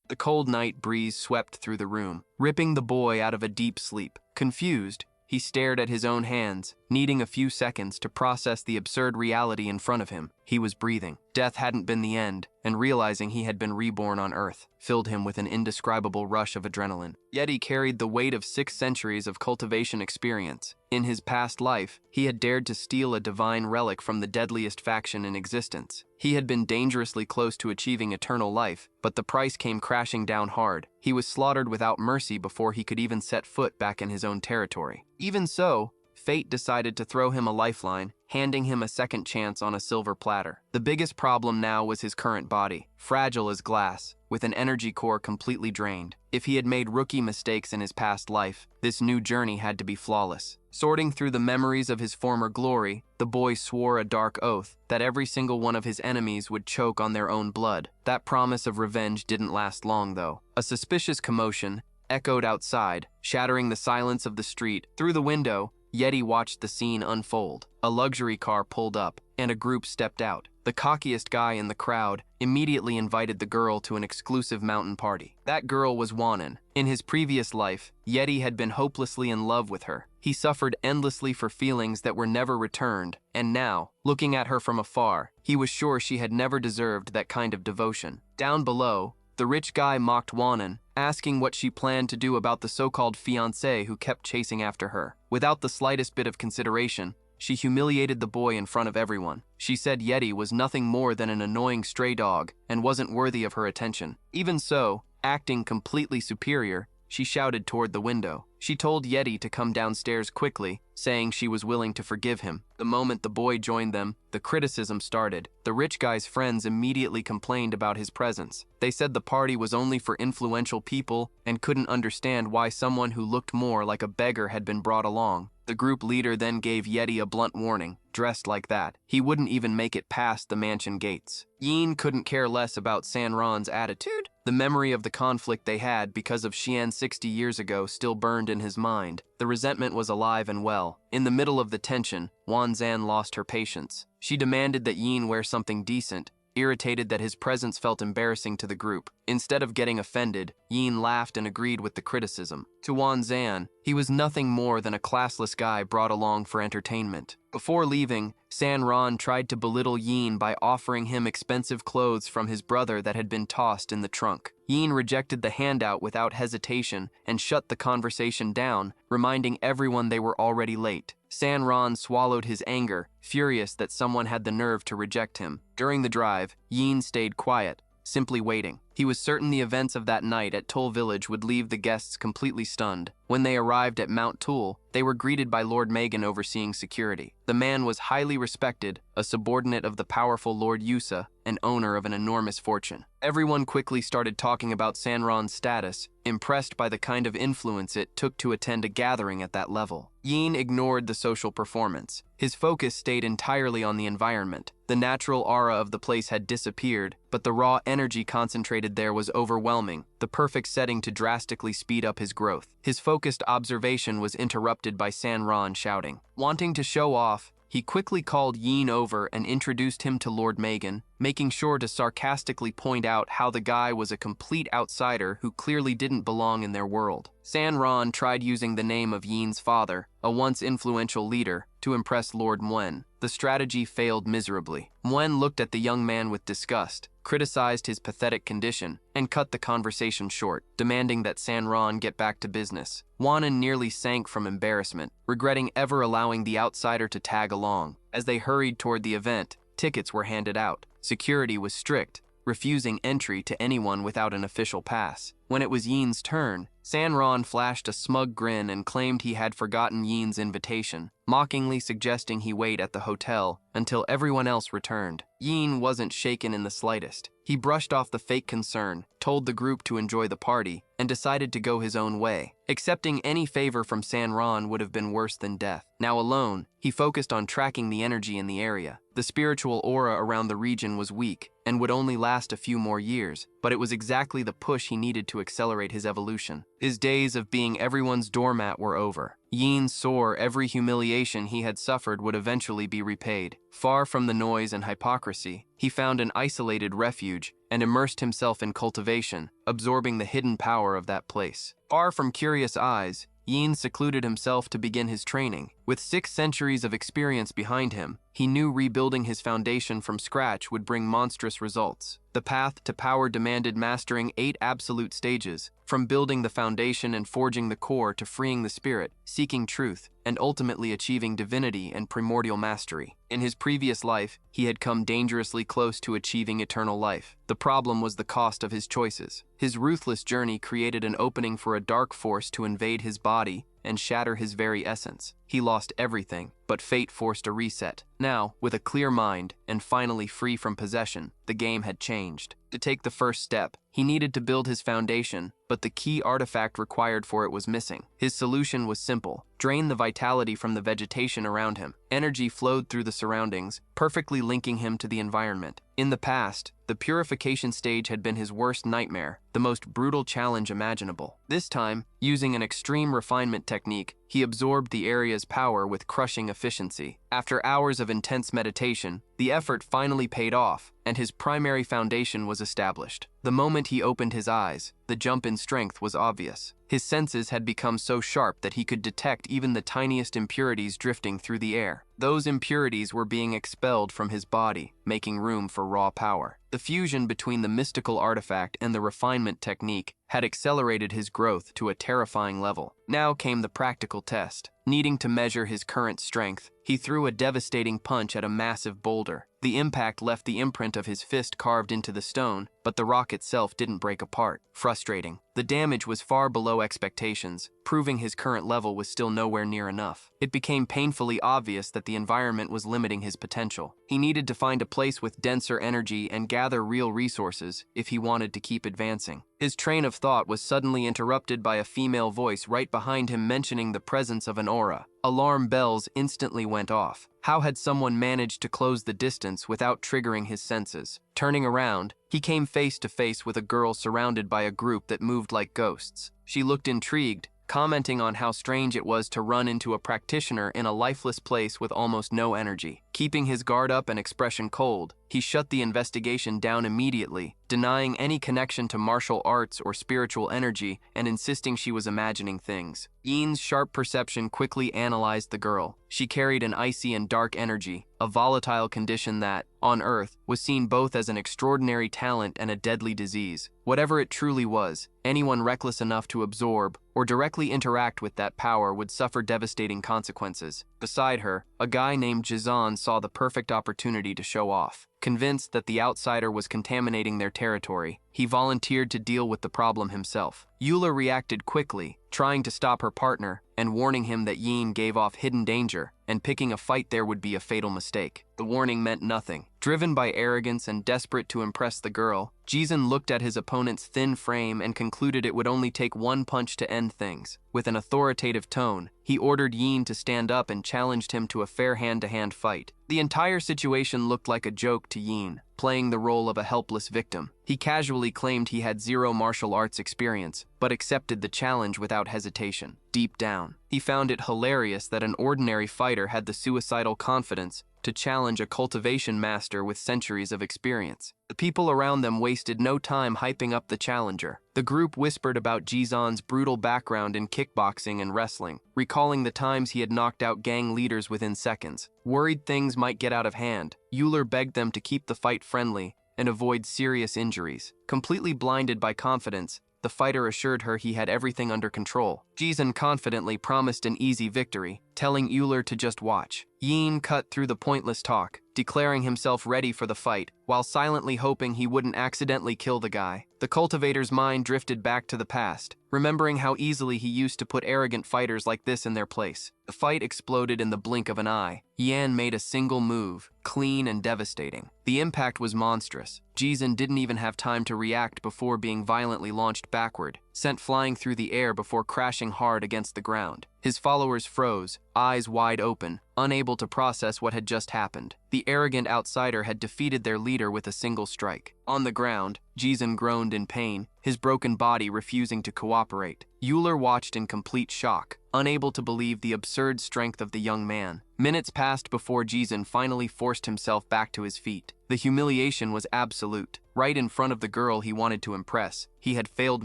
The cold night breeze swept through the room, ripping the boy out of a deep sleep. Confused, he stared at his own hands, needing a few seconds to process the absurd reality in front of him. He was breathing. Death hadn't been the end, and realizing he had been reborn on Earth filled him with an indescribable rush of adrenaline. Yet he carried the weight of 6 centuries of cultivation experience. In his past life, he had dared to steal a divine relic from the deadliest faction in existence. He had been dangerously close to achieving eternal life, but the price came crashing down hard. He was slaughtered without mercy before he could even set foot back in his own territory. Even so, fate decided to throw him a lifeline, handing him a second chance on a silver platter. The biggest problem now was his current body, fragile as glass, with an energy core completely drained. If he had made rookie mistakes in his past life, this new journey had to be flawless. Sorting through the memories of his former glory, the boy swore a dark oath that every single one of his enemies would choke on their own blood. That promise of revenge didn't last long, though. A suspicious commotion echoed outside, shattering the silence of the street. Through the window, Yeti watched the scene unfold. A luxury car pulled up, and a group stepped out. The cockiest guy in the crowd immediately invited the girl to an exclusive mountain party. That girl was Wanan. In his previous life, Yeti had been hopelessly in love with her. He suffered endlessly for feelings that were never returned, and now, looking at her from afar, he was sure she had never deserved that kind of devotion. Down below, the rich guy mocked Wanan, asking what she planned to do about the so-called fiancé who kept chasing after her. Without the slightest bit of consideration, she humiliated the boy in front of everyone. She said Yeti was nothing more than an annoying stray dog and wasn't worthy of her attention. Even so, acting completely superior, she shouted toward the window. She told Yeti to come downstairs quickly, saying she was willing to forgive him. The moment the boy joined them, the criticism started. The rich guy's friends immediately complained about his presence. They said the party was only for influential people and couldn't understand why someone who looked more like a beggar had been brought along. The group leader then gave Yeti a blunt warning. Dressed like that, he wouldn't even make it past the mansion gates. Yin couldn't care less about Sanron's attitude. The memory of the conflict they had because of Xian 60 years ago still burned in his mind. The resentment was alive and well. In the middle of the tension, Wanzan lost her patience. She demanded that Yin wear something decent, irritated that his presence felt embarrassing to the group. Instead of getting offended, Yin laughed and agreed with the criticism. To Wanzan, he was nothing more than a classless guy brought along for entertainment. Before leaving, Sanron tried to belittle Yin by offering him expensive clothes from his brother that had been tossed in the trunk. Yin rejected the handout without hesitation and shut the conversation down, reminding everyone they were already late. Sanron swallowed his anger, furious that someone had the nerve to reject him. During the drive, Yin stayed quiet, simply waiting. He was certain the events of that night at Tul Village would leave the guests completely stunned. When they arrived at Mount Tul, they were greeted by Lord Megan overseeing security. The man was highly respected, a subordinate of the powerful Lord Yusa, and owner of an enormous fortune. Everyone quickly started talking about Sanron's status, impressed by the kind of influence it took to attend a gathering at that level. Yin ignored the social performance. His focus stayed entirely on the environment. The natural aura of the place had disappeared, but the raw energy concentrated there was overwhelming, the perfect setting to drastically speed up his growth. His focused observation was interrupted by Sanron shouting. Wanting to show off, he quickly called Yin over and introduced him to Lord Megan, making sure to sarcastically point out how the guy was a complete outsider who clearly didn't belong in their world. Sanron tried using the name of Yin's father, a once influential leader, to impress Lord Muen. The strategy failed miserably. Muen looked at the young man with disgust, criticized his pathetic condition, and cut the conversation short, demanding that Sanron get back to business. Wanan nearly sank from embarrassment, regretting ever allowing the outsider to tag along. As they hurried toward the event, tickets were handed out. Security was strict, refusing entry to anyone without an official pass. When it was Yin's turn, Sanron flashed a smug grin and claimed he had forgotten Yin's invitation, mockingly suggesting he wait at the hotel until everyone else returned. Yin wasn't shaken in the slightest. He brushed off the fake concern, told the group to enjoy the party, and decided to go his own way. Accepting any favor from Sanron would have been worse than death. Now alone, he focused on tracking the energy in the area. The spiritual aura around the region was weak, and would only last a few more years, but it was exactly the push he needed to accelerate his evolution. His days of being everyone's doormat were over. Yin saw every humiliation he had suffered would eventually be repaid. Far from the noise and hypocrisy, he found an isolated refuge and immersed himself in cultivation, absorbing the hidden power of that place. Far from curious eyes, Yin secluded himself to begin his training. With 6 centuries of experience behind him, he knew rebuilding his foundation from scratch would bring monstrous results. The path to power demanded mastering 8 absolute stages, from building the foundation and forging the core to freeing the spirit, seeking truth, and ultimately achieving divinity and primordial mastery. In his previous life, he had come dangerously close to achieving eternal life. The problem was the cost of his choices. His ruthless journey created an opening for a dark force to invade his body and shatter his very essence. He lost everything, but fate forced a reset. Now, with a clear mind and finally free from possession, the game had changed. To take the first step, he needed to build his foundation, but the key artifact required for it was missing. His solution was simple: drain the vitality from the vegetation around him. Energy flowed through the surroundings, perfectly linking him to the environment. In the past, the purification stage had been his worst nightmare, the most brutal challenge imaginable. This time, using an extreme refinement technique, he absorbed the area's power with crushing efficiency. After hours of intense meditation, the effort finally paid off, and his primary foundation was established. The moment he opened his eyes, the jump in strength was obvious. His senses had become so sharp that he could detect even the tiniest impurities drifting through the air. Those impurities were being expelled from his body, making room for raw power. The fusion between the mystical artifact and the refinement technique had accelerated his growth to a terrifying level. Now came the practical test. Needing to measure his current strength, he threw a devastating punch at a massive boulder. The impact left the imprint of his fist carved into the stone, but the rock itself didn't break apart. Frustrating. The damage was far below expectations, proving his current level was still nowhere near enough. It became painfully obvious that the environment was limiting his potential. He needed to find a place with denser energy and gather real resources if he wanted to keep advancing. His train of thought was suddenly interrupted by a female voice right behind him mentioning the presence of an aura. Alarm bells instantly went off. How had someone managed to close the distance without triggering his senses? Turning around, he came face to face with a girl surrounded by a group that moved like ghosts. She looked intrigued, commenting on how strange it was to run into a practitioner in a lifeless place with almost no energy. Keeping his guard up and expression cold, he shut the investigation down immediately, denying any connection to martial arts or spiritual energy and insisting she was imagining things. Yin's sharp perception quickly analyzed the girl. She carried an icy and dark energy, a volatile condition that, on Earth, was seen both as an extraordinary talent and a deadly disease. Whatever it truly was, anyone reckless enough to absorb or directly interact with that power would suffer devastating consequences. Beside her, a guy named Jizan saw the perfect opportunity to show off. Convinced that the outsider was contaminating their territory, he volunteered to deal with the problem himself. Eula reacted quickly, trying to stop her partner and warning him that Yin gave off hidden danger, and picking a fight there would be a fatal mistake. The warning meant nothing. Driven by arrogance and desperate to impress the girl, Jizan looked at his opponent's thin frame and concluded it would only take one punch to end things. With an authoritative tone, he ordered Yin to stand up and challenged him to a fair hand-to-hand fight. The entire situation looked like a joke to Yin, playing the role of a helpless victim. He casually claimed he had 0 martial arts experience, but accepted the challenge without hesitation. Deep down, he found it hilarious that an ordinary fighter had the suicidal confidence to challenge a cultivation master with centuries of experience. The people around them wasted no time hyping up the challenger. The group whispered about Jizan's brutal background in kickboxing and wrestling, recalling the times he had knocked out gang leaders within seconds. Worried things might get out of hand, Euler begged them to keep the fight friendly and avoid serious injuries. Completely blinded by confidence, the fighter assured her he had everything under control. Jizan confidently promised an easy victory, telling Euler to just watch. Yin cut through the pointless talk, declaring himself ready for the fight, while silently hoping he wouldn't accidentally kill the guy. The cultivator's mind drifted back to the past, remembering how easily he used to put arrogant fighters like this in their place. The fight exploded in the blink of an eye. Yan made a single move, clean and devastating. The impact was monstrous. Jizan didn't even have time to react before being violently launched backward, sent flying through the air before crashing hard against the ground. His followers froze, eyes wide open, unable to process what had just happened. The arrogant outsider had defeated their leader with a single strike. On the ground, Jizun groaned in pain, his broken body refusing to cooperate. Euler watched in complete shock, unable to believe the absurd strength of the young man. Minutes passed before Jizun finally forced himself back to his feet. The humiliation was absolute. Right in front of the girl he wanted to impress, he had failed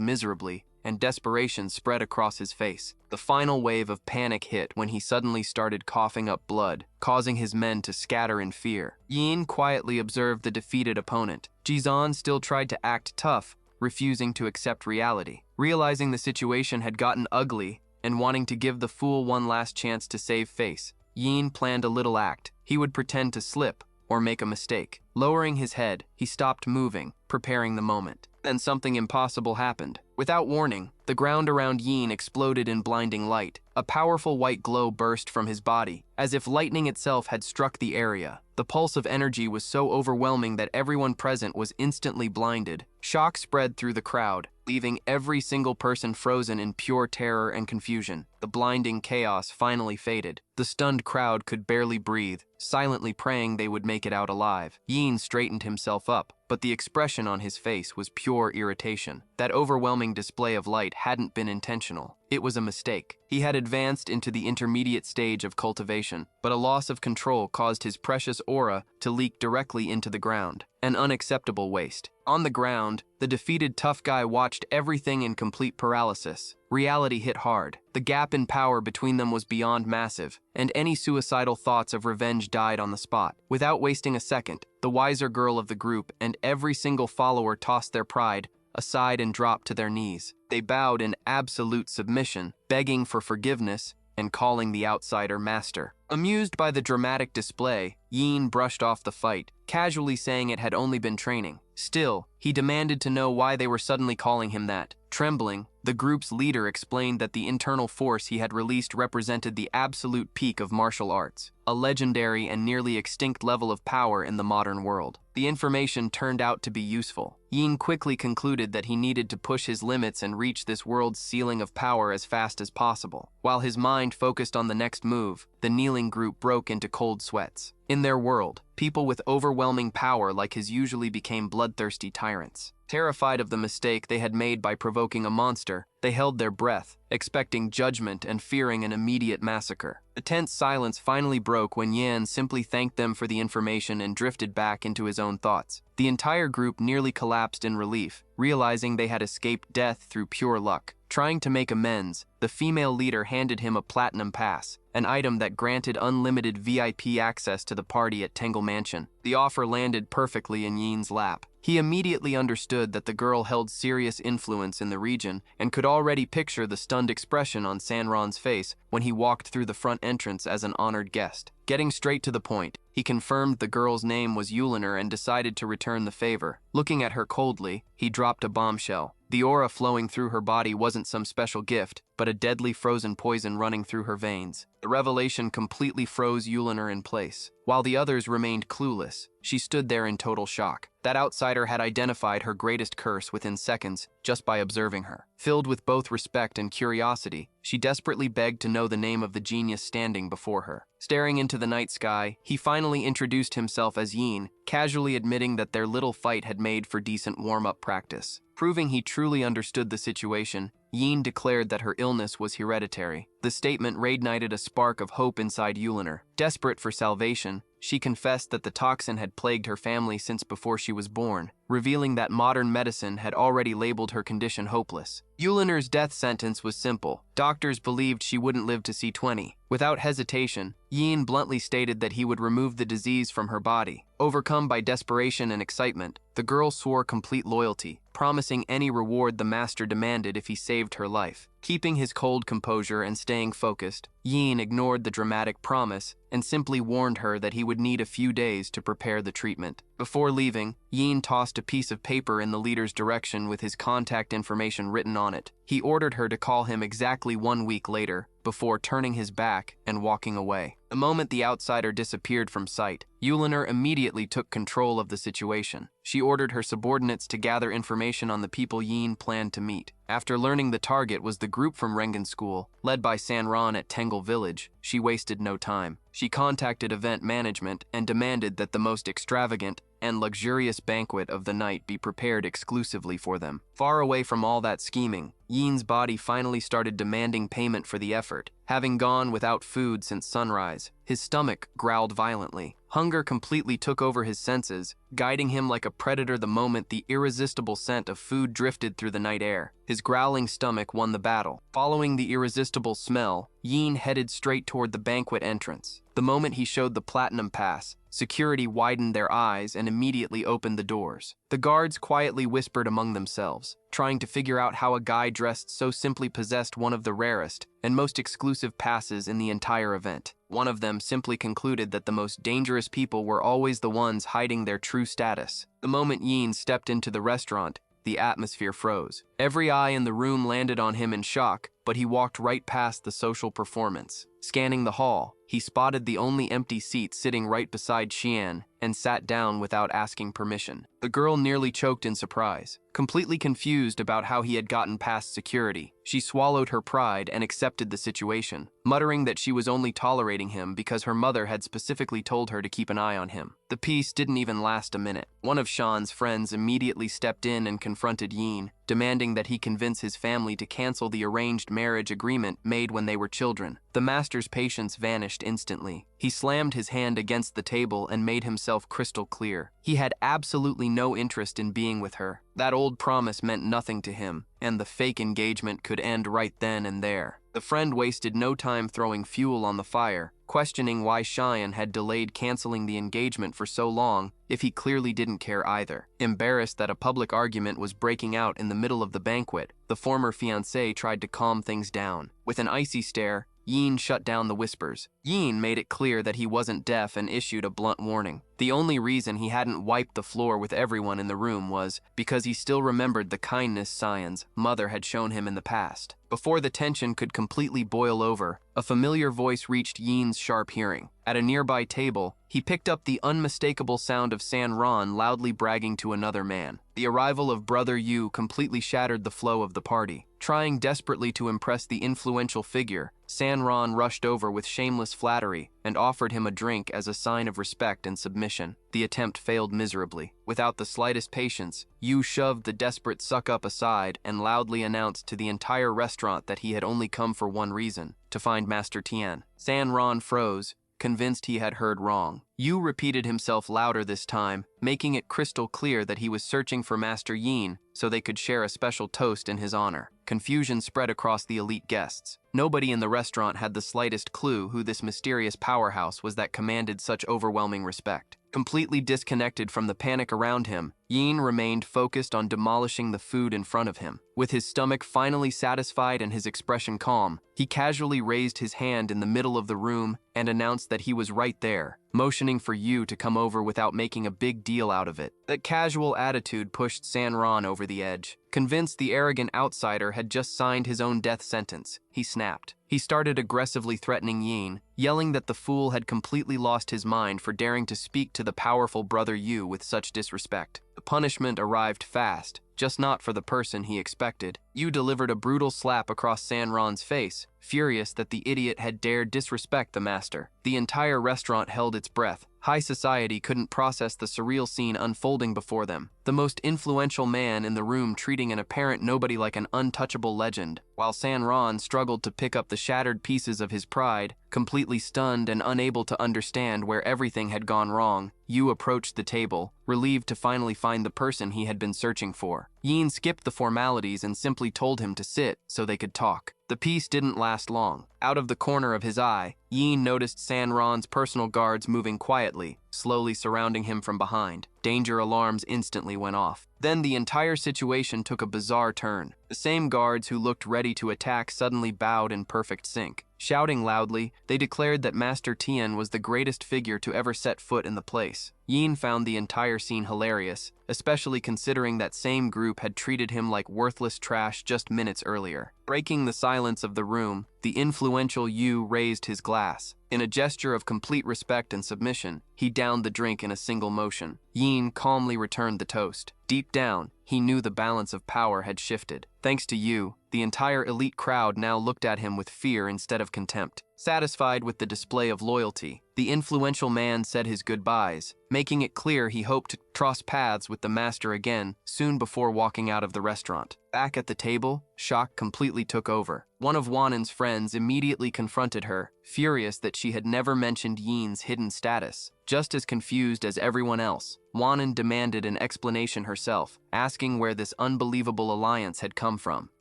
miserably, and desperation spread across his face. The final wave of panic hit when he suddenly started coughing up blood, causing his men to scatter in fear. Yin quietly observed the defeated opponent. Jizan still tried to act tough, refusing to accept reality. Realizing the situation had gotten ugly and wanting to give the fool one last chance to save face, Yin planned a little act. He would pretend to slip or make a mistake. Lowering his head, he stopped moving, preparing the moment. Then something impossible happened. Without warning, the ground around Yin exploded in blinding light. A powerful white glow burst from his body, as if lightning itself had struck the area. The pulse of energy was so overwhelming that everyone present was instantly blinded. Shock spread through the crowd, leaving every single person frozen in pure terror and confusion. The blinding chaos finally faded. The stunned crowd could barely breathe, silently praying they would make it out alive. Yin straightened himself up, but the expression on his face was pure irritation. That overwhelming display of light hadn't been intentional. It was a mistake. He had advanced into the intermediate stage of cultivation, but a loss of control caused his precious aura to leak directly into the ground. An unacceptable waste. On the ground, the defeated tough guy watched everything in complete paralysis. Reality hit hard. The gap in power between them was beyond massive, and any suicidal thoughts of revenge died on the spot. Without wasting a second, the wiser girl of the group and every single follower tossed their pride aside and dropped to their knees. They bowed in absolute submission, begging for forgiveness and calling the outsider master. Amused by the dramatic display, Yin brushed off the fight, casually saying it had only been training. Still, he demanded to know why they were suddenly calling him that. Trembling, the group's leader explained that the internal force he had released represented the absolute peak of martial arts, a legendary and nearly extinct level of power in the modern world. The information turned out to be useful. Yin quickly concluded that he needed to push his limits and reach this world's ceiling of power as fast as possible. While his mind focused on the next move, the kneeling group broke into cold sweats. In their world, people with overwhelming power like his usually became bloodthirsty tyrants. Terrified of the mistake they had made by provoking a monster, they held their breath, expecting judgment and fearing an immediate massacre. The tense silence finally broke when Yan simply thanked them for the information and drifted back into his own thoughts. The entire group nearly collapsed in relief, realizing they had escaped death through pure luck. Trying to make amends, the female leader handed him a platinum pass, an item that granted unlimited VIP access to the party at Tangle Mansion. The offer landed perfectly in Yin's lap. He immediately understood that the girl held serious influence in the region and could already picture the stunned expression on Sanron's face when he walked through the front entrance as an honored guest. Getting straight to the point, he confirmed the girl's name was Yuliner and decided to return the favor. Looking at her coldly, he dropped a bombshell. The aura flowing through her body wasn't some special gift, but a deadly frozen poison running through her veins. The revelation completely froze Yuliner in place. While the others remained clueless, she stood there in total shock. That outsider had identified her greatest curse within seconds just by observing her. Filled with both respect and curiosity, she desperately begged to know the name of the genius standing before her. Staring into the night sky, he finally introduced himself as Yin, casually admitting that their little fight had made for decent warm-up practice. Proving he truly understood the situation, Yin declared that her illness was hereditary. The statement reignited a spark of hope inside Yuliner. Desperate for salvation, she confessed that the toxin had plagued her family since before she was born, revealing that modern medicine had already labeled her condition hopeless. Yuliner's death sentence was simple. Doctors believed she wouldn't live to see 20. Without hesitation, Yin bluntly stated that he would remove the disease from her body. Overcome by desperation and excitement, the girl swore complete loyalty, promising any reward the master demanded if he saved her life. Keeping his cold composure and staying focused, Yin ignored the dramatic promise and simply warned her that he would need a few days to prepare the treatment. Before leaving, Yin tossed a piece of paper in the leader's direction with his contact information written on it. He He ordered her to call him exactly 1 week later, before turning his back and walking away. The moment the outsider disappeared from sight, Yuliner immediately took control of the situation. She ordered her subordinates to gather information on the people Yin planned to meet. After learning the target was the group from Rengen School, led by Sanron at Tengle Village, she wasted no time. She contacted event management and demanded that the most extravagant and luxurious banquet of the night be prepared exclusively for them. Far away from all that scheming, Yin's body finally started demanding payment for the effort. Having gone without food since sunrise, his stomach growled violently. Hunger completely took over his senses, guiding him like a predator the moment the irresistible scent of food drifted through the night air. His growling stomach won the battle. Following the irresistible smell, Yin headed straight toward the banquet entrance. The moment he showed the platinum pass, security widened their eyes and immediately opened the doors. The guards quietly whispered among themselves, trying to figure out how a guy dressed so simply possessed one of the rarest and most exclusive passes in the entire event. One of them simply concluded that the most dangerous people were always the ones hiding their true status. The moment Yin stepped into the restaurant, the atmosphere froze. Every eye in the room landed on him in shock, but he walked right past the social performance. Scanning the hall, he spotted the only empty seat sitting right beside Xian and sat down without asking permission. The girl nearly choked in surprise. Completely confused about how he had gotten past security, she swallowed her pride and accepted the situation, muttering that she was only tolerating him because her mother had specifically told her to keep an eye on him. The peace didn't even last a minute. One of Shan's friends immediately stepped in and confronted Yin, demanding that he convince his family to cancel the arranged marriage agreement made when they were children. The master's patience vanished instantly. He slammed his hand against the table and made himself crystal clear. He had absolutely no interest in being with her. That old promise meant nothing to him, and the fake engagement could end right then and there. The friend wasted no time throwing fuel on the fire, questioning why Cheyenne had delayed canceling the engagement for so long if he clearly didn't care either. Embarrassed that a public argument was breaking out in the middle of the banquet, the former fiancé tried to calm things down. With an icy stare, Yin shut down the whispers. Yin made it clear that he wasn't deaf and issued a blunt warning. The only reason he hadn't wiped the floor with everyone in the room was because he still remembered the kindness Sion's mother had shown him in the past. Before the tension could completely boil over, a familiar voice reached Yin's sharp hearing. At a nearby table, he picked up the unmistakable sound of San Ron loudly bragging to another man. The arrival of Brother Yu completely shattered the flow of the party. Trying desperately to impress the influential figure, San Ron rushed over with shameless flattery and offered him a drink as a sign of respect and submission. The attempt failed miserably. Without the slightest patience, Yu shoved the desperate suck-up aside and loudly announced to the entire restaurant that he had only come for one reason, to find Master Tian. San Ron froze, convinced he had heard wrong. Yu repeated himself louder this time, making it crystal clear that he was searching for Master Yin so they could share a special toast in his honor. Confusion spread across the elite guests. Nobody in the restaurant had the slightest clue who this mysterious powerhouse was that commanded such overwhelming respect. Completely disconnected from the panic around him, Yin remained focused on demolishing the food in front of him. With his stomach finally satisfied and his expression calm, he casually raised his hand in the middle of the room and announced that he was right there, motioning for Yu to come over without making a big deal out of it. That casual attitude pushed San Ron over the edge. Convinced the arrogant outsider had just signed his own death sentence, he snapped. He started aggressively threatening Yin, yelling that the fool had completely lost his mind for daring to speak to the powerful Brother Yu with such disrespect. The punishment arrived fast, just not for the person he expected. Yu delivered a brutal slap across San Ron's face, furious that the idiot had dared disrespect the master. The entire restaurant held its breath. High society couldn't process the surreal scene unfolding before them. The most influential man in the room treating an apparent nobody like an untouchable legend, while San Ron struggled to pick up the shattered pieces of his pride, completely stunned and unable to understand where everything had gone wrong. Yu approached the table, relieved to finally find the person he had been searching for. Yin skipped the formalities and simply told him to sit so they could talk. The The peace didn't last long. Out of the corner of his eye, Yin noticed Sanron's personal guards moving quietly, slowly surrounding him from behind. Danger alarms instantly went off. Then the entire situation took a bizarre turn. The same guards who looked ready to attack suddenly bowed in perfect sync. Shouting loudly, they declared that Master Tian was the greatest figure to ever set foot in the place. Yin found the entire scene hilarious, especially considering that same group had treated him like worthless trash just minutes earlier. Breaking the silence of the room, the influential Yu raised his glass. In a gesture of complete respect and submission, he downed the drink in a single motion. Yin calmly returned the toast. Deep down, he knew the balance of power had shifted. Thanks to Yu, the entire elite crowd now looked at him with fear instead of contempt. Satisfied with the display of loyalty, the influential man said his goodbyes, making it clear he hoped to cross paths with the master again soon before walking out of the restaurant. Back at the table, shock completely took over. One of Wanan's friends immediately confronted her, furious that she had never mentioned Yin's hidden status. Just as confused as everyone else, Wanan demanded an explanation herself, asking where this unbelievable alliance had come from.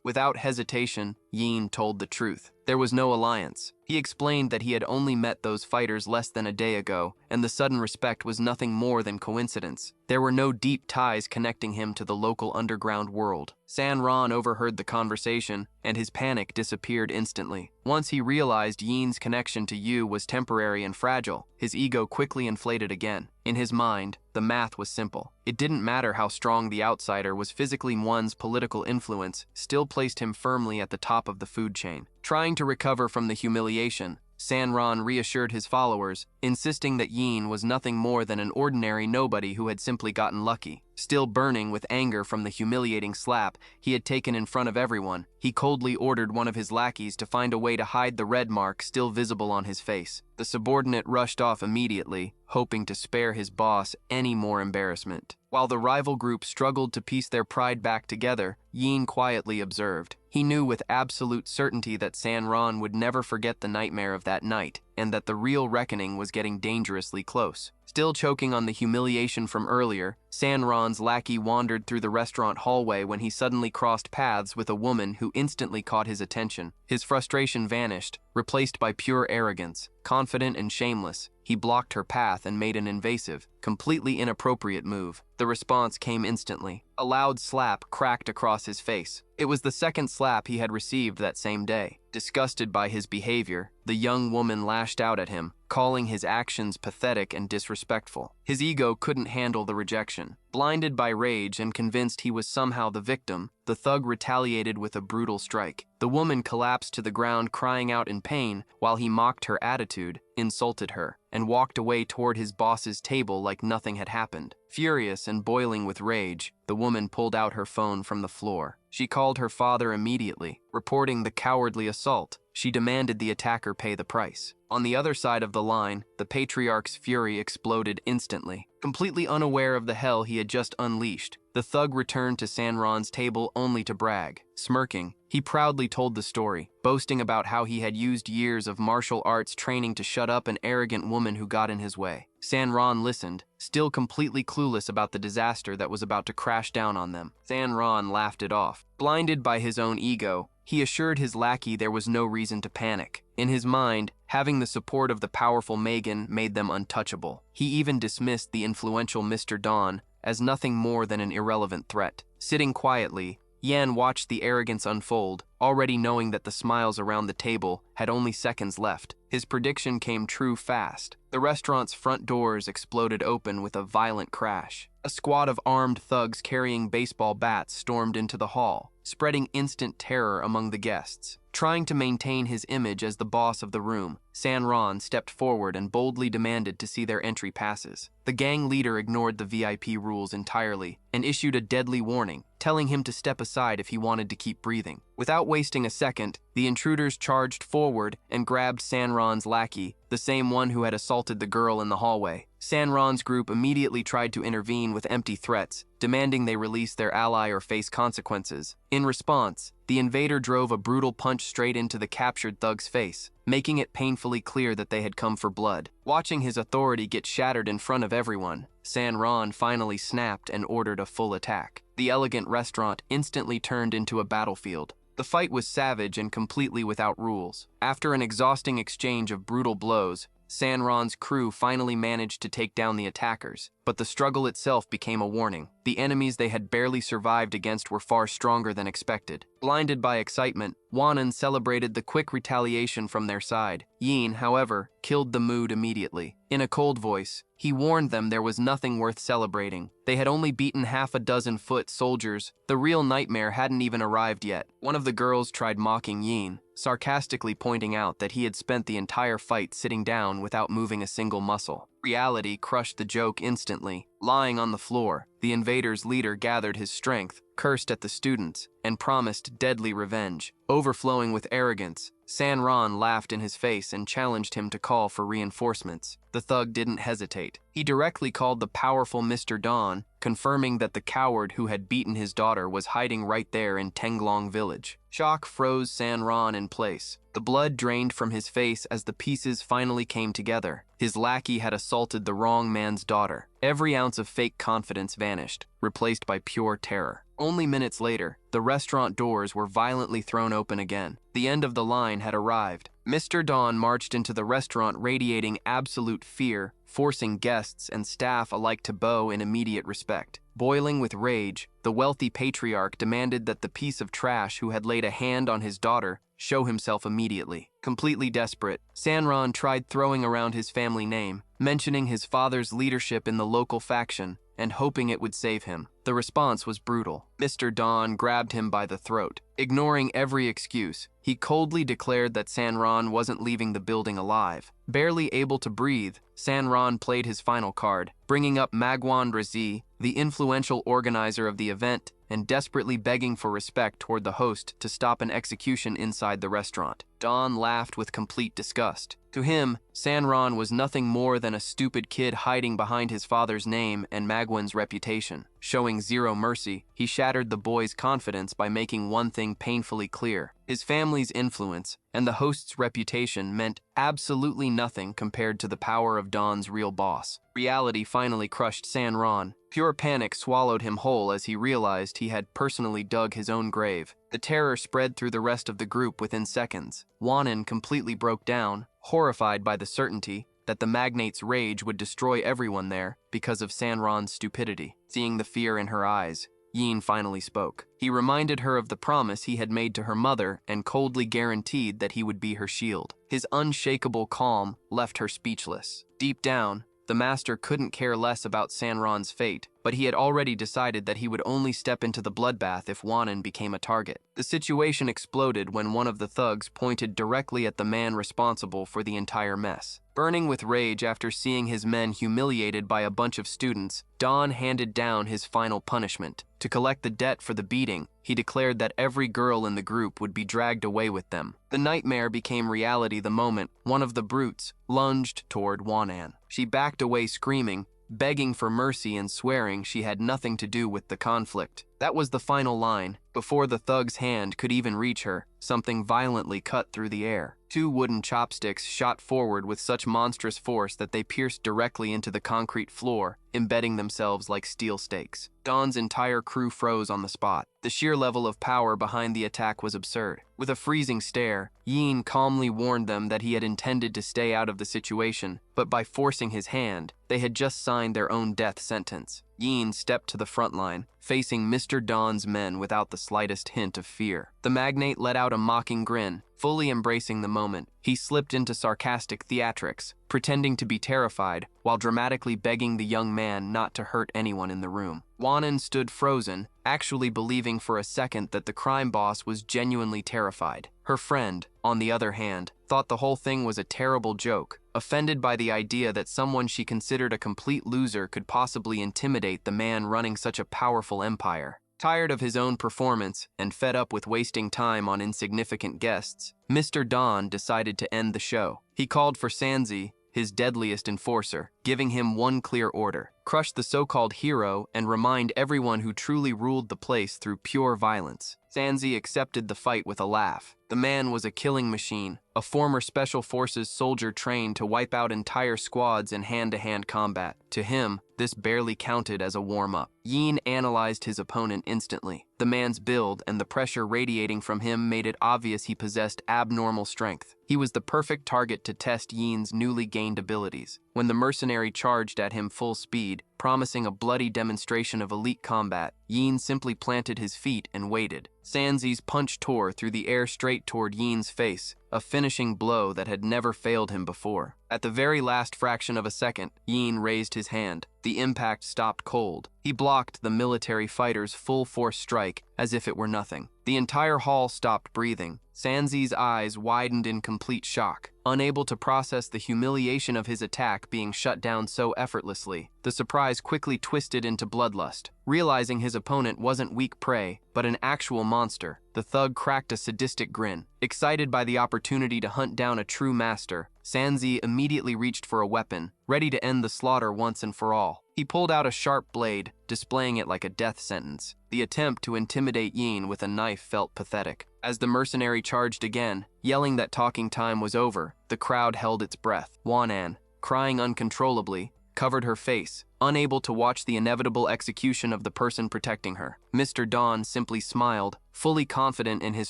Without hesitation, Yin told the truth. There was no alliance. He explained that he had only met those fighters less than a day ago, and the sudden respect was nothing more than coincidence. There were no deep ties connecting him to the local underground world. Sanron overheard the conversation, and his panic disappeared instantly. Once he realized Yin's connection to Yu was temporary and fragile, his ego quickly inflated again. In his mind, the math was simple. It didn't matter how strong the outsider was physically, one's political influence still placed him firmly at the top of the food chain. Trying to recover from the humiliation, Sanron reassured his followers, insisting that Yin was nothing more than an ordinary nobody who had simply gotten lucky. Still burning with anger from the humiliating slap he had taken in front of everyone, he coldly ordered one of his lackeys to find a way to hide the red mark still visible on his face. The subordinate rushed off immediately, hoping to spare his boss any more embarrassment. While the rival group struggled to piece their pride back together, Yin quietly observed. He knew with absolute certainty that Sanron would never forget the nightmare of that night, and that the real reckoning was getting dangerously close. Still choking on the humiliation from earlier, Sanron's lackey wandered through the restaurant hallway when he suddenly crossed paths with a woman who instantly caught his attention. His frustration vanished, replaced by pure arrogance. Confident and shameless, he blocked her path and made an invasive, completely inappropriate move. The response came instantly. A loud slap cracked across his face. It was the second slap he had received that same day. Disgusted by his behavior, the young woman lashed out at him, calling his actions pathetic and disrespectful. His ego couldn't handle the rejection. Blinded by rage and convinced he was somehow the victim, the thug retaliated with a brutal strike. The woman collapsed to the ground crying out in pain while he mocked her attitude, insulted her, and walked away toward his boss's table like nothing had happened. Furious and boiling with rage, the woman pulled out her phone from the floor. She called her father immediately, reporting the cowardly assault. She demanded the attacker pay the price. On the other side of the line, the patriarch's fury exploded instantly. Completely unaware of the hell he had just unleashed, the thug returned to Sanron's table only to brag. Smirking, he proudly told the story, boasting about how he had used years of martial arts training to shut up an arrogant woman who got in his way. Sanron listened, still completely clueless about the disaster that was about to crash down on them. Sanron laughed it off. Blinded by his own ego, he assured his lackey there was no reason to panic. In his mind, having the support of the powerful Megan made them untouchable. He even dismissed the influential Mr. Dawn as nothing more than an irrelevant threat. Sitting quietly, Yan watched the arrogance unfold, already knowing that the smiles around the table had only seconds left. His prediction came true fast. The restaurant's front doors exploded open with a violent crash. A squad of armed thugs carrying baseball bats stormed into the hall, spreading instant terror among the guests. Trying to maintain his image as the boss of the room, Sanron stepped forward and boldly demanded to see their entry passes. The gang leader ignored the VIP rules entirely and issued a deadly warning, telling him to step aside if he wanted to keep breathing. Without wasting a second, the intruders charged forward and grabbed Sanron's lackey, the same one who had assaulted the girl in the hallway. Sanron's group immediately tried to intervene with empty threats, demanding they release their ally or face consequences. In response, the invader drove a brutal punch straight into the captured thug's face, making it painfully clear that they had come for blood. Watching his authority get shattered in front of everyone, Sanron finally snapped and ordered a full attack. The elegant restaurant instantly turned into a battlefield. The fight was savage and completely without rules. After an exhausting exchange of brutal blows, Sanron's crew finally managed to take down the attackers, but the struggle itself became a warning. The enemies they had barely survived against were far stronger than expected. Blinded by excitement, Wanan celebrated the quick retaliation from their side. Yin, however, killed the mood immediately. In a cold voice, he warned them there was nothing worth celebrating. They had only beaten half a dozen foot soldiers. The real nightmare hadn't even arrived yet. One of the girls tried mocking Yin, sarcastically pointing out that he had spent the entire fight sitting down without moving a single muscle. Reality crushed the joke instantly. Lying on the floor, the invaders' leader gathered his strength, cursed at the students, and promised deadly revenge. Overflowing with arrogance, Sanron laughed in his face and challenged him to call for reinforcements. The thug didn't hesitate. He directly called the powerful Mr. Dawn, confirming that the coward who had beaten his daughter was hiding right there in Tenglong village. Shock froze Sanron in place. The blood drained from his face as the pieces finally came together. His lackey had assaulted the wrong man's daughter. Every ounce of fake confidence vanished, replaced by pure terror. Only minutes later, the restaurant doors were violently thrown open again. The end of the line had arrived. Mr. Dawn marched into the restaurant radiating absolute fear, forcing guests and staff alike to bow in immediate respect. Boiling with rage, the wealthy patriarch demanded that the piece of trash who had laid a hand on his daughter show himself immediately. Completely desperate, Sanron tried throwing around his family name, mentioning his father's leadership in the local faction, and hoping it would save him. The response was brutal. Mr. Dawn grabbed him by the throat. Ignoring every excuse, he coldly declared that Sanron wasn't leaving the building alive. Barely able to breathe, Sanron played his final card, bringing up Magwan Razi, the influential organizer of the event, and desperately begging for respect toward the host to stop an execution inside the restaurant. Dawn laughed with complete disgust. To him, Sanron was nothing more than a stupid kid hiding behind his father's name and Magwan's reputation. Showing zero mercy, he shattered the boy's confidence by making one thing painfully clear. His family's influence and the host's reputation meant absolutely nothing compared to the power of Dawn's real boss. Reality finally crushed Sanron. Pure panic swallowed him whole as he realized he had personally dug his own grave. The terror spread through the rest of the group within seconds. Wanan completely broke down, horrified by the certainty that the magnate's rage would destroy everyone there because of Sanron's stupidity. Seeing the fear in her eyes, Yin finally spoke. He reminded her of the promise he had made to her mother and coldly guaranteed that he would be her shield. His unshakable calm left her speechless. Deep down, the master couldn't care less about Sanron's fate, but he had already decided that he would only step into the bloodbath if Wanan became a target. The situation exploded when one of the thugs pointed directly at the man responsible for the entire mess. Burning with rage after seeing his men humiliated by a bunch of students, Dawn handed down his final punishment. To collect the debt for the beating, he declared that every girl in the group would be dragged away with them. The nightmare became reality the moment one of the brutes lunged toward Wanan. She backed away screaming, begging for mercy and swearing she had nothing to do with the conflict. That was the final line. Before the thug's hand could even reach her, something violently cut through the air. Two wooden chopsticks shot forward with such monstrous force that they pierced directly into the concrete floor, embedding themselves like steel stakes. Dawn's entire crew froze on the spot. The sheer level of power behind the attack was absurd. With a freezing stare, Yin calmly warned them that he had intended to stay out of the situation, but by forcing his hand, they had just signed their own death sentence. Yin stepped to the front line, facing Mr. Dawn's men without the slightest hint of fear. The magnate let out a mocking grin, fully embracing the moment. He slipped into sarcastic theatrics, pretending to be terrified while dramatically begging the young man not to hurt anyone in the room. Wanan stood frozen, actually believing for a second that the crime boss was genuinely terrified. Her friend, on the other hand, thought the whole thing was a terrible joke, offended by the idea that someone she considered a complete loser could possibly intimidate the man running such a powerful empire. Tired of his own performance and fed up with wasting time on insignificant guests, Mr. Dawn decided to end the show. He called for Sanzi, his deadliest enforcer, giving him one clear order: crush the so-called hero and remind everyone who truly ruled the place through pure violence. Sanzi accepted the fight with a laugh. The man was a killing machine, a former Special Forces soldier trained to wipe out entire squads in hand-to-hand combat. To him, this barely counted as a warm-up. Yin analyzed his opponent instantly. The man's build and the pressure radiating from him made it obvious he possessed abnormal strength. He was the perfect target to test Yin's newly gained abilities. When the mercenary charged at him full speed, promising a bloody demonstration of elite combat, Yin simply planted his feet and waited. Sanzi's punch tore through the air straight toward Yin's face, a finishing blow that had never failed him before. At the very last fraction of a second, Yin raised his hand. The impact stopped cold. He blocked the military fighter's full-force strike as if it were nothing. The entire hall stopped breathing. Sanzi's eyes widened in complete shock. Unable to process the humiliation of his attack being shut down so effortlessly, the surprise quickly twisted into bloodlust. Realizing his opponent wasn't weak prey, but an actual monster, the thug cracked a sadistic grin. Excited by the opportunity to hunt down a true master, Sanzi immediately reached for a weapon, ready to end the slaughter once and for all. He pulled out a sharp blade, displaying it like a death sentence. The attempt to intimidate Yin with a knife felt pathetic. As the mercenary charged again, yelling that talking time was over, the crowd held its breath. Wanan, crying uncontrollably, covered her face, unable to watch the inevitable execution of the person protecting her. Mr. Dawn simply smiled, fully confident in his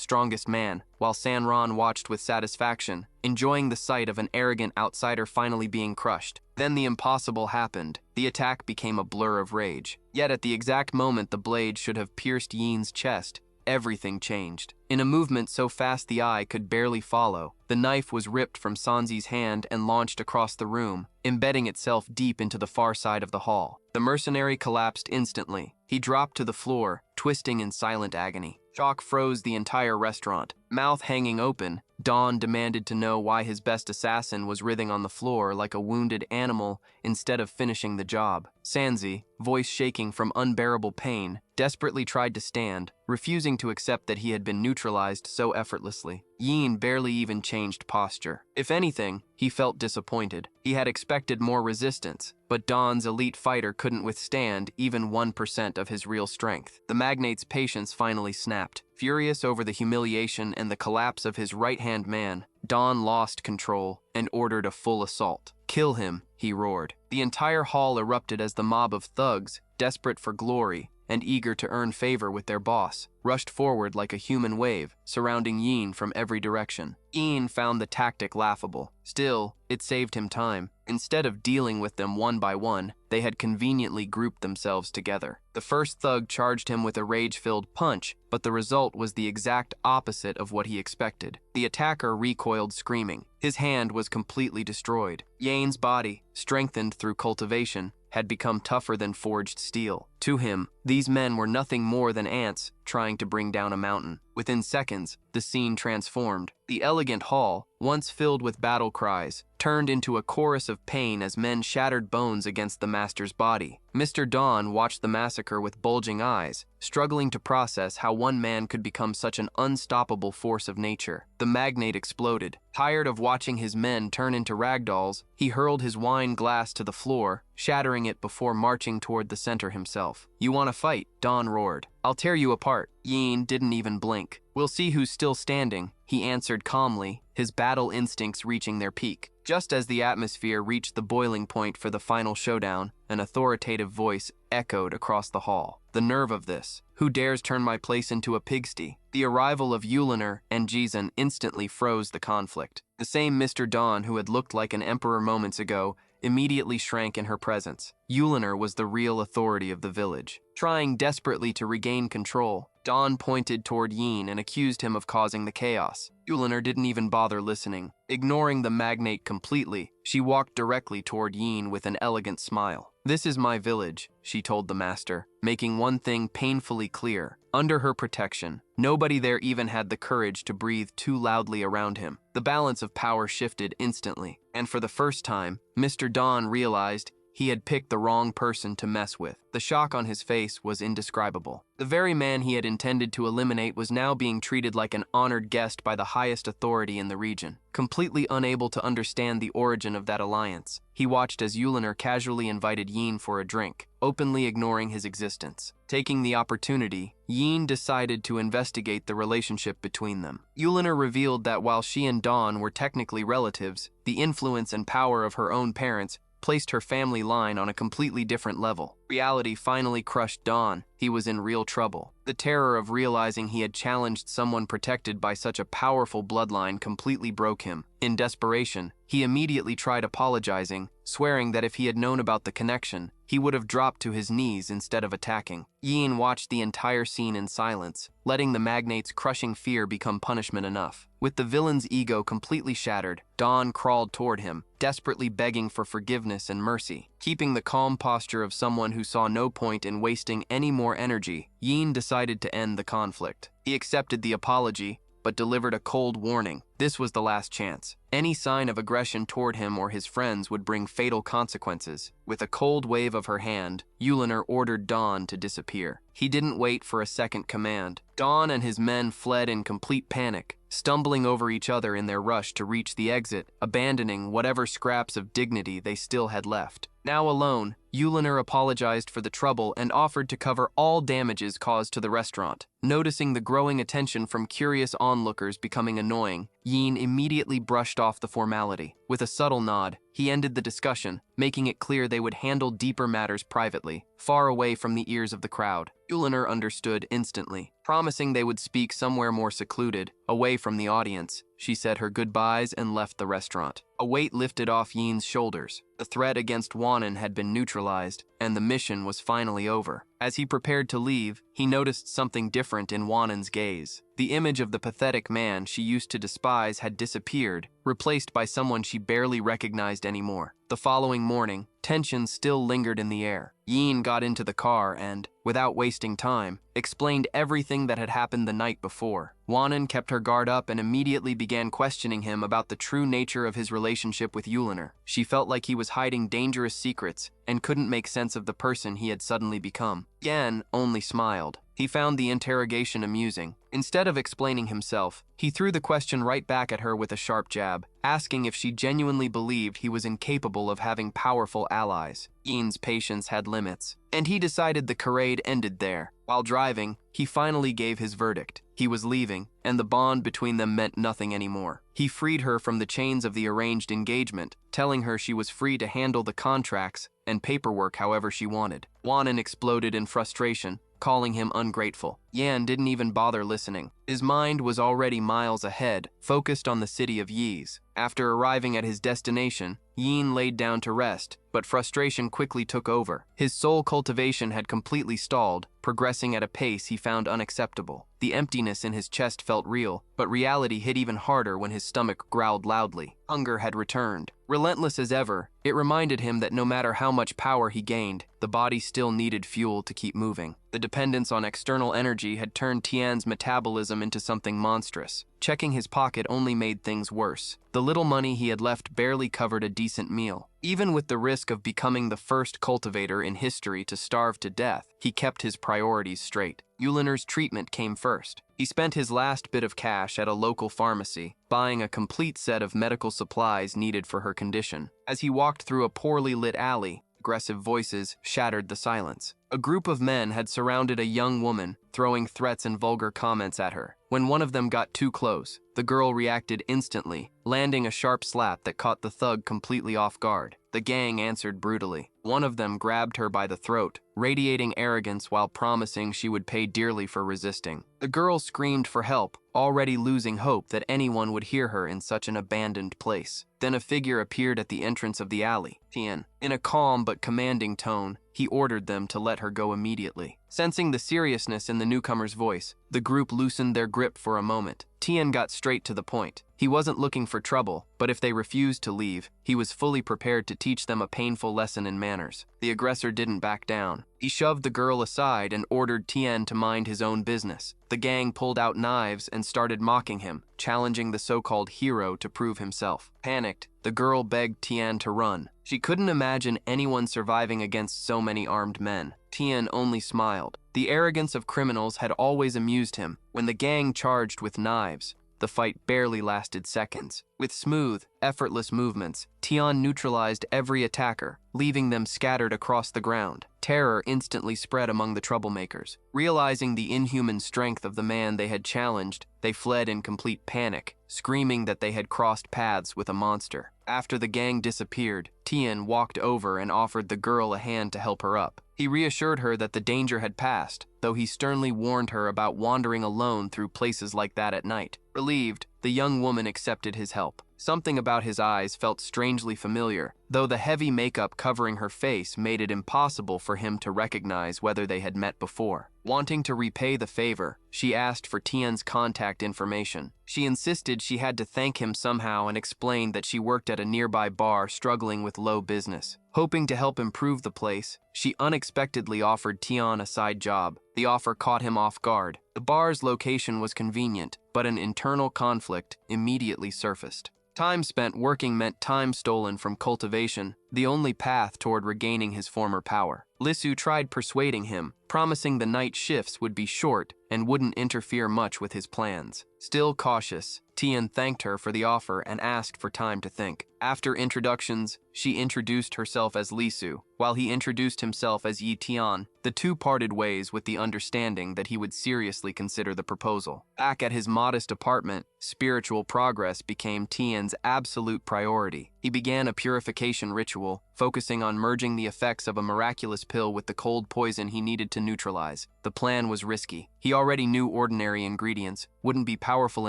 strongest man, while Sanron watched with satisfaction, enjoying the sight of an arrogant outsider finally being crushed. Then the impossible happened. The attack became a blur of rage. Yet at the exact moment the blade should have pierced Yin's chest, everything changed. In a movement so fast the eye could barely follow, the knife was ripped from Sanzi's hand and launched across the room, embedding itself deep into the far side of the hall. The mercenary collapsed instantly. He dropped to the floor, twisting in silent agony. Shock froze the entire restaurant. Mouth hanging open, Dawn demanded to know why his best assassin was writhing on the floor like a wounded animal instead of finishing the job. Sanzi, voice shaking from unbearable pain, desperately tried to stand, refusing to accept that he had been neutralized so effortlessly. Yin barely even changed posture. If anything, he felt disappointed. He had expected more resistance, but Dawn's elite fighter couldn't withstand even 1% of his real strength. The magnate's patience finally snapped. Furious over the humiliation and the collapse of his right-hand man, Dawn lost control and ordered a full assault. "Kill him," he roared. The entire hall erupted as the mob of thugs, desperate for glory and eager to earn favor with their boss, rushed forward like a human wave, surrounding Yin from every direction. Yin found the tactic laughable. Still, it saved him time. Instead of dealing with them one by one, they had conveniently grouped themselves together. The first thug charged him with a rage-filled punch, but the result was the exact opposite of what he expected. The attacker recoiled screaming. His hand was completely destroyed. Yin's body, strengthened through cultivation, had become tougher than forged steel. To him, these men were nothing more than ants trying to bring down a mountain. Within seconds, the scene transformed. The elegant hall, once filled with battle cries, turned into a chorus of pain as men shattered bones against the master's body. Mr. Dawn watched the massacre with bulging eyes, struggling to process how one man could become such an unstoppable force of nature. The magnate exploded. Tired of watching his men turn into ragdolls, he hurled his wine glass to the floor, shattering it before marching toward the center himself. "You want to fight?" Dawn roared. "I'll tear you apart." Yin didn't even blink. "We'll see who's still standing," he answered calmly, his battle instincts reaching their peak. Just as the atmosphere reached the boiling point for the final showdown, an authoritative voice echoed across the hall. "The nerve of this! Who dares turn my place into a pigsty?" The arrival of Yuliner and Jizan instantly froze the conflict. The same Mr. Dawn who had looked like an emperor moments ago immediately shrank in her presence. Yuliner was the real authority of the village. Trying desperately to regain control, Dawn pointed toward Yin and accused him of causing the chaos. Yuliner didn't even bother listening. Ignoring the magnate completely, she walked directly toward Yin with an elegant smile. "This is my village," she told the master, making one thing painfully clear. Under her protection, nobody there even had the courage to breathe too loudly around him. The balance of power shifted instantly, and for the first time, Mr. Dawn realized he had picked the wrong person to mess with. The shock on his face was indescribable. The very man he had intended to eliminate was now being treated like an honored guest by the highest authority in the region. Completely unable to understand the origin of that alliance, he watched as Yuliner casually invited Yin for a drink. openly ignoring his existence. Taking the opportunity, Yin decided to investigate the relationship between them. Yuliner revealed that while she and Dawn were technically relatives, the influence and power of her own parents placed her family line on a completely different level. Reality finally crushed Dawn. He was in real trouble. The terror of realizing he had challenged someone protected by such a powerful bloodline completely broke him. In desperation, he immediately tried apologizing, swearing that if he had known about the connection, he would have dropped to his knees instead of attacking. Yin watched the entire scene in silence, letting the magnate's crushing fear become punishment enough. With the villain's ego completely shattered, Dawn crawled toward him, desperately begging for forgiveness and mercy. Keeping the calm posture of someone who saw no point in wasting any more energy, Yin decided to end the conflict. He accepted the apology, but delivered a cold warning. This was the last chance. Any sign of aggression toward him or his friends would bring fatal consequences. With a cold wave of her hand, Yuliner ordered Dawn to disappear. He didn't wait for a second command. Dawn and his men fled in complete panic, stumbling over each other in their rush to reach the exit, abandoning whatever scraps of dignity they still had left. Now alone, Yuliner apologized for the trouble and offered to cover all damages caused to the restaurant. Noticing the growing attention from curious onlookers becoming annoying, Yin immediately brushed off the formality. With a subtle nod, he ended the discussion, making it clear they would handle deeper matters privately, far away from the ears of the crowd. Yuliner understood instantly. Promising they would speak somewhere more secluded, away from the audience, she said her goodbyes and left the restaurant. A weight lifted off Yin's shoulders. The threat against Wanan had been neutralized, and the mission was finally over. As he prepared to leave, he noticed something different in Wanan's gaze. The image of the pathetic man she used to despise had disappeared, replaced by someone she barely recognized anymore. The following morning, tension still lingered in the air. Yin got into the car and, without wasting time, explained everything that had happened the night before. Wanan kept her guard up and immediately began questioning him about the true nature of his relationship with Yuliner. She felt like he was hiding dangerous secrets and couldn't make sense of the person he had suddenly become. Yan only smiled. He found the interrogation amusing. Instead of explaining himself, he threw the question right back at her with a sharp jab, asking if she genuinely believed he was incapable of having powerful allies. Yin's patience had limits, and he decided the charade ended there. While driving, he finally gave his verdict. He was leaving, and the bond between them meant nothing anymore. He freed her from the chains of the arranged engagement, telling her she was free to handle the contracts and paperwork however she wanted. Wanan exploded in frustration, calling him ungrateful. Yan didn't even bother listening. His mind was already miles ahead, focused on the city of Yi's. After arriving at his destination, Yin laid down to rest, but frustration quickly took over. His soul cultivation had completely stalled, progressing at a pace he found unacceptable. The emptiness in his chest felt real, but reality hit even harder when his stomach growled loudly. Hunger had returned. Relentless as ever, it reminded him that no matter how much power he gained, the body still needed fuel to keep moving. The dependence on external energy had turned Tian's metabolism into something monstrous. Checking his pocket only made things worse. The little money he had left barely covered a decent meal. Even with the risk of becoming the first cultivator in history to starve to death, he kept his priorities straight. Yuliner's treatment came first. He spent his last bit of cash at a local pharmacy, buying a complete set of medical supplies needed for her condition. As he walked through a poorly lit alley, aggressive voices shattered the silence. A group of men had surrounded a young woman, throwing threats and vulgar comments at her. When one of them got too close, the girl reacted instantly, landing a sharp slap that caught the thug completely off guard. The gang answered brutally. One of them grabbed her by the throat, radiating arrogance while promising she would pay dearly for resisting. The girl screamed for help, already losing hope that anyone would hear her in such an abandoned place. Then a figure appeared at the entrance of the alley. Tian. In a calm but commanding tone, he ordered them to let her go immediately. Sensing the seriousness in the newcomer's voice, the group loosened their grip for a moment. Tian got straight to the point. He wasn't looking for trouble, but if they refused to leave, he was fully prepared to teach them a painful lesson in manners. The aggressor didn't back down. He shoved the girl aside and ordered Tian to mind his own business. The gang pulled out knives and started mocking him, challenging the so-called hero to prove himself. Panicked, the girl begged Tian to run. She couldn't imagine anyone surviving against so many armed men. Tian only smiled. The arrogance of criminals had always amused him. When the gang charged with knives, the fight barely lasted seconds. With smooth, effortless movements, Tian neutralized every attacker, leaving them scattered across the ground. Terror instantly spread among the troublemakers. Realizing the inhuman strength of the man they had challenged, they fled in complete panic, screaming that they had crossed paths with a monster. After the gang disappeared, Tian walked over and offered the girl a hand to help her up. He reassured her that the danger had passed, though he sternly warned her about wandering alone through places like that at night. Relieved, the young woman accepted his help. Something about his eyes felt strangely familiar, though the heavy makeup covering her face made it impossible for him to recognize whether they had met before. Wanting to repay the favor, she asked for Tian's contact information. She insisted she had to thank him somehow and explained that she worked at a nearby bar struggling with low business. Hoping to help improve the place, she unexpectedly offered Tian a side job. The offer caught him off guard. The bar's location was convenient, but an internal conflict immediately surfaced. Time spent working meant time stolen from cultivation, the only path toward regaining his former power. Lisu tried persuading him, promising the night shifts would be short and wouldn't interfere much with his plans. Still cautious, Tian thanked her for the offer and asked for time to think. After introductions, she introduced herself as Lisu, while he introduced himself as Yi Tian. The two parted ways with the understanding that he would seriously consider the proposal. Back at his modest apartment, spiritual progress became Tian's absolute priority. He began a purification ritual, focusing on merging the effects of a miraculous pill with the cold poison he needed to neutralize. The plan was risky. He already knew ordinary ingredients wouldn't be powerful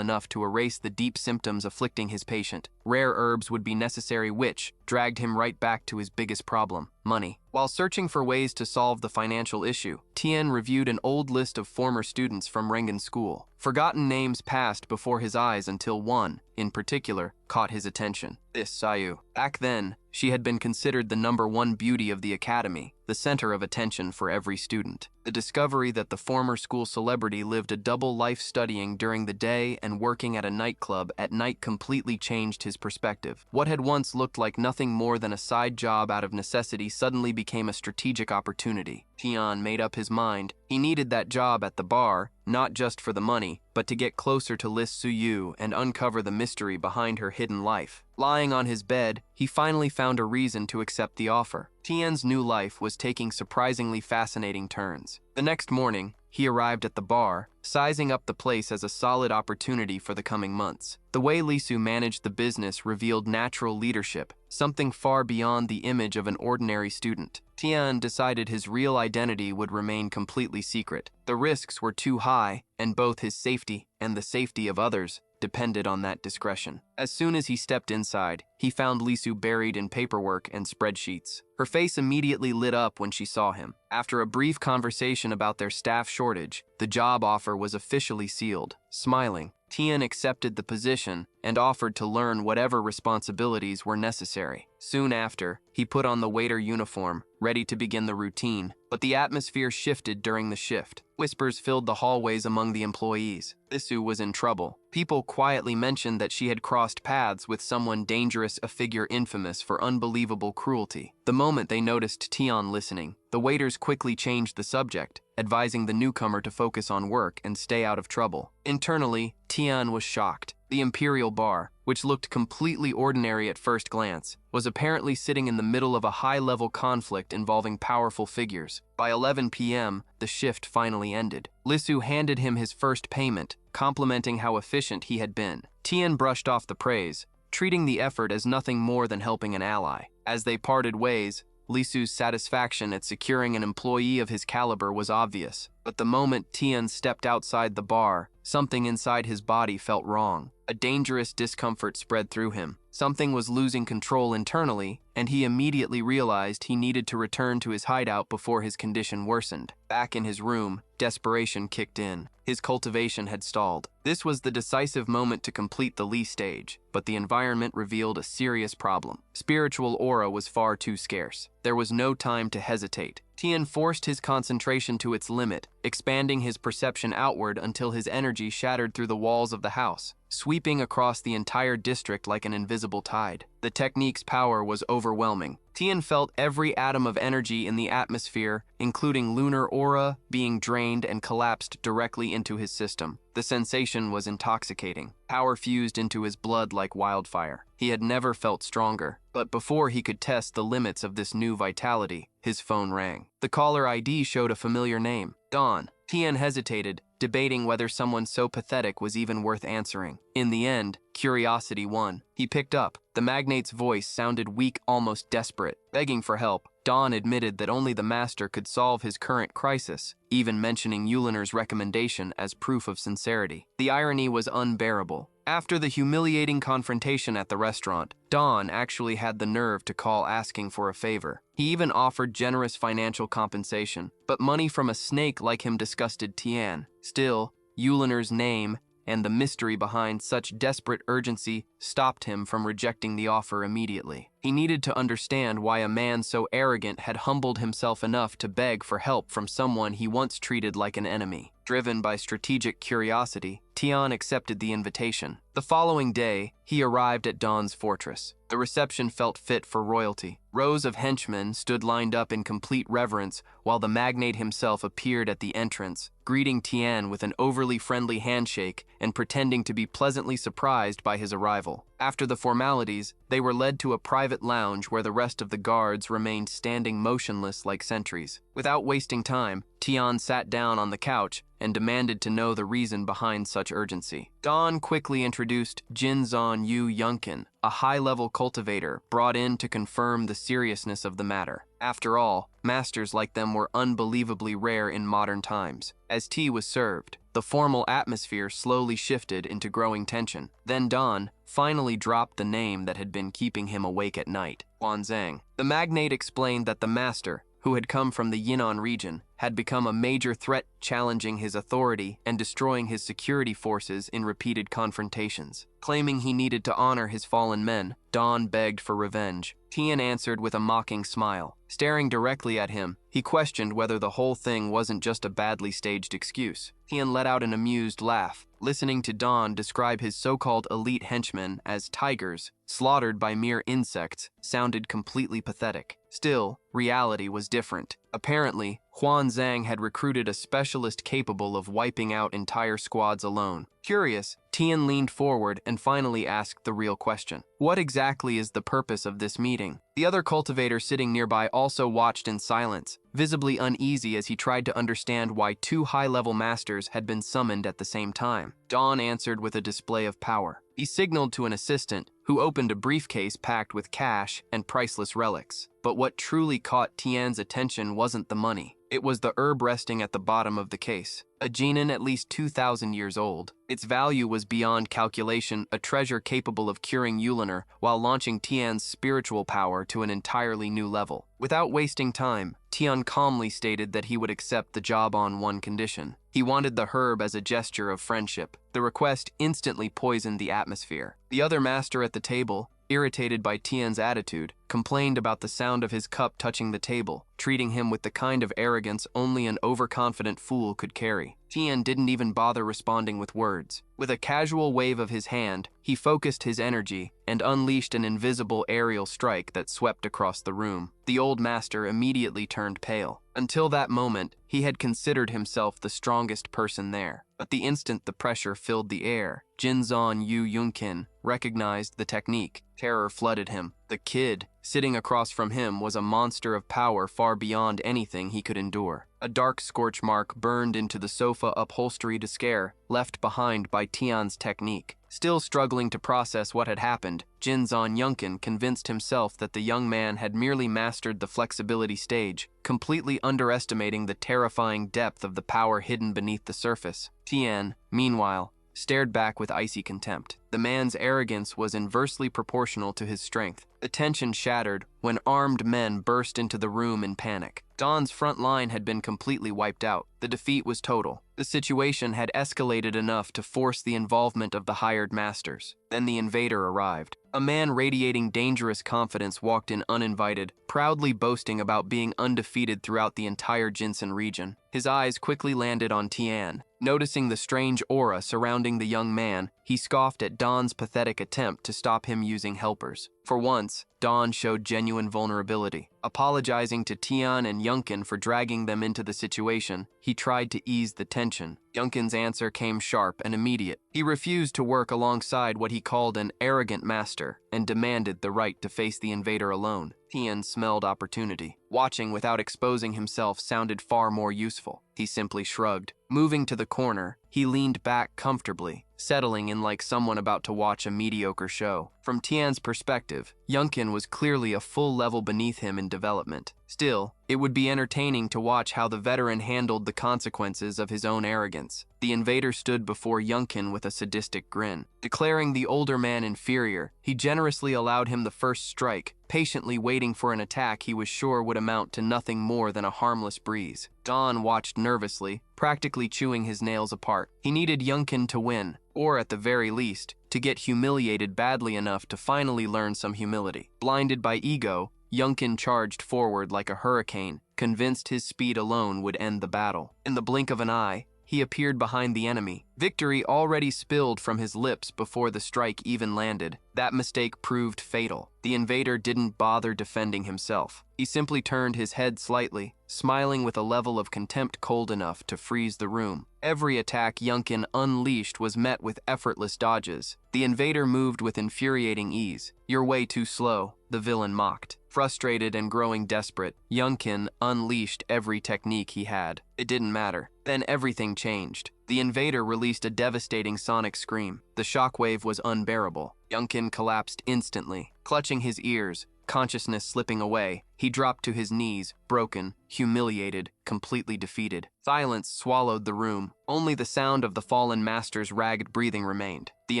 enough to erase the deep symptoms afflicting his patient. Rare herbs would be necessary, which dragged him right back to his biggest problem: money. While searching for ways to solve the financial issue, Tian reviewed an old list of former students from Rengan School. Forgotten names passed before his eyes until one, in particular, caught his attention. This Sayu. Back then, she had been considered the #1 beauty of the academy, the center of attention for every student. The discovery that the former school celebrity lived a double life, studying during the day and working at a nightclub at night, completely changed his perspective. What had once looked like nothing more than a side job out of necessity suddenly became a strategic opportunity. Tian made up his mind. He needed that job at the bar, not just for the money, but to get closer to Lis Suyu and uncover the mystery behind her hidden life. Lying on his bed, he finally found a reason to accept the offer. Tian's new life was taking surprisingly fascinating turns. The next morning, he arrived at the bar, sizing up the place as a solid opportunity for the coming months. The way Lisu managed the business revealed natural leadership, something far beyond the image of an ordinary student. Tian decided his real identity would remain completely secret. The risks were too high, and both his safety and the safety of others depended on that discretion. As soon as he stepped inside, he found Lisu buried in paperwork and spreadsheets. Her face immediately lit up when she saw him. After a brief conversation about their staff shortage, the job offer was officially sealed. Smiling, Tian accepted the position and offered to learn whatever responsibilities were necessary. Soon after, he put on the waiter uniform, ready to begin the routine. But the atmosphere shifted during the shift. Whispers filled the hallways among the employees. Lisu was in trouble. People quietly mentioned that she had crossed paths with someone dangerous, a figure infamous for unbelievable cruelty. The moment they noticed Tian listening, the waiters quickly changed the subject, advising the newcomer to focus on work and stay out of trouble. Internally, Tian was shocked. The Imperial Bar, which looked completely ordinary at first glance, was apparently sitting in the middle of a high-level conflict involving powerful figures. By 11 p.m., the shift finally ended. Lisu handed him his first payment, complimenting how efficient he had been. Tian brushed off the praise, treating the effort as nothing more than helping an ally. As they parted ways, Lisu's satisfaction at securing an employee of his caliber was obvious. But the moment Tian stepped outside the bar, something inside his body felt wrong. A dangerous discomfort spread through him. Something was losing control internally, and he immediately realized he needed to return to his hideout before his condition worsened. Back in his room, desperation kicked in. His cultivation had stalled. This was the decisive moment to complete the Li stage, but the environment revealed a serious problem. Spiritual aura was far too scarce. There was no time to hesitate. Tian forced his concentration to its limit, expanding his perception outward until his energy shattered through the walls of the house, sweeping across the entire district like an invisible tide. The technique's power was overwhelming. Tian felt every atom of energy in the atmosphere, including lunar aura, being drained and collapsed directly into his system. The sensation was intoxicating. Power fused into his blood like wildfire. He had never felt stronger, but before he could test the limits of this new vitality, his phone rang. The caller ID showed a familiar name, Dawn. Tian hesitated, debating whether someone so pathetic was even worth answering. In the end, curiosity won. He picked up. The magnate's voice sounded weak, almost desperate. Begging for help, Dawn admitted that only the master could solve his current crisis, even mentioning Yuliner's recommendation as proof of sincerity. The irony was unbearable. After the humiliating confrontation at the restaurant, Dawn actually had the nerve to call asking for a favor. He even offered generous financial compensation, but money from a snake like him disgusted Tian. Still, Yuliner's name and the mystery behind such desperate urgency stopped him from rejecting the offer immediately. He needed to understand why a man so arrogant had humbled himself enough to beg for help from someone he once treated like an enemy. Driven by strategic curiosity, Tian accepted the invitation. The following day, he arrived at Dawn's fortress. The reception felt fit for royalty. Rows of henchmen stood lined up in complete reverence while the magnate himself appeared at the entrance, greeting Tian with an overly friendly handshake and pretending to be pleasantly surprised by his arrival. After the formalities, they were led to a private lounge where the rest of the guards remained standing motionless like sentries. Without wasting time, Tian sat down on the couch and demanded to know the reason behind such urgency. Dawn quickly introduced Jinzan Yu Yunkin, a high-level cultivator brought in to confirm the seriousness of the matter. After all, masters like them were unbelievably rare in modern times. As tea was served, the formal atmosphere slowly shifted into growing tension. Then Dawn finally dropped the name that had been keeping him awake at night, Huanzhang. The magnate explained that the master, who had come from the Yunnan region, had become a major threat, challenging his authority and destroying his security forces in repeated confrontations. Claiming he needed to honor his fallen men, Dawn begged for revenge. Tian answered with a mocking smile. Staring directly at him, he questioned whether the whole thing wasn't just a badly staged excuse. Tian let out an amused laugh. Listening to Dawn describe his so-called elite henchmen as tigers, slaughtered by mere insects, sounded completely pathetic. Still, reality was different. Apparently, Huanzhang had recruited a specialist capable of wiping out entire squads alone. Curious, Tian leaned forward and finally asked the real question. What exactly is the purpose of this meeting? The other cultivator sitting nearby also watched in silence, visibly uneasy as he tried to understand why two high-level masters had been summoned at the same time. Dawn answered with a display of power. He signaled to an assistant, who opened a briefcase packed with cash and priceless relics. But what truly caught Tian's attention wasn't the money. It was the herb resting at the bottom of the case. A genin at least 2,000 years old. Its value was beyond calculation, a treasure capable of curing Yuliner while launching Tian's spiritual power to an entirely new level. Without wasting time, Tian calmly stated that he would accept the job on one condition. He wanted the herb as a gesture of friendship. The request instantly poisoned the atmosphere. The other master at the table, irritated by Tian's attitude, complained about the sound of his cup touching the table, treating him with the kind of arrogance only an overconfident fool could carry. Tian didn't even bother responding with words. With a casual wave of his hand, he focused his energy and unleashed an invisible aerial strike that swept across the room. The old master immediately turned pale. Until that moment, he had considered himself the strongest person there. But the instant the pressure filled the air, Jinzan Yu Yunkin recognized the technique. Terror flooded him. The kid, sitting across from him, was a monster of power far beyond anything he could endure. A dark scorch mark burned into the sofa upholstery to scare, left behind by Tian's technique. Still struggling to process what had happened, Jinzan Yunkin convinced himself that the young man had merely mastered the flexibility stage, completely underestimating the terrifying depth of the power hidden beneath the surface. Tian, meanwhile, stared back with icy contempt. The man's arrogance was inversely proportional to his strength. The tension shattered when armed men burst into the room in panic. Dawn's front line had been completely wiped out. The defeat was total. The situation had escalated enough to force the involvement of the hired masters. Then the invader arrived. A man radiating dangerous confidence walked in uninvited, proudly boasting about being undefeated throughout the entire Jinsen region. His eyes quickly landed on Tian. Noticing the strange aura surrounding the young man, he scoffed at Dawn's pathetic attempt to stop him using helpers. For once, Dawn showed genuine vulnerability. Apologizing to Tian and Yunkin for dragging them into the situation, he tried to ease the tension. Yunkin's answer came sharp and immediate. He refused to work alongside what he called an arrogant master and demanded the right to face the invader alone. Tian smelled opportunity. Watching without exposing himself sounded far more useful. He simply shrugged. Moving to the corner, he leaned back comfortably, settling in like someone about to watch a mediocre show. From Tian's perspective, Yunkin was clearly a full level beneath him in development. Still, it would be entertaining to watch how the veteran handled the consequences of his own arrogance. The invader stood before Yunkin with a sadistic grin. Declaring the older man inferior, he generously allowed him the first strike, patiently waiting for an attack he was sure would amount to nothing more than a harmless breeze. Don watched nervously, practically chewing his nails apart. He needed Yunkin to win, or at the very least, to get humiliated badly enough to finally learn some humility. Blinded by ego, Yunkin charged forward like a hurricane, convinced his speed alone would end the battle. In the blink of an eye, he appeared behind the enemy. Victory already spilled from his lips before the strike even landed. That mistake proved fatal. The invader didn't bother defending himself. He simply turned his head slightly, smiling with a level of contempt cold enough to freeze the room. Every attack Yunkin unleashed was met with effortless dodges. The invader moved with infuriating ease. "You're way too slow," the villain mocked. Frustrated and growing desperate, Yunkin unleashed every technique he had. It didn't matter. Then everything changed. The invader released a devastating sonic scream. The shockwave was unbearable. Yunkin collapsed instantly. Clutching his ears, consciousness slipping away, he dropped to his knees, broken, humiliated, completely defeated. Silence swallowed the room. Only the sound of the fallen master's ragged breathing remained. The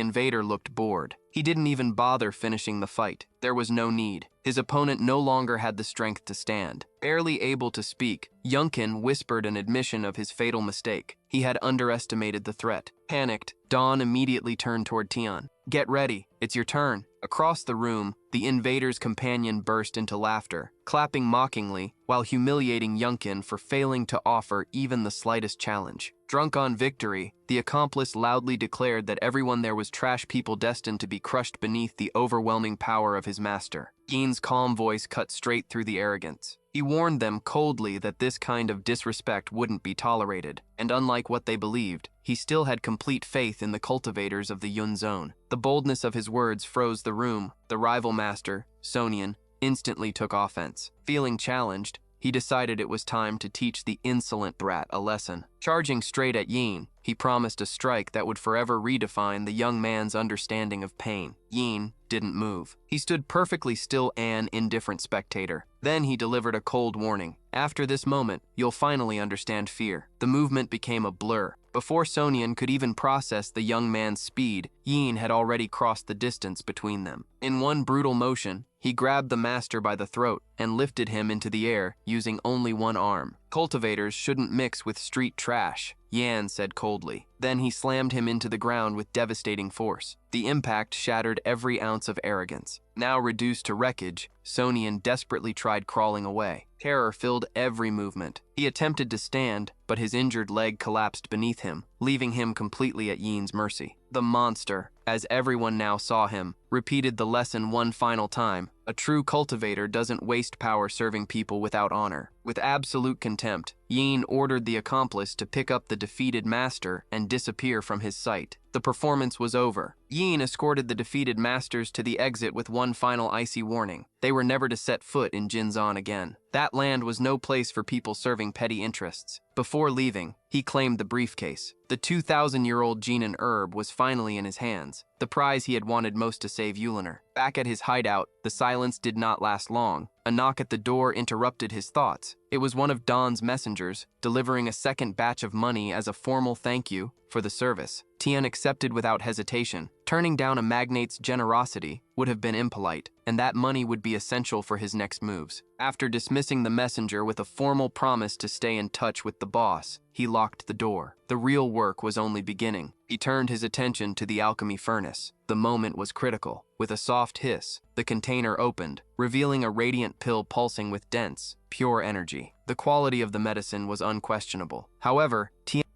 invader looked bored. He didn't even bother finishing the fight. There was no need. His opponent no longer had the strength to stand. Barely able to speak, Yunkin whispered an admission of his fatal mistake. He had underestimated the threat. Panicked, Dawn immediately turned toward Tian. "Get ready. It's your turn." Across the room, the invader's companion burst into laughter, clapping mockingly while humiliating Yunkin for failing to offer even the slightest challenge. Drunk on victory, the accomplice loudly declared that everyone there was trash people destined to be crushed beneath the overwhelming power of his master. Yin's calm voice cut straight through the arrogance. He warned them coldly that this kind of disrespect wouldn't be tolerated, and unlike what they believed, he still had complete faith in the cultivators of the Yun Zone. The boldness of his words froze the room. The rival master, Sonian, instantly took offense. Feeling challenged, he decided it was time to teach the insolent brat a lesson. Charging straight at Yin, he promised a strike that would forever redefine the young man's understanding of pain. Yin didn't move. He stood perfectly still, an indifferent spectator. Then he delivered a cold warning. "After this moment, you'll finally understand fear." The movement became a blur. Before Sonian could even process the young man's speed, Yin had already crossed the distance between them. In one brutal motion, he grabbed the master by the throat and lifted him into the air using only one arm. "Cultivators shouldn't mix with street trash," Yan said coldly. Then he slammed him into the ground with devastating force. The impact shattered every ounce of arrogance. Now reduced to wreckage, Sonian desperately tried crawling away. Terror filled every movement. He attempted to stand, but his injured leg collapsed beneath him, leaving him completely at Yin's mercy. The monster, as everyone now saw him, repeated the lesson one final time. A true cultivator doesn't waste power serving people without honor. With absolute contempt, Yin ordered the accomplice to pick up the defeated master and disappear from his sight. The performance was over. Yin escorted the defeated masters to the exit with one final icy warning. They were never to set foot in Jinzan again. That land was no place for people serving petty interests. Before leaving, he claimed the briefcase. The 2,000-year-old Jinan herb was finally in his hands, the prize he had wanted most to save Yuliner. Back at his hideout, the silence did not last long. A knock at the door interrupted his thoughts. It was one of Don's messengers, delivering a second batch of money as a formal thank you for the service. Tian accepted without hesitation. Turning down a magnate's generosity would have been impolite, and that money would be essential for his next moves. After dismissing the messenger with a formal promise to stay in touch with the boss, he locked the door. The real work was only beginning. He turned his attention to the alchemy furnace. The moment was critical. With a soft hiss, the container opened, revealing a radiant pill pulsing with dense, pure energy. The quality of the medicine was unquestionable. However,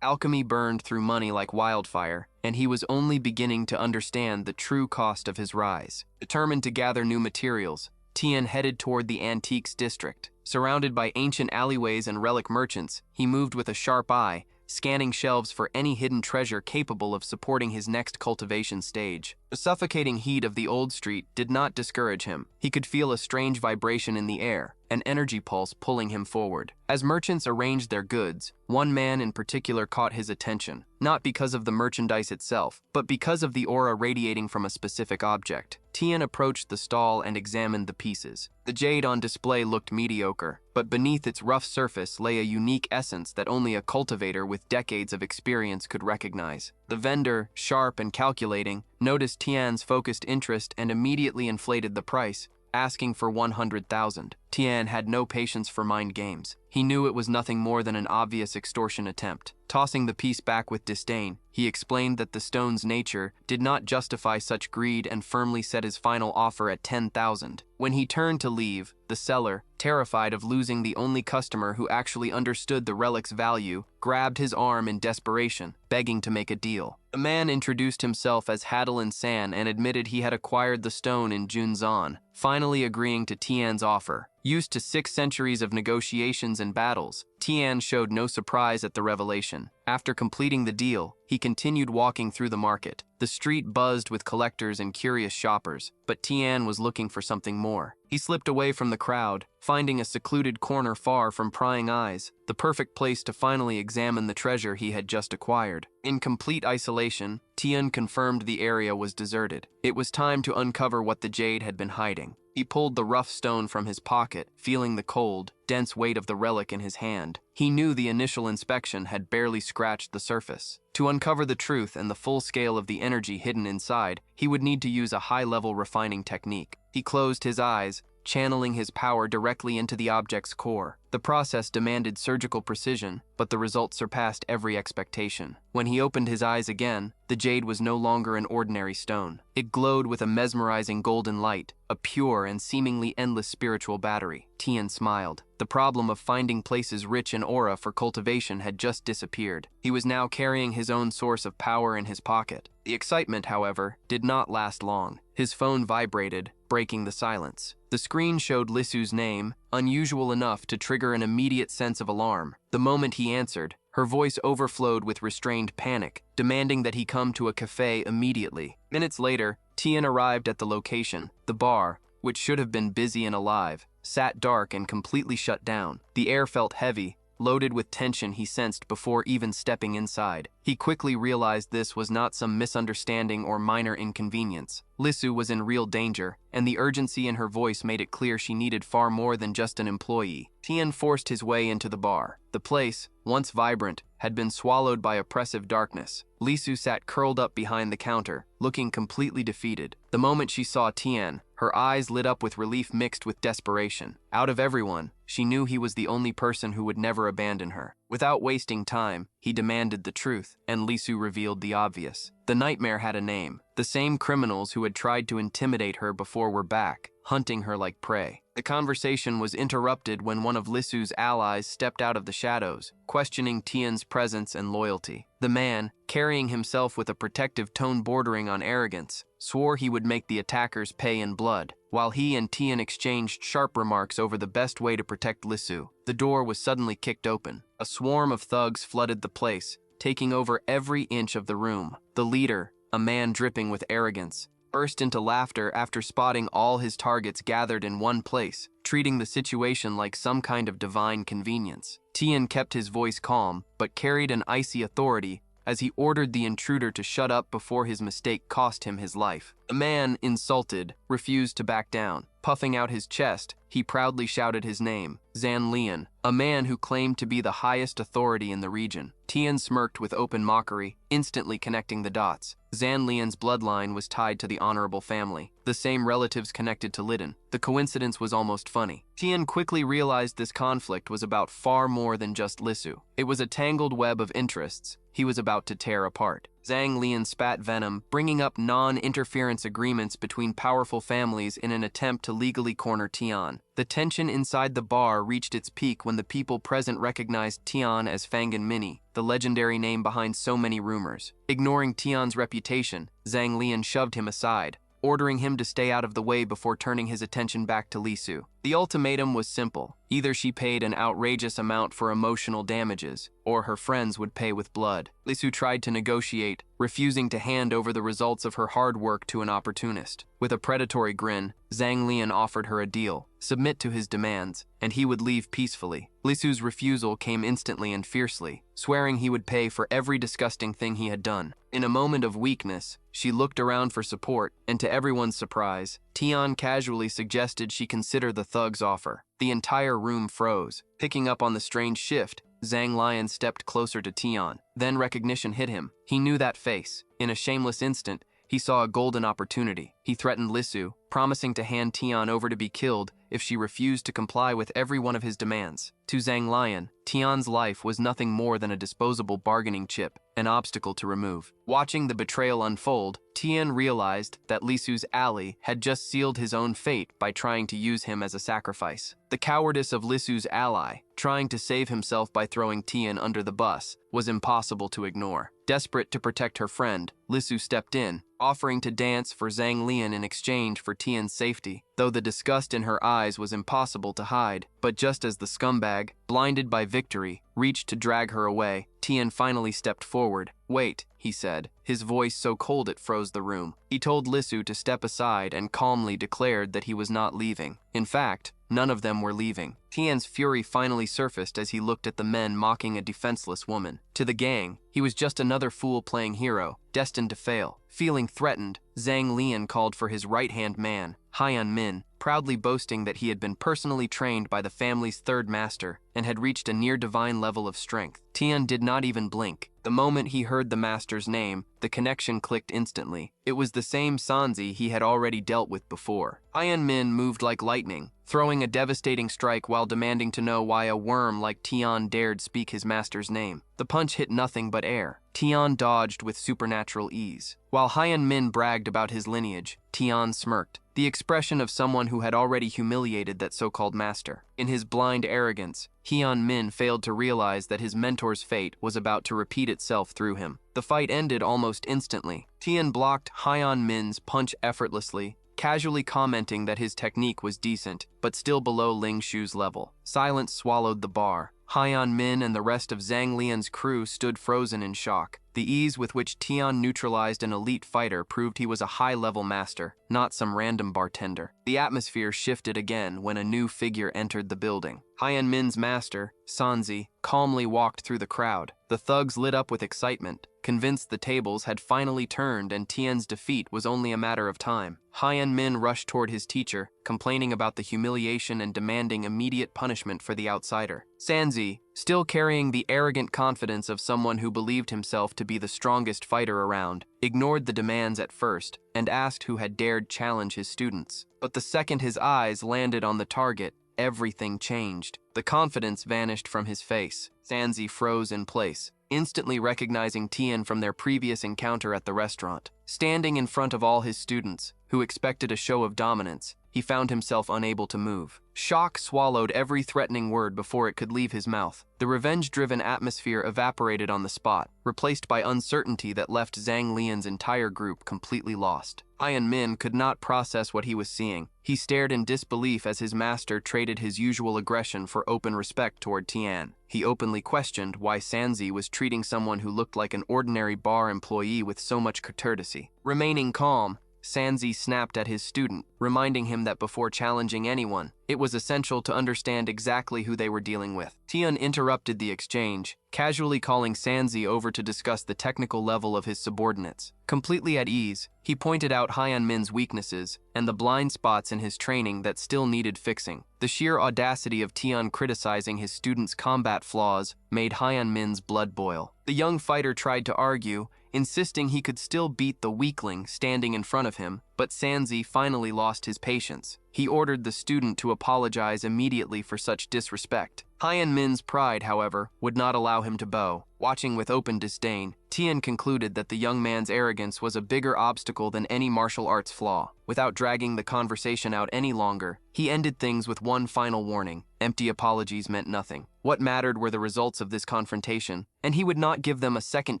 alchemy burned through money like wildfire, and he was only beginning to understand the true cost of his rise. Determined to gather new materials, Tian headed toward the antiques district. Surrounded by ancient alleyways and relic merchants, he moved with a sharp eye, scanning shelves for any hidden treasure capable of supporting his next cultivation stage. The suffocating heat of the old street did not discourage him. He could feel a strange vibration in the air, an energy pulse pulling him forward. As merchants arranged their goods, one man in particular caught his attention, not because of the merchandise itself, but because of the aura radiating from a specific object. Tian approached the stall and examined the pieces. The jade on display looked mediocre, but beneath its rough surface lay a unique essence that only a cultivator with decades of experience could recognize. The vendor, sharp and calculating, noticed Tian's focused interest and immediately inflated the price, asking for 100,000. Tian had no patience for mind games. He knew it was nothing more than an obvious extortion attempt. Tossing the piece back with disdain, he explained that the stone's nature did not justify such greed and firmly set his final offer at 10,000. When he turned to leave, the seller, terrified of losing the only customer who actually understood the relic's value, grabbed his arm in desperation, begging to make a deal. The man introduced himself as Hadelin San and admitted he had acquired the stone in Junzan, finally agreeing to Tian's offer. Used to 6 centuries of negotiations and battles, Tian showed no surprise at the revelation. After completing the deal, he continued walking through the market. The street buzzed with collectors and curious shoppers, but Tian was looking for something more. He slipped away from the crowd, finding a secluded corner far from prying eyes, the perfect place to finally examine the treasure he had just acquired. In complete isolation, Tian confirmed the area was deserted. It was time to uncover what the jade had been hiding. He pulled the rough stone from his pocket, feeling the cold, dense weight of the relic in his hand. He knew the initial inspection had barely scratched the surface. To uncover the truth and the full scale of the energy hidden inside, he would need to use a high-level refining technique. He closed his eyes, channeling his power directly into the object's core. The process demanded surgical precision, but the results surpassed every expectation. When he opened his eyes again, the jade was no longer an ordinary stone. It glowed with a mesmerizing golden light, a pure and seemingly endless spiritual battery. Tian smiled. The problem of finding places rich in aura for cultivation had just disappeared. He was now carrying his own source of power in his pocket. The excitement, however, did not last long. His phone vibrated, breaking the silence. The screen showed Lisu's name, unusual enough to trigger an immediate sense of alarm. The moment he answered, her voice overflowed with restrained panic, demanding that he come to a cafe immediately. Minutes later, Tian arrived at the location. The bar, which should have been busy and alive, sat dark and completely shut down. The air felt heavy, loaded with tension he sensed before even stepping inside. He quickly realized this was not some misunderstanding or minor inconvenience. Lisu was in real danger, and the urgency in her voice made it clear she needed far more than just an employee. Tian forced his way into the bar. The place, once vibrant, had been swallowed by oppressive darkness. Lisu sat curled up behind the counter, looking completely defeated. The moment she saw Tian, her eyes lit up with relief mixed with desperation. Out of everyone, she knew he was the only person who would never abandon her. Without wasting time, he demanded the truth, and Lisu revealed the obvious. The nightmare had a name. The same criminals who had tried to intimidate her before were back, hunting her like prey. The conversation was interrupted when one of Lisu's allies stepped out of the shadows, questioning Tian's presence and loyalty. The man, carrying himself with a protective tone bordering on arrogance, swore he would make the attackers pay in blood. While he and Tian exchanged sharp remarks over the best way to protect Lisu, the door was suddenly kicked open. A swarm of thugs flooded the place, taking over every inch of the room. The leader, a man dripping with arrogance, burst into laughter after spotting all his targets gathered in one place, treating the situation like some kind of divine convenience. Tian kept his voice calm, but carried an icy authority as he ordered the intruder to shut up before his mistake cost him his life. The man, insulted, refused to back down. Puffing out his chest, he proudly shouted his name, Zan Lian, a man who claimed to be the highest authority in the region. Tian smirked with open mockery, instantly connecting the dots. Zan Lian's bloodline was tied to the honorable family, the same relatives connected to Lydon. The coincidence was almost funny. Tian quickly realized this conflict was about far more than just Lisu. It was a tangled web of interests he was about to tear apart. Zhang Lian spat venom, bringing up non-interference agreements between powerful families in an attempt to legally corner Tian. The tension inside the bar reached its peak when the people present recognized Tian as Fangan Mini, the legendary name behind so many rumors. Ignoring Tian's reputation, Zhang Lian shoved him aside, ordering him to stay out of the way before turning his attention back to Lisu. The ultimatum was simple. Either she paid an outrageous amount for emotional damages, or her friends would pay with blood. Lisu tried to negotiate, refusing to hand over the results of her hard work to an opportunist. With a predatory grin, Zhang Lian offered her a deal: submit to his demands, and he would leave peacefully. Lisu's refusal came instantly and fiercely, swearing he would pay for every disgusting thing he had done. In a moment of weakness, she looked around for support, and to everyone's surprise, Tian casually suggested she consider the thug's offer. The entire room froze. Picking up on the strange shift, Zhang Lian stepped closer to Tian. Then recognition hit him. He knew that face. In a shameless instant, he saw a golden opportunity. He threatened Lisu, promising to hand Tian over to be killed if she refused to comply with every one of his demands. To Zhang Lian, Tian's life was nothing more than a disposable bargaining chip, an obstacle to remove. Watching the betrayal unfold, Tian realized that Lisu's ally had just sealed his own fate by trying to use him as a sacrifice. The cowardice of Lisu's ally, trying to save himself by throwing Tian under the bus, was impossible to ignore. Desperate to protect her friend, Lisu stepped in, offering to dance for Zhang Lian in exchange for Tian's safety, though the disgust in her eyes was impossible to hide. But just as the scumbag, blinded by victory, reached to drag her away, Tian finally stepped forward. "Wait," he said, his voice so cold it froze the room. He told Lisu to step aside and calmly declared that he was not leaving. In fact, none of them were leaving. Tian's fury finally surfaced as he looked at the men mocking a defenseless woman. To the gang, he was just another fool playing hero, destined to fail. Feeling threatened, Zhang Lian called for his right-hand man, Haiyan Min, proudly boasting that he had been personally trained by the family's third master and had reached a near-divine level of strength. Tian did not even blink. The moment he heard the master's name, the connection clicked instantly. It was the same Sanzi he had already dealt with before. Haiyan Min moved like lightning, throwing a devastating strike while demanding to know why a worm like Tian dared speak his master's name. The punch hit nothing but air. Tian dodged with supernatural ease. While Haiyan Min bragged about his lineage, Tian smirked, the expression of someone who had already humiliated that so-called master. In his blind arrogance, Haiyan Min failed to realize that his mentor's fate was about to repeat itself through him. The fight ended almost instantly. Tian blocked Haiyan Min's punch effortlessly, casually commenting that his technique was decent, but still below Ling Shu's level. Silence swallowed the bar. Haiyan Min and the rest of Zhang Lian's crew stood frozen in shock. The ease with which Tian neutralized an elite fighter proved he was a high-level master, not some random bartender. The atmosphere shifted again when a new figure entered the building. Haiyan Min's master, Sanzi, calmly walked through the crowd. The thugs lit up with excitement, convinced the tables had finally turned and Tian's defeat was only a matter of time. Haiyan Min rushed toward his teacher, complaining about the humiliation and demanding immediate punishment for the outsider. Sanzi, still carrying the arrogant confidence of someone who believed himself to be the strongest fighter around, ignored the demands at first and asked who had dared challenge his students. But the second his eyes landed on the target, everything changed. The confidence vanished from his face. Sanzi froze in place, instantly recognizing Tian from their previous encounter at the restaurant. Standing in front of all his students, who expected a show of dominance, he found himself unable to move. Shock swallowed every threatening word before it could leave his mouth. The revenge-driven atmosphere evaporated on the spot, replaced by uncertainty that left Zhang Lian's entire group completely lost. Haiyan Min could not process what he was seeing. He stared in disbelief as his master traded his usual aggression for open respect toward Tian. He openly questioned why Sanzi was treating someone who looked like an ordinary bar employee with so much courtesy. Remaining calm, Sanzi snapped at his student, reminding him that before challenging anyone, it was essential to understand exactly who they were dealing with. Tian interrupted the exchange, casually calling Sanzi over to discuss the technical level of his subordinates. Completely at ease, he pointed out Haiyan Min's weaknesses and the blind spots in his training that still needed fixing. The sheer audacity of Tian criticizing his students' combat flaws made Haiyan Min's blood boil. The young fighter tried to argue, insisting he could still beat the weakling standing in front of him, but Sanzi finally lost his patience. He ordered the student to apologize immediately for such disrespect. Haiyan Min's pride, however, would not allow him to bow. Watching with open disdain, Tian concluded that the young man's arrogance was a bigger obstacle than any martial arts flaw. Without dragging the conversation out any longer, he ended things with one final warning. Empty apologies meant nothing. What mattered were the results of this confrontation, and he would not give them a second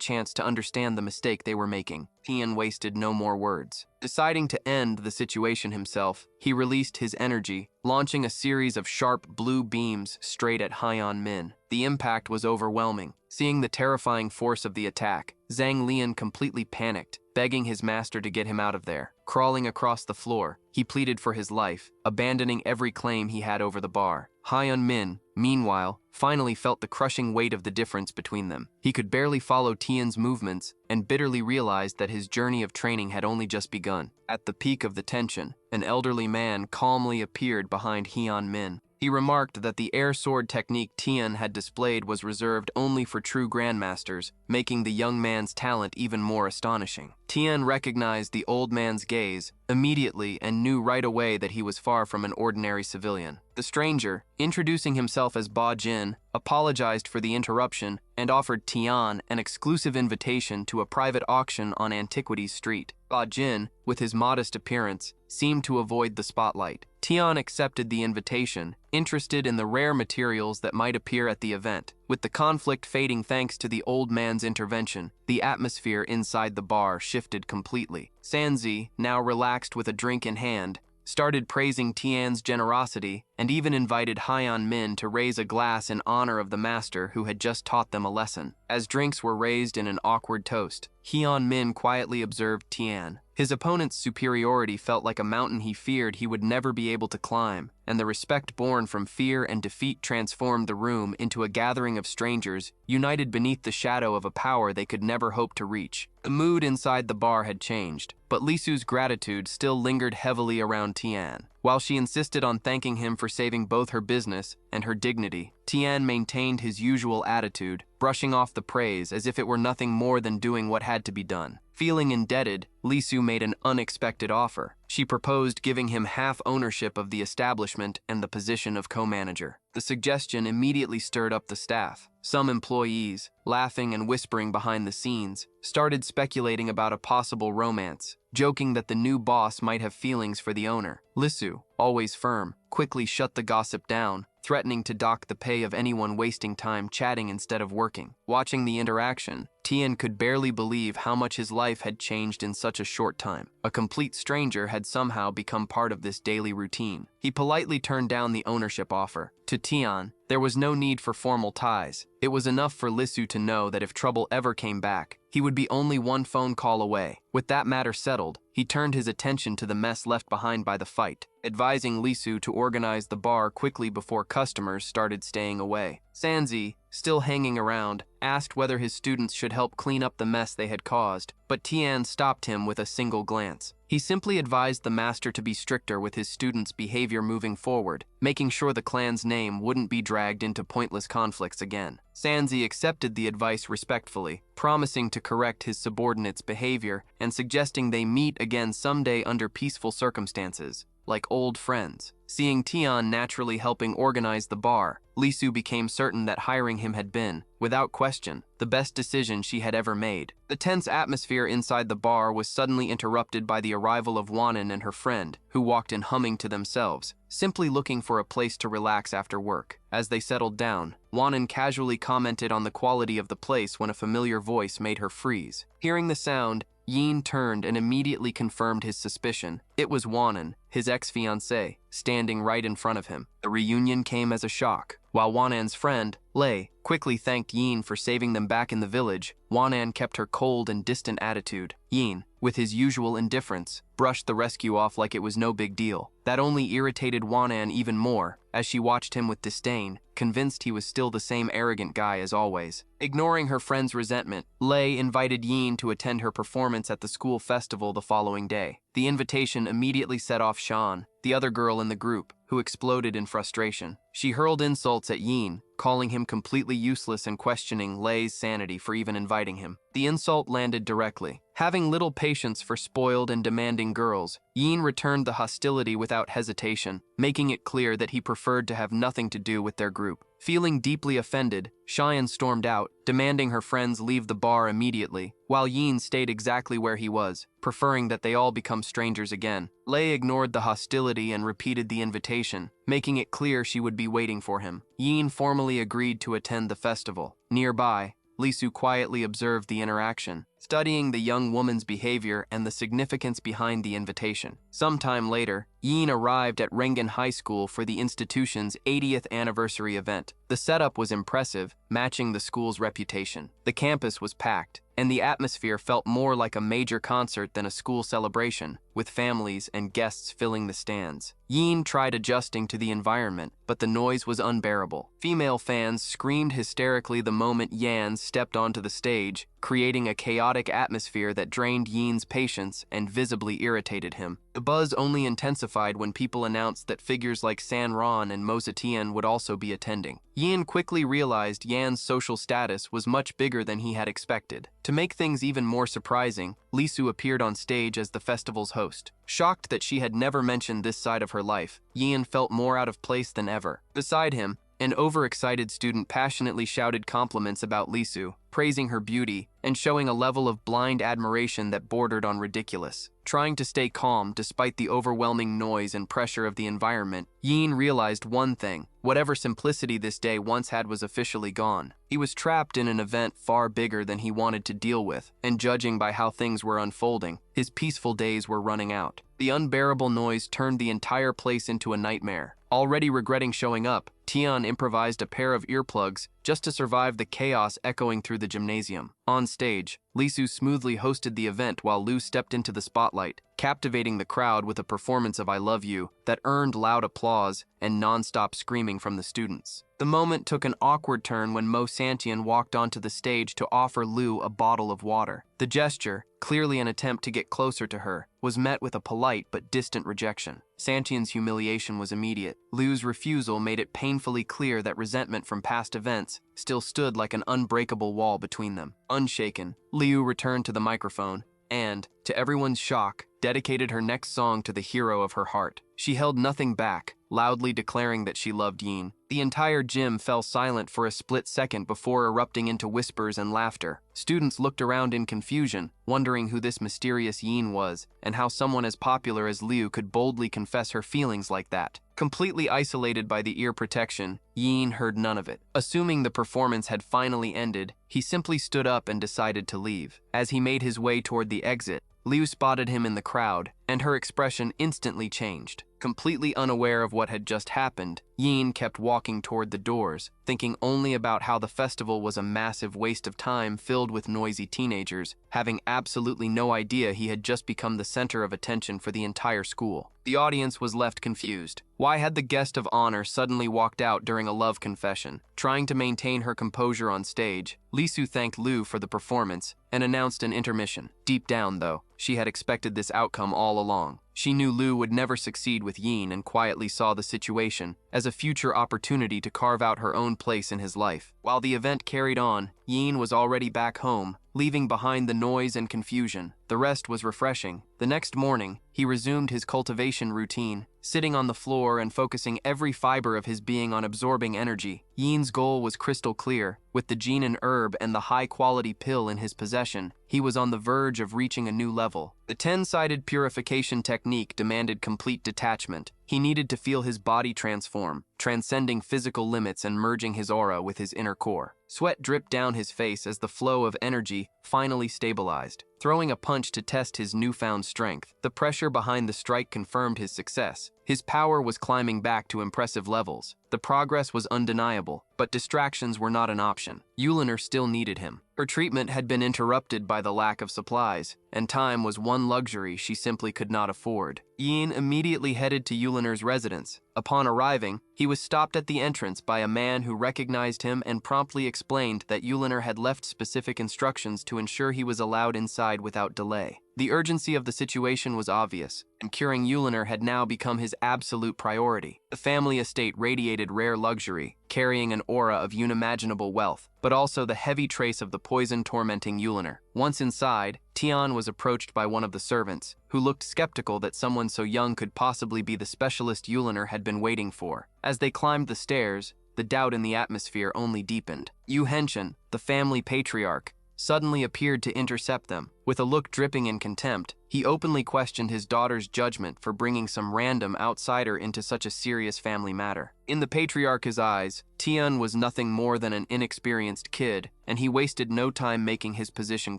chance to understand the mistake they were making. Tian wasted no more words. Deciding to end the situation himself, he released his energy, launching a series of sharp blue beams straight at Hyeon Min. The impact was overwhelming. Seeing the terrifying force of the attack, Zhang Lian completely panicked, begging his master to get him out of there. Crawling across the floor, he pleaded for his life, abandoning every claim he had over the bar. Hyeon Min, meanwhile, finally felt the crushing weight of the difference between them. He could barely follow Tian's movements and bitterly realized that his journey of training had only just begun. At the peak of the tension, an elderly man calmly appeared behind Hyeon Min. He remarked that the air sword technique Tian had displayed was reserved only for true grandmasters, making the young man's talent even more astonishing. Tian recognized the old man's gaze immediately and knew right away that he was far from an ordinary civilian. The stranger, introducing himself as Ba Jin, apologized for the interruption and offered Tian an exclusive invitation to a private auction on Antiquities Street. Ba Jin, with his modest appearance, seemed to avoid the spotlight. Tian accepted the invitation, interested in the rare materials that might appear at the event. With the conflict fading thanks to the old man's intervention, the atmosphere inside the bar shifted completely. Sanzi, now relaxed with a drink in hand, started praising Tian's generosity and even invited Hyeon Min to raise a glass in honor of the master who had just taught them a lesson. As drinks were raised in an awkward toast, Hyeon Min quietly observed Tian. His opponent's superiority felt like a mountain he feared he would never be able to climb, and the respect born from fear and defeat transformed the room into a gathering of strangers united beneath the shadow of a power they could never hope to reach. The mood inside the bar had changed, but Lisu's gratitude still lingered heavily around Tian. While she insisted on thanking him for saving both her business and her dignity, Tian maintained his usual attitude, brushing off the praise as if it were nothing more than doing what had to be done. Feeling indebted, Lisu made an unexpected offer. She proposed giving him half ownership of the establishment and the position of co-manager. The suggestion immediately stirred up the staff. Some employees, laughing and whispering behind the scenes, started speculating about a possible romance, joking that the new boss might have feelings for the owner. Lisu, always firm, quickly shut the gossip down, threatening to dock the pay of anyone wasting time chatting instead of working. Watching the interaction, Tian could barely believe how much his life had changed in such a short time. A complete stranger had somehow become part of this daily routine. He politely turned down the ownership offer. To Tian, there was no need for formal ties. It was enough for Lisu to know that if trouble ever came back, he would be only one phone call away. With that matter settled, he turned his attention to the mess left behind by the fight, advising Lisu to organize the bar quickly before customers started staying away. Sanzi, still hanging around, asked whether his students should help clean up the mess they had caused, but Tian stopped him with a single glance. He simply advised the master to be stricter with his students' behavior moving forward, making sure the clan's name wouldn't be dragged into pointless conflicts again. Sanzi accepted the advice respectfully, promising to correct his subordinates' behavior and suggesting they meet again someday under peaceful circumstances, like old friends. Seeing Tian naturally helping organize the bar, Lisu became certain that hiring him had been, without question, the best decision she had ever made. The tense atmosphere inside the bar was suddenly interrupted by the arrival of Wanan and her friend, who walked in humming to themselves, simply looking for a place to relax after work. As they settled down, Wanan casually commented on the quality of the place when a familiar voice made her freeze. Hearing the sound, Yin turned and immediately confirmed his suspicion. It was Wanan, his ex-fiancée, standing right in front of him. The reunion came as a shock. While Wanan's friend, Lei, quickly thanked Yin for saving them back in the village, Wanan kept her cold and distant attitude. Yin, with his usual indifference, brushed the rescue off like it was no big deal. That only irritated Wanan even more, as she watched him with disdain, convinced he was still the same arrogant guy as always. Ignoring her friend's resentment, Lei invited Yin to attend her performance at the school festival the following day. The invitation immediately set off Shan, the other girl in the group, who exploded in frustration. She hurled insults at Yin, calling him completely useless and questioning Lei's sanity for even inviting him. The insult landed directly. Having little patience for spoiled and demanding girls, Yin returned the hostility without hesitation, making it clear that he preferred to have nothing to do with their group. Feeling deeply offended, Cheyenne stormed out, demanding her friends leave the bar immediately, while Yin stayed exactly where he was, preferring that they all become strangers again. Lei ignored the hostility and repeated the invitation, making it clear she would be waiting for him. Yin formally agreed to attend the festival. Nearby, Lisu quietly observed the interaction, studying the young woman's behavior and the significance behind the invitation. Sometime later, Yin arrived at Rengen High School for the institution's 80th anniversary event. The setup was impressive, matching the school's reputation. The campus was packed, and the atmosphere felt more like a major concert than a school celebration, with families and guests filling the stands. Yin tried adjusting to the environment, but the noise was unbearable. Female fans screamed hysterically the moment Yan stepped onto the stage, creating a chaotic atmosphere that drained Yin's patience and visibly irritated him. The buzz only intensified when people announced that figures like Sanron and Mo Zetian would also be attending. Yin quickly realized Yan's social status was much bigger than he had expected. To make things even more surprising, Lisu appeared on stage as the festival's host. Shocked that she had never mentioned this side of her life, Yin felt more out of place than ever. Beside him, an overexcited student passionately shouted compliments about Lisu, praising her beauty and showing a level of blind admiration that bordered on ridiculous. Trying to stay calm despite the overwhelming noise and pressure of the environment, Yin realized one thing: whatever simplicity this day once had was officially gone. He was trapped in an event far bigger than he wanted to deal with, and judging by how things were unfolding, his peaceful days were running out. The unbearable noise turned the entire place into a nightmare. Already regretting showing up, Tian improvised a pair of earplugs just to survive the chaos echoing through the gymnasium. On stage, Lisu smoothly hosted the event while Lu stepped into the spotlight, captivating the crowd with a performance of I Love You that earned loud applause and non-stop screaming from the students. The moment took an awkward turn when Mo Santian walked onto the stage to offer Lu a bottle of water. The gesture, clearly an attempt to get closer to her, was met with a polite but distant rejection. Santian's humiliation was immediate. Lu's refusal made it painfully clear that resentment from past events still stood like an unbreakable wall between them. Unshaken, Liu returned to the microphone and, to everyone's shock, dedicated her next song to the hero of her heart. She held nothing back, loudly declaring that she loved Yin. The entire gym fell silent for a split second before erupting into whispers and laughter. Students looked around in confusion, wondering who this mysterious Yin was, and how someone as popular as Liu could boldly confess her feelings like that. Completely isolated by the ear protection, Yin heard none of it. Assuming the performance had finally ended, he simply stood up and decided to leave. As he made his way toward the exit, Liu spotted him in the crowd, and her expression instantly changed. Completely unaware of what had just happened, Yin kept walking toward the doors, thinking only about how the festival was a massive waste of time filled with noisy teenagers, having absolutely no idea he had just become the center of attention for the entire school. The audience was left confused. Why had the guest of honor suddenly walked out during a love confession? Trying to maintain her composure on stage, Lisu thanked Lu for the performance and announced an intermission. Deep down, though, she had expected this outcome all along. She knew Lu would never succeed with Yin and quietly saw the situation as a future opportunity to carve out her own place in his life. While the event carried on, Yin was already back home, leaving behind the noise and confusion. The rest was refreshing. The next morning, he resumed his cultivation routine, sitting on the floor and focusing every fiber of his being on absorbing energy. Yin's goal was crystal clear. With the Jinan herb and the high-quality pill in his possession, he was on the verge of reaching a new level. The 10-sided purification technique demanded complete detachment. He needed to feel his body transform, transcending physical limits and merging his aura with his inner core. Sweat dripped down his face as the flow of energy finally stabilized. Throwing a punch to test his newfound strength, the pressure behind the strike confirmed his success. His power was climbing back to impressive levels. The progress was undeniable, but distractions were not an option. Yuliner still needed him. Her treatment had been interrupted by the lack of supplies, and time was one luxury she simply could not afford. Yin immediately headed to Yuliner's residence. Upon arriving, he was stopped at the entrance by a man who recognized him and promptly explained that Yuliner had left specific instructions to ensure he was allowed inside without delay. The urgency of the situation was obvious, and curing Yuliner had now become his absolute priority. The family estate radiated rare luxury, carrying an aura of unimaginable wealth, but also the heavy trace of the poison tormenting Yuliner. Once inside, Tian was approached by one of the servants, who looked skeptical that someone so young could possibly be the specialist Yuliner had been waiting for. As they climbed the stairs, the doubt in the atmosphere only deepened. Yu Henshin, the family patriarch, suddenly appeared to intercept them. With a look dripping in contempt, he openly questioned his daughter's judgment for bringing some random outsider into such a serious family matter. In the patriarch's eyes, Tian was nothing more than an inexperienced kid, and he wasted no time making his position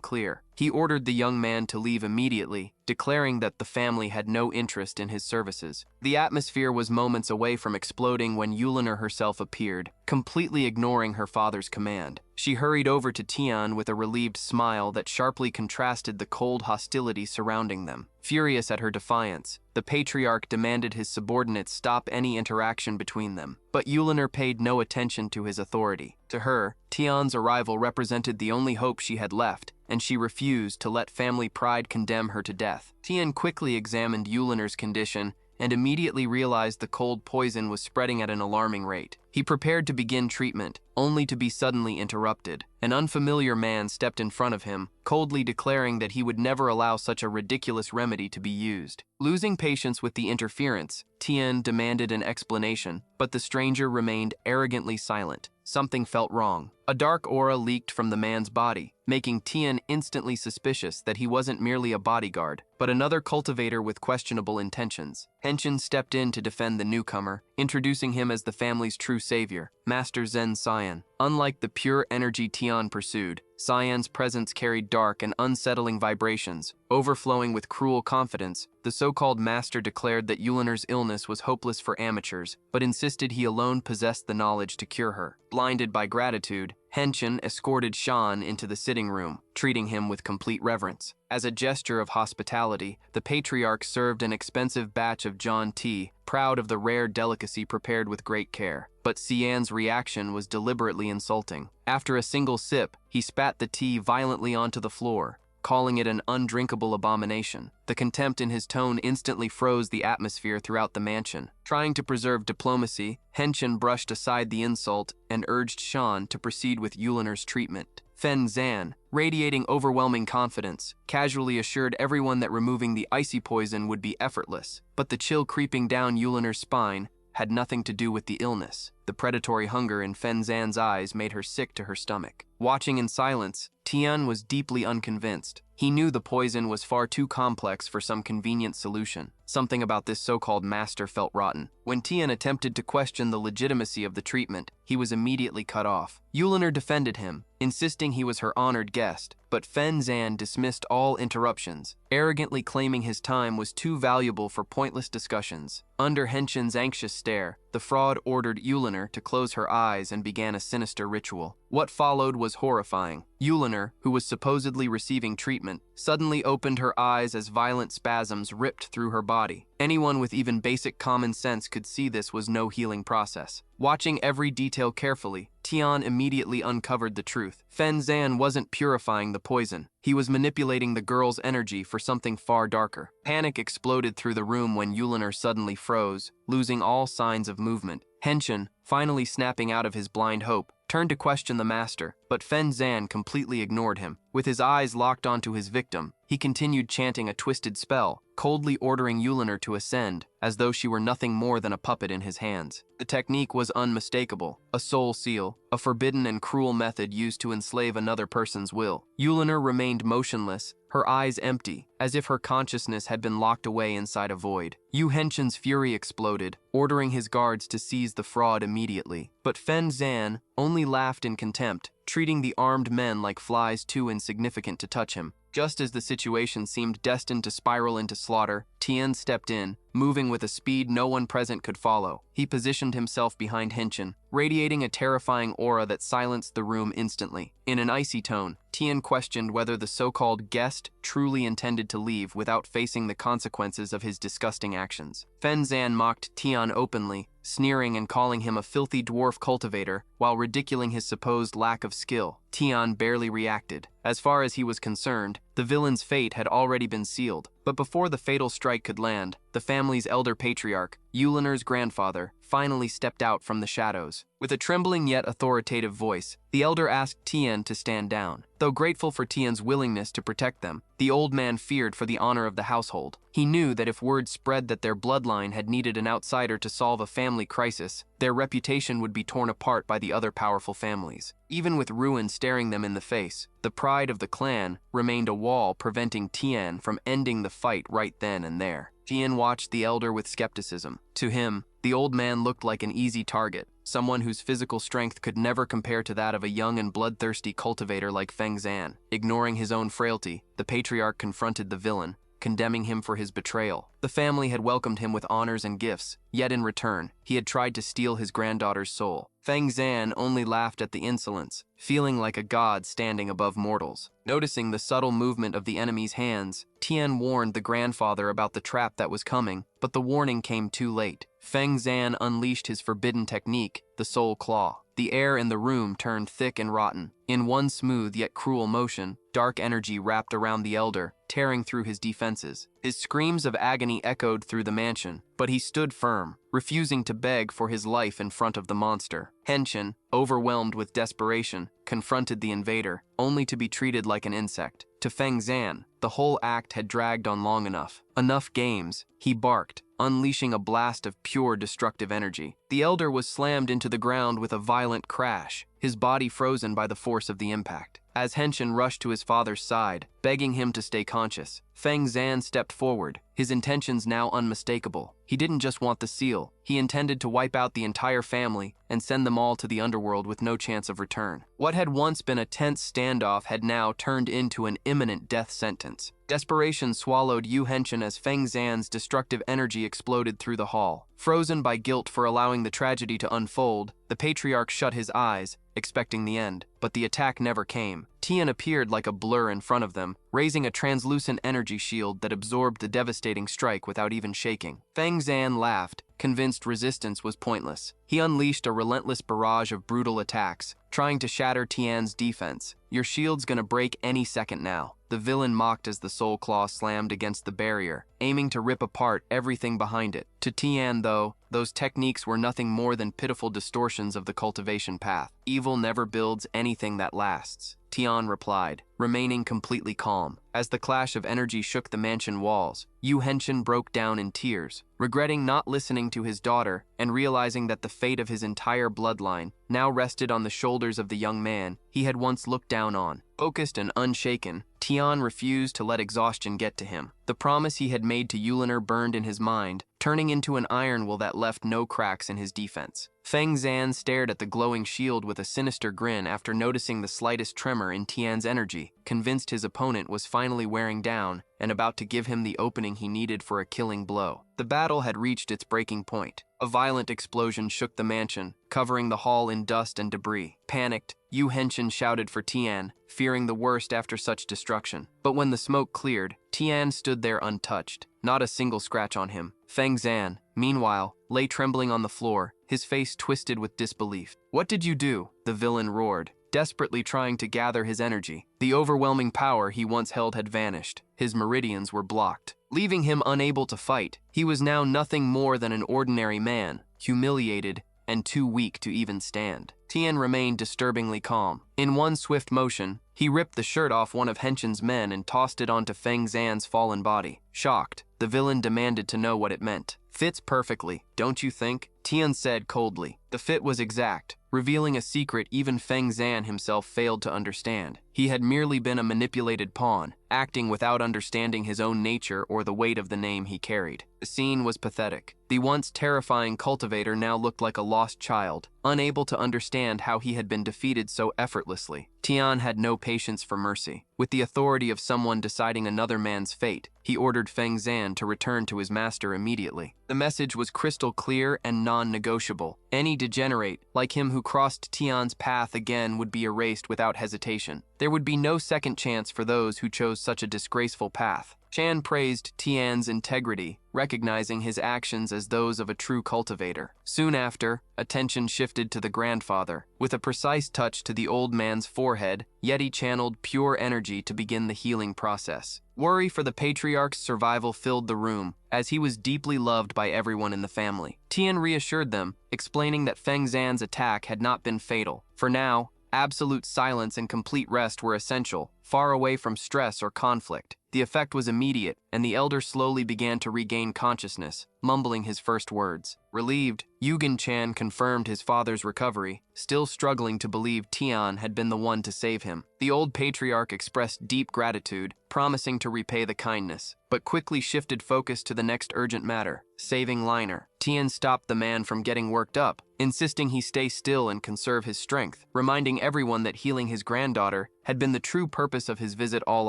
clear. He ordered the young man to leave immediately, declaring that the family had no interest in his services. The atmosphere was moments away from exploding when Yuliner herself appeared, completely ignoring her father's command. She hurried over to Tian with a relieved smile that sharply contrasted the cold hostility surrounding them. Furious at her defiance, the patriarch demanded his subordinates stop any interaction between them. But Yuliner paid no attention to his authority. To her, Tian's arrival represented the only hope she had left, and she refused to let family pride condemn her to death. Tian quickly examined Yuliner's condition and immediately realized the cold poison was spreading at an alarming rate. He prepared to begin treatment, only to be suddenly interrupted. An unfamiliar man stepped in front of him, coldly declaring that he would never allow such a ridiculous remedy to be used. Losing patience with the interference, Tian demanded an explanation, but the stranger remained arrogantly silent. Something felt wrong. A dark aura leaked from the man's body, making Tian instantly suspicious that he wasn't merely a bodyguard, but another cultivator with questionable intentions. Henshin stepped in to defend the newcomer, introducing him as the family's true savior, Master Zen Cyan. Unlike the pure energy Tian pursued, Cyan's presence carried dark and unsettling vibrations. Overflowing with cruel confidence, the so-called master declared that Yuliner's illness was hopeless for amateurs, but insisted he alone possessed the knowledge to cure her. Blinded by gratitude, Henshin escorted Shan into the sitting room, treating him with complete reverence. As a gesture of hospitality, the patriarch served an expensive batch of John tea, proud of the rare delicacy prepared with great care. But Cyan's reaction was deliberately insulting. After a single sip, he spat the tea violently onto the floor, calling it an undrinkable abomination. The contempt in his tone instantly froze the atmosphere throughout the mansion. Trying to preserve diplomacy, Henshin brushed aside the insult and urged Shan to proceed with Yuliner's treatment. Fen Zan, radiating overwhelming confidence, casually assured everyone that removing the icy poison would be effortless. But the chill creeping down Yuliner's spine had nothing to do with the illness. The predatory hunger in Fen Zan's eyes made her sick to her stomach. Watching in silence, Tian was deeply unconvinced. He knew the poison was far too complex for some convenient solution. Something about this so-called master felt rotten. When Tian attempted to question the legitimacy of the treatment, he was immediately cut off. Yuliner defended him, insisting he was her honored guest, but Fen Zan dismissed all interruptions, arrogantly claiming his time was too valuable for pointless discussions. Under Henshin's anxious stare, the fraud ordered Yuliner to close her eyes and began a sinister ritual. What followed was horrifying. Yuliner, who was supposedly receiving treatment, suddenly opened her eyes as violent spasms ripped through her body. Anyone with even basic common sense could see this was no healing process. Watching every detail carefully, Tian immediately uncovered the truth. Fen Zan wasn't purifying the poison. He was manipulating the girl's energy for something far darker. Panic exploded through the room when Yuliner suddenly froze, losing all signs of movement. Henshin, finally snapping out of his blind hope, turned to question the master, but Fen Zan completely ignored him. With his eyes locked onto his victim, he continued chanting a twisted spell, coldly ordering Yuliner to ascend, as though she were nothing more than a puppet in his hands. The technique was unmistakable, a soul seal, a forbidden and cruel method used to enslave another person's will. Yuliner remained motionless, her eyes empty, as if her consciousness had been locked away inside a void. Yu Henshin's fury exploded, ordering his guards to seize the fraud immediately. But Fen Zan only laughed in contempt, treating the armed men like flies too insignificant to touch him. Just as the situation seemed destined to spiral into slaughter, Tian stepped in, moving with a speed no one present could follow. He positioned himself behind Henshin, radiating a terrifying aura that silenced the room instantly. In an icy tone, Tian questioned whether the so-called guest truly intended to leave without facing the consequences of his disgusting actions. Fen Zan mocked Tian openly, sneering and calling him a filthy dwarf cultivator, while ridiculing his supposed lack of skill. Tian barely reacted. As far as he was concerned, the villain's fate had already been sealed. But before the fatal strike could land, the family's elder patriarch, Yuliner's grandfather, finally stepped out from the shadows. With a trembling yet authoritative voice, the elder asked Tian to stand down. Though grateful for Tian's willingness to protect them, the old man feared for the honor of the household. He knew that if word spread that their bloodline had needed an outsider to solve a family crisis, their reputation would be torn apart by the other powerful families. Even with ruin staring them in the face, the pride of the clan remained a wall preventing Tian from ending the fight right then and there. Tian watched the elder with skepticism. To him, The old man looked like an easy target, someone whose physical strength could never compare to that of a young and bloodthirsty cultivator like Feng Zan. Ignoring his own frailty, the patriarch confronted the villain, condemning him for his betrayal. The family had welcomed him with honors and gifts, yet in return, he had tried to steal his granddaughter's soul. Feng Zan only laughed at the insolence, feeling like a god standing above mortals. Noticing the subtle movement of the enemy's hands, Tian warned the grandfather about the trap that was coming, but the warning came too late. Feng Zan unleashed his forbidden technique, the Soul Claw. The air in the room turned thick and rotten. In one smooth yet cruel motion, dark energy wrapped around the elder, tearing through his defenses. His screams of agony echoed through the mansion, but he stood firm, refusing to beg for his life in front of the monster. Henshin, overwhelmed with desperation, confronted the invader, only to be treated like an insect. To Feng Zan, the whole act had dragged on long enough. Enough games, he barked, unleashing a blast of pure destructive energy. The elder was slammed into the ground with a violent crash, his body frozen by the force of the impact. As Henshin rushed to his father's side, begging him to stay conscious, Feng Zan stepped forward, his intentions now unmistakable. He didn't just want the seal, he intended to wipe out the entire family and send them all to the underworld with no chance of return. What had once been a tense standoff had now turned into an imminent death sentence. Desperation swallowed Yu Henshin as Feng Zan's destructive energy exploded through the hall. Frozen by guilt for allowing the tragedy to unfold, the patriarch shut his eyes, expecting the end. But the attack never came. Tian appeared like a blur in front of them, raising a translucent energy shield that absorbed the devastating strike without even shaking. Feng Zan laughed, convinced resistance was pointless. He unleashed a relentless barrage of brutal attacks, trying to shatter Tian's defense. "Your shield's gonna break any second now," the villain mocked as the Soul Claw slammed against the barrier, aiming to rip apart everything behind it. To Tian, though, those techniques were nothing more than pitiful distortions of the cultivation path. "Evil never builds anything that lasts," Tian replied, remaining completely calm. As the clash of energy shook the mansion walls, Yu Henshin broke down in tears, regretting not listening to his daughter and realizing that the fate of his entire bloodline now rested on the shoulders of the young man he had once looked down on. Focused and unshaken, Tian refused to let exhaustion get to him. The promise he had made to Yuliner burned in his mind, turning into an iron will that left no cracks in his defense. Feng Zan stared at the glowing shield with a sinister grin after noticing the slightest tremor in Tian's energy, convinced his opponent was finally wearing down and about to give him the opening he needed for a killing blow. The battle had reached its breaking point. A violent explosion shook the mansion, covering the hall in dust and debris. Panicked, Yu Henshin shouted for Tian, fearing the worst after such destruction. But when the smoke cleared, Tian stood there untouched, not a single scratch on him. Feng Zan, meanwhile, lay trembling on the floor, his face twisted with disbelief. "What did you do?" the villain roared, desperately trying to gather his energy. The overwhelming power he once held had vanished. His meridians were blocked, leaving him unable to fight. He was now nothing more than an ordinary man, humiliated and too weak to even stand. Tian remained disturbingly calm. In one swift motion, he ripped the shirt off one of Henshin's men and tossed it onto Feng Zan's fallen body. Shocked, the villain demanded to know what it meant. "Fits perfectly, don't you think?" Tian said coldly. The fit was exact, revealing a secret even Feng Zan himself failed to understand. He had merely been a manipulated pawn, acting without understanding his own nature or the weight of the name he carried. The scene was pathetic. The once terrifying cultivator now looked like a lost child, unable to understand how he had been defeated so effortlessly. Tian had no patience for mercy. With the authority of someone deciding another man's fate, he ordered Feng Zan to return to his master immediately. The message was crystal clear and non-negotiable. Any degenerate, like him who crossed Tian's path again, would be erased without hesitation. There would be no second chance for those who chose such a disgraceful path. Chan praised Tian's integrity, recognizing his actions as those of a true cultivator. Soon after, attention shifted to the grandfather. With a precise touch to the old man's forehead, Yeti channeled pure energy to begin the healing process. Worry for the patriarch's survival filled the room, as he was deeply loved by everyone in the family. Tian reassured them, explaining that Feng Zan's attack had not been fatal. For now, absolute silence and complete rest were essential, far away from stress or conflict. The effect was immediate, and the elder slowly began to regain consciousness, mumbling his first words. Relieved, Yugen-chan confirmed his father's recovery, still struggling to believe Tian had been the one to save him. The old patriarch expressed deep gratitude, promising to repay the kindness, but quickly shifted focus to the next urgent matter, saving Liner. Tian stopped the man from getting worked up, insisting he stay still and conserve his strength, reminding everyone that healing his granddaughter had been the true purpose of his visit all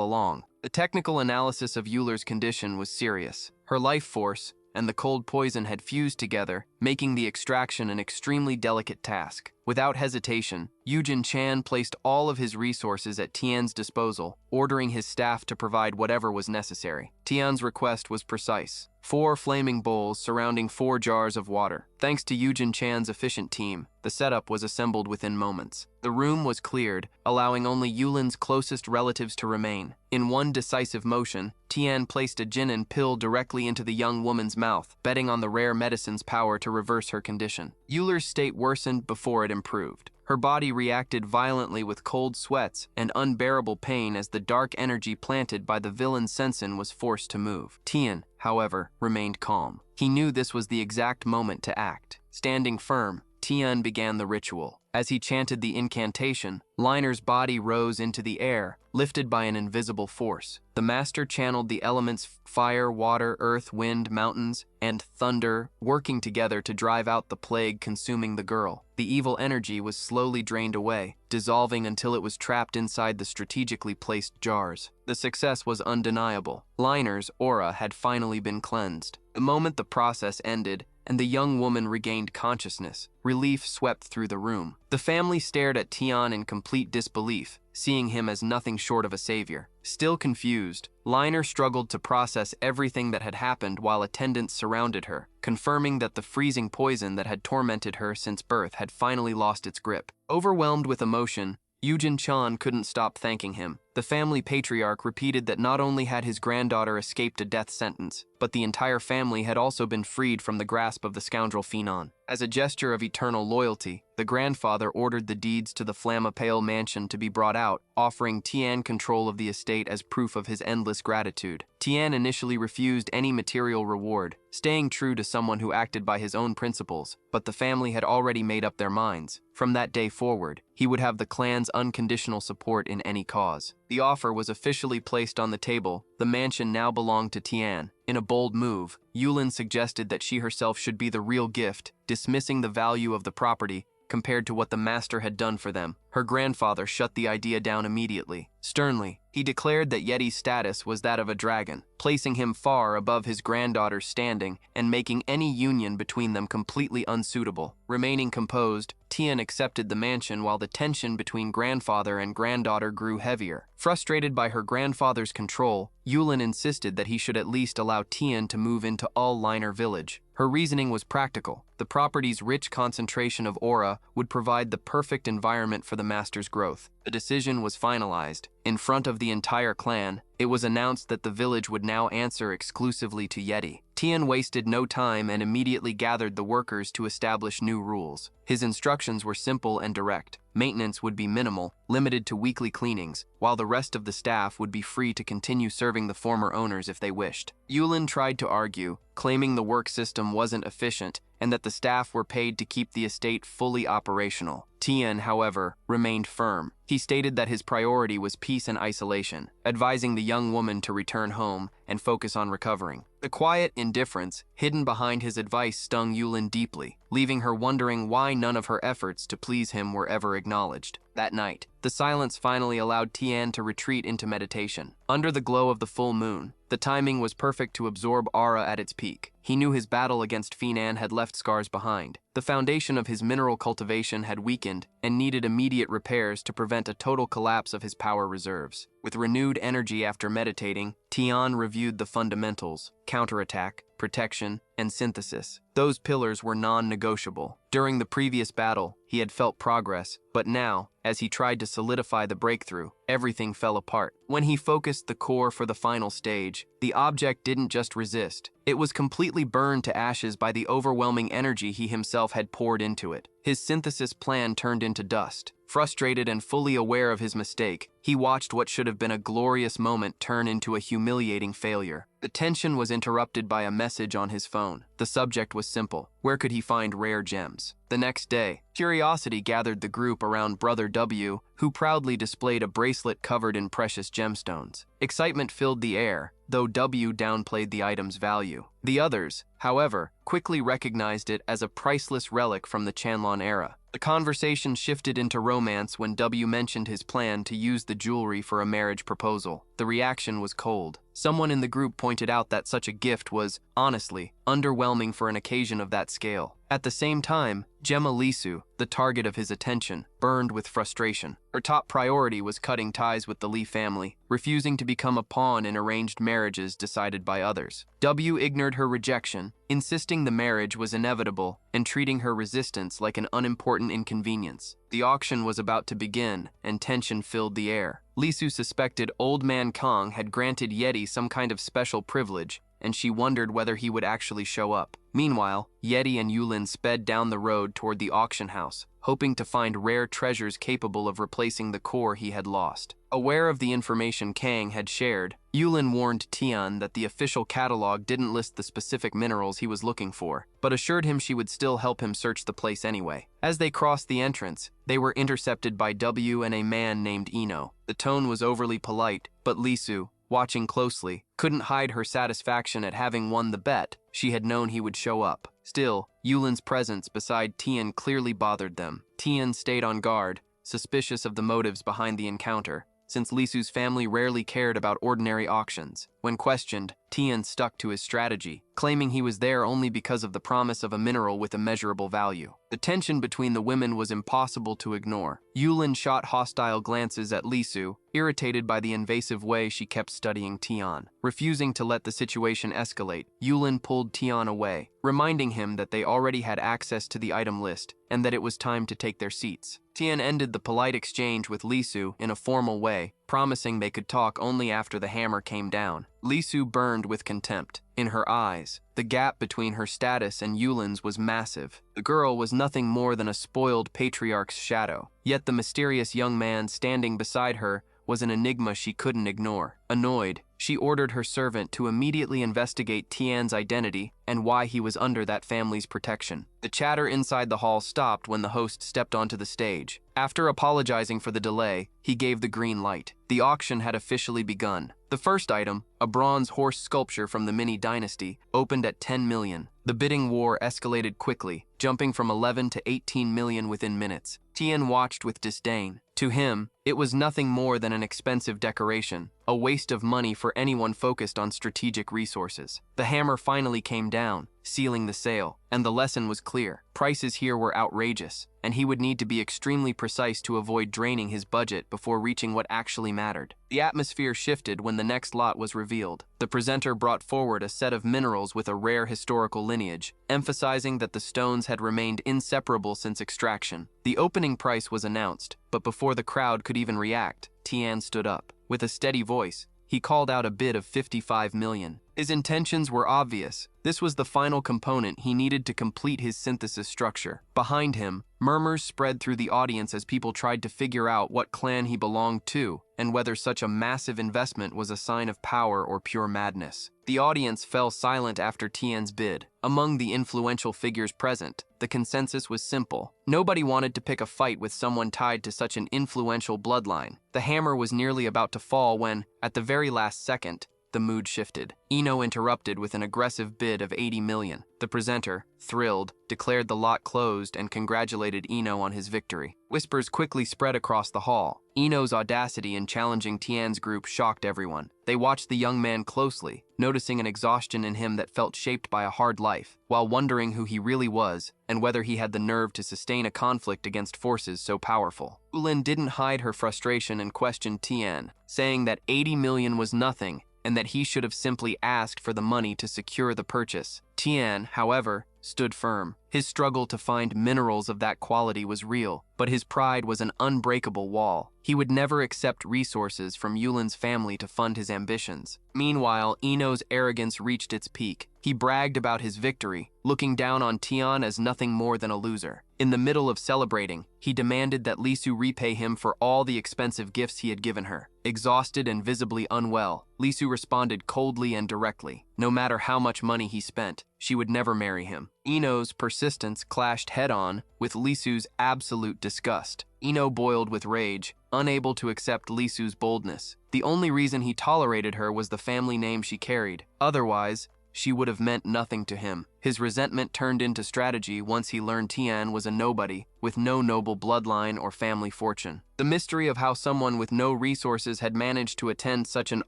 along. The technical analysis of Euler's condition was serious. Her life force and the cold poison had fused together, making the extraction an extremely delicate task. Without hesitation, Yugen-chan placed all of his resources at Tian's disposal, ordering his staff to provide whatever was necessary. Tian's request was precise: 4 flaming bowls surrounding 4 jars of water. Thanks to Yugen-chan's efficient team, the setup was assembled within moments. The room was cleared, allowing only Yulin's closest relatives to remain. In one decisive motion, Tian placed a jinin pill directly into the young woman's mouth, betting on the rare medicine's power to reverse her condition. Euler's state worsened before it improved. Her body reacted violently with cold sweats and unbearable pain as the dark energy planted by the villain Sensen was forced to move. Tian, however, remained calm. He knew this was the exact moment to act. Standing firm, Tian began the ritual. As he chanted the incantation, Liner's body rose into the air, lifted by an invisible force. The master channeled the elements fire, water, earth, wind, mountains, and thunder, working together to drive out the plague consuming the girl. The evil energy was slowly drained away, dissolving until it was trapped inside the strategically placed jars. The success was undeniable. Liner's aura had finally been cleansed. The moment the process ended, and the young woman regained consciousness, relief swept through the room. The family stared at Tian in complete disbelief, seeing him as nothing short of a savior. Still confused, Liner struggled to process everything that had happened while attendants surrounded her, confirming that the freezing poison that had tormented her since birth had finally lost its grip. Overwhelmed with emotion, Yugen-chan couldn't stop thanking him. The family patriarch repeated that not only had his granddaughter escaped a death sentence, but the entire family had also been freed from the grasp of the scoundrel Finon. As a gesture of eternal loyalty, the grandfather ordered the deeds to the Flammapale mansion to be brought out, offering Tian control of the estate as proof of his endless gratitude. Tian initially refused any material reward, staying true to someone who acted by his own principles, but the family had already made up their minds. From that day forward, he would have the clan's unconditional support in any cause. The offer was officially placed on the table. The mansion now belonged to Tian. In a bold move, Yulin suggested that she herself should be the real gift, dismissing the value of the property compared to what the master had done for them. Her grandfather shut the idea down immediately. Sternly, he declared that Yeti's status was that of a dragon, placing him far above his granddaughter's standing and making any union between them completely unsuitable. Remaining composed, Tian accepted the mansion while the tension between grandfather and granddaughter grew heavier. Frustrated by her grandfather's control, Yulin insisted that he should at least allow Tian to move into All-Liner Village. Her reasoning was practical. The property's rich concentration of aura would provide the perfect environment for the master's growth. The decision was finalized. In front of the entire clan, it was announced that the village would now answer exclusively to Yeti. Tian wasted no time and immediately gathered the workers to establish new rules. His instructions were simple and direct. Maintenance would be minimal, limited to weekly cleanings, while the rest of the staff would be free to continue serving the former owners if they wished. Yulin tried to argue, claiming the work system wasn't efficient and that the staff were paid to keep the estate fully operational. Tian, however, remained firm. He stated that his priority was peace and isolation, advising the young woman to return home and focus on recovering. The quiet indifference hidden behind his advice stung Yulin deeply, leaving her wondering why none of her efforts to please him were ever acknowledged. That night, the silence finally allowed Tian to retreat into meditation. Under the glow of the full moon, the timing was perfect to absorb aura at its peak. He knew his battle against Finan had left scars behind. The foundation of his mineral cultivation had weakened and needed immediate repairs to prevent a total collapse of his power reserves. With renewed energy after meditating, Tian reviewed the fundamentals: counterattack, protection, and synthesis. Those pillars were non-negotiable. During the previous battle, he had felt progress, but now, as he tried to solidify the breakthrough, everything fell apart. When he focused the core for the final stage, the object didn't just resist. It was completely burned to ashes by the overwhelming energy he himself had poured into it. his synthesis plan turned into dust. Frustrated and fully aware of his mistake, he watched what should have been a glorious moment turn into a humiliating failure. The tension was interrupted by a message on his phone. The subject was simple. Where could he find rare gems? The next day, curiosity gathered the group around Brother W, who proudly displayed a bracelet covered in precious gemstones. Excitement filled the air, though W downplayed the item's value. The others, however, quickly recognized it as a priceless relic from the Chanlon era. The conversation shifted into romance when W mentioned his plan to use the jewelry for a marriage proposal. The reaction was cold. Someone in the group pointed out that such a gift was, honestly, underwhelming for an occasion of that scale. At the same time, Gemma Lisu, the target of his attention, burned with frustration. Her top priority was cutting ties with the Lee family, refusing to become a pawn in arranged marriages decided by others. W ignored her rejection, insisting the marriage was inevitable and treating her resistance like an unimportant inconvenience. The auction was about to begin, and tension filled the air. Lisu suspected Old Man Kong had granted Yeti some kind of special privilege, and she wondered whether he would actually show up. Meanwhile, Yeti and Yulin sped down the road toward the auction house, hoping to find rare treasures capable of replacing the core he had lost. Aware of the information Kang had shared, Yulin warned Tian that the official catalog didn't list the specific minerals he was looking for, but assured him she would still help him search the place anyway. As they crossed the entrance, they were intercepted by W and a man named Ino. The tone was overly polite, but Lisu, watching closely, couldn't hide her satisfaction at having won the bet. She had known he would show up. Still, Yulin's presence beside Tian clearly bothered them. Tian stayed on guard, suspicious of the motives behind the encounter, since Lisu's family rarely cared about ordinary auctions. When questioned, Tian stuck to his strategy, claiming he was there only because of the promise of a mineral with immeasurable value. The tension between the women was impossible to ignore. Yulin shot hostile glances at Lisu, irritated by the invasive way she kept studying Tian. Refusing to let the situation escalate, Yulin pulled Tian away, reminding him that they already had access to the item list and that it was time to take their seats. Tian ended the polite exchange with Lisu in a formal way, promising they could talk only after the hammer came down. Lisu burned with contempt. In her eyes, the gap between her status and Yulin's was massive. The girl was nothing more than a spoiled patriarch's shadow. Yet the mysterious young man standing beside her was an enigma she couldn't ignore. Annoyed, she ordered her servant to immediately investigate Tian's identity and why he was under that family's protection. The chatter inside the hall stopped when the host stepped onto the stage. After apologizing for the delay, he gave the green light. The auction had officially begun. The first item, a bronze horse sculpture from the Mini Dynasty, opened at 10 million. The bidding war escalated quickly, jumping from 11 to 18 million within minutes. Tian watched with disdain. To him, it was nothing more than an expensive decoration, a waste of money for anyone focused on strategic resources. The hammer finally came down, sealing the sale, and the lesson was clear. Prices here were outrageous, and he would need to be extremely precise to avoid draining his budget before reaching what actually mattered. The atmosphere shifted when the next lot was revealed. The presenter brought forward a set of minerals with a rare historical lineage, emphasizing that the stones had remained inseparable since extraction. The opening price was announced, but before the crowd could even react, Tian stood up. With a steady voice, he called out a bid of 55 million. His intentions were obvious. This was the final component he needed to complete his synthesis structure. Behind him, murmurs spread through the audience as people tried to figure out what clan he belonged to and whether such a massive investment was a sign of power or pure madness. The audience fell silent after Tian's bid. Among the influential figures present, the consensus was simple. Nobody wanted to pick a fight with someone tied to such an influential bloodline. The hammer was nearly about to fall when, at the very last second, the mood shifted. Ino interrupted with an aggressive bid of 80 million. The presenter, thrilled, declared the lot closed and congratulated Ino on his victory. Whispers quickly spread across the hall. Ino's audacity in challenging Tian's group shocked everyone. They watched the young man closely, noticing an exhaustion in him that felt shaped by a hard life, while wondering who he really was and whether he had the nerve to sustain a conflict against forces so powerful. Ulin didn't hide her frustration and questioned Tian, saying that 80 million was nothing and that he should have simply asked for the money to secure the purchase. Tian, however, stood firm. His struggle to find minerals of that quality was real, but his pride was an unbreakable wall. He would never accept resources from Yulin's family to fund his ambitions. Meanwhile, Ino's arrogance reached its peak. He bragged about his victory, looking down on Tian as nothing more than a loser. In the middle of celebrating, he demanded that Lisu repay him for all the expensive gifts he had given her. Exhausted and visibly unwell, Lisu responded coldly and directly. No matter how much money he spent, she would never marry him. Ino's persistence clashed head-on with Lisu's absolute disgust. Ino boiled with rage, unable to accept Lisu's boldness. The only reason he tolerated her was the family name she carried. Otherwise, she would have meant nothing to him. His resentment turned into strategy once he learned Tian was a nobody, with no noble bloodline or family fortune. The mystery of how someone with no resources had managed to attend such an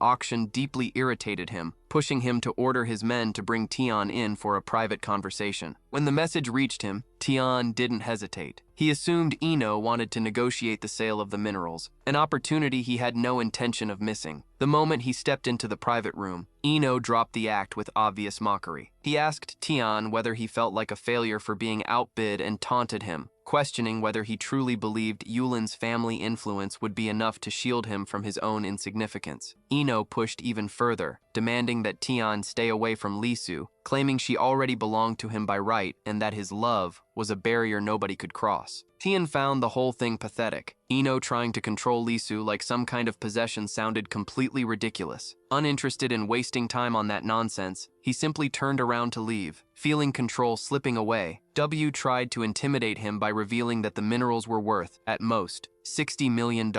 auction deeply irritated him, pushing him to order his men to bring Tian in for a private conversation. When the message reached him, Tian didn't hesitate. He assumed Ino wanted to negotiate the sale of the minerals, an opportunity he had no intention of missing. The moment he stepped into the private room, Ino dropped the act with obvious mockery. He asked Tian whether he felt like a failure for being outbid and taunted him, questioning whether he truly believed Yulin's family influence would be enough to shield him from his own insignificance. Ino pushed even further, demanding that Tian stay away from Lisu, claiming she already belonged to him by right and that his love was a barrier nobody could cross. Tian found the whole thing pathetic. Ino trying to control Lisu like some kind of possession sounded completely ridiculous. Uninterested in wasting time on that nonsense, he simply turned around to leave. Feeling control slipping away, W tried to intimidate him by revealing that the minerals were worth, at most, $60 million,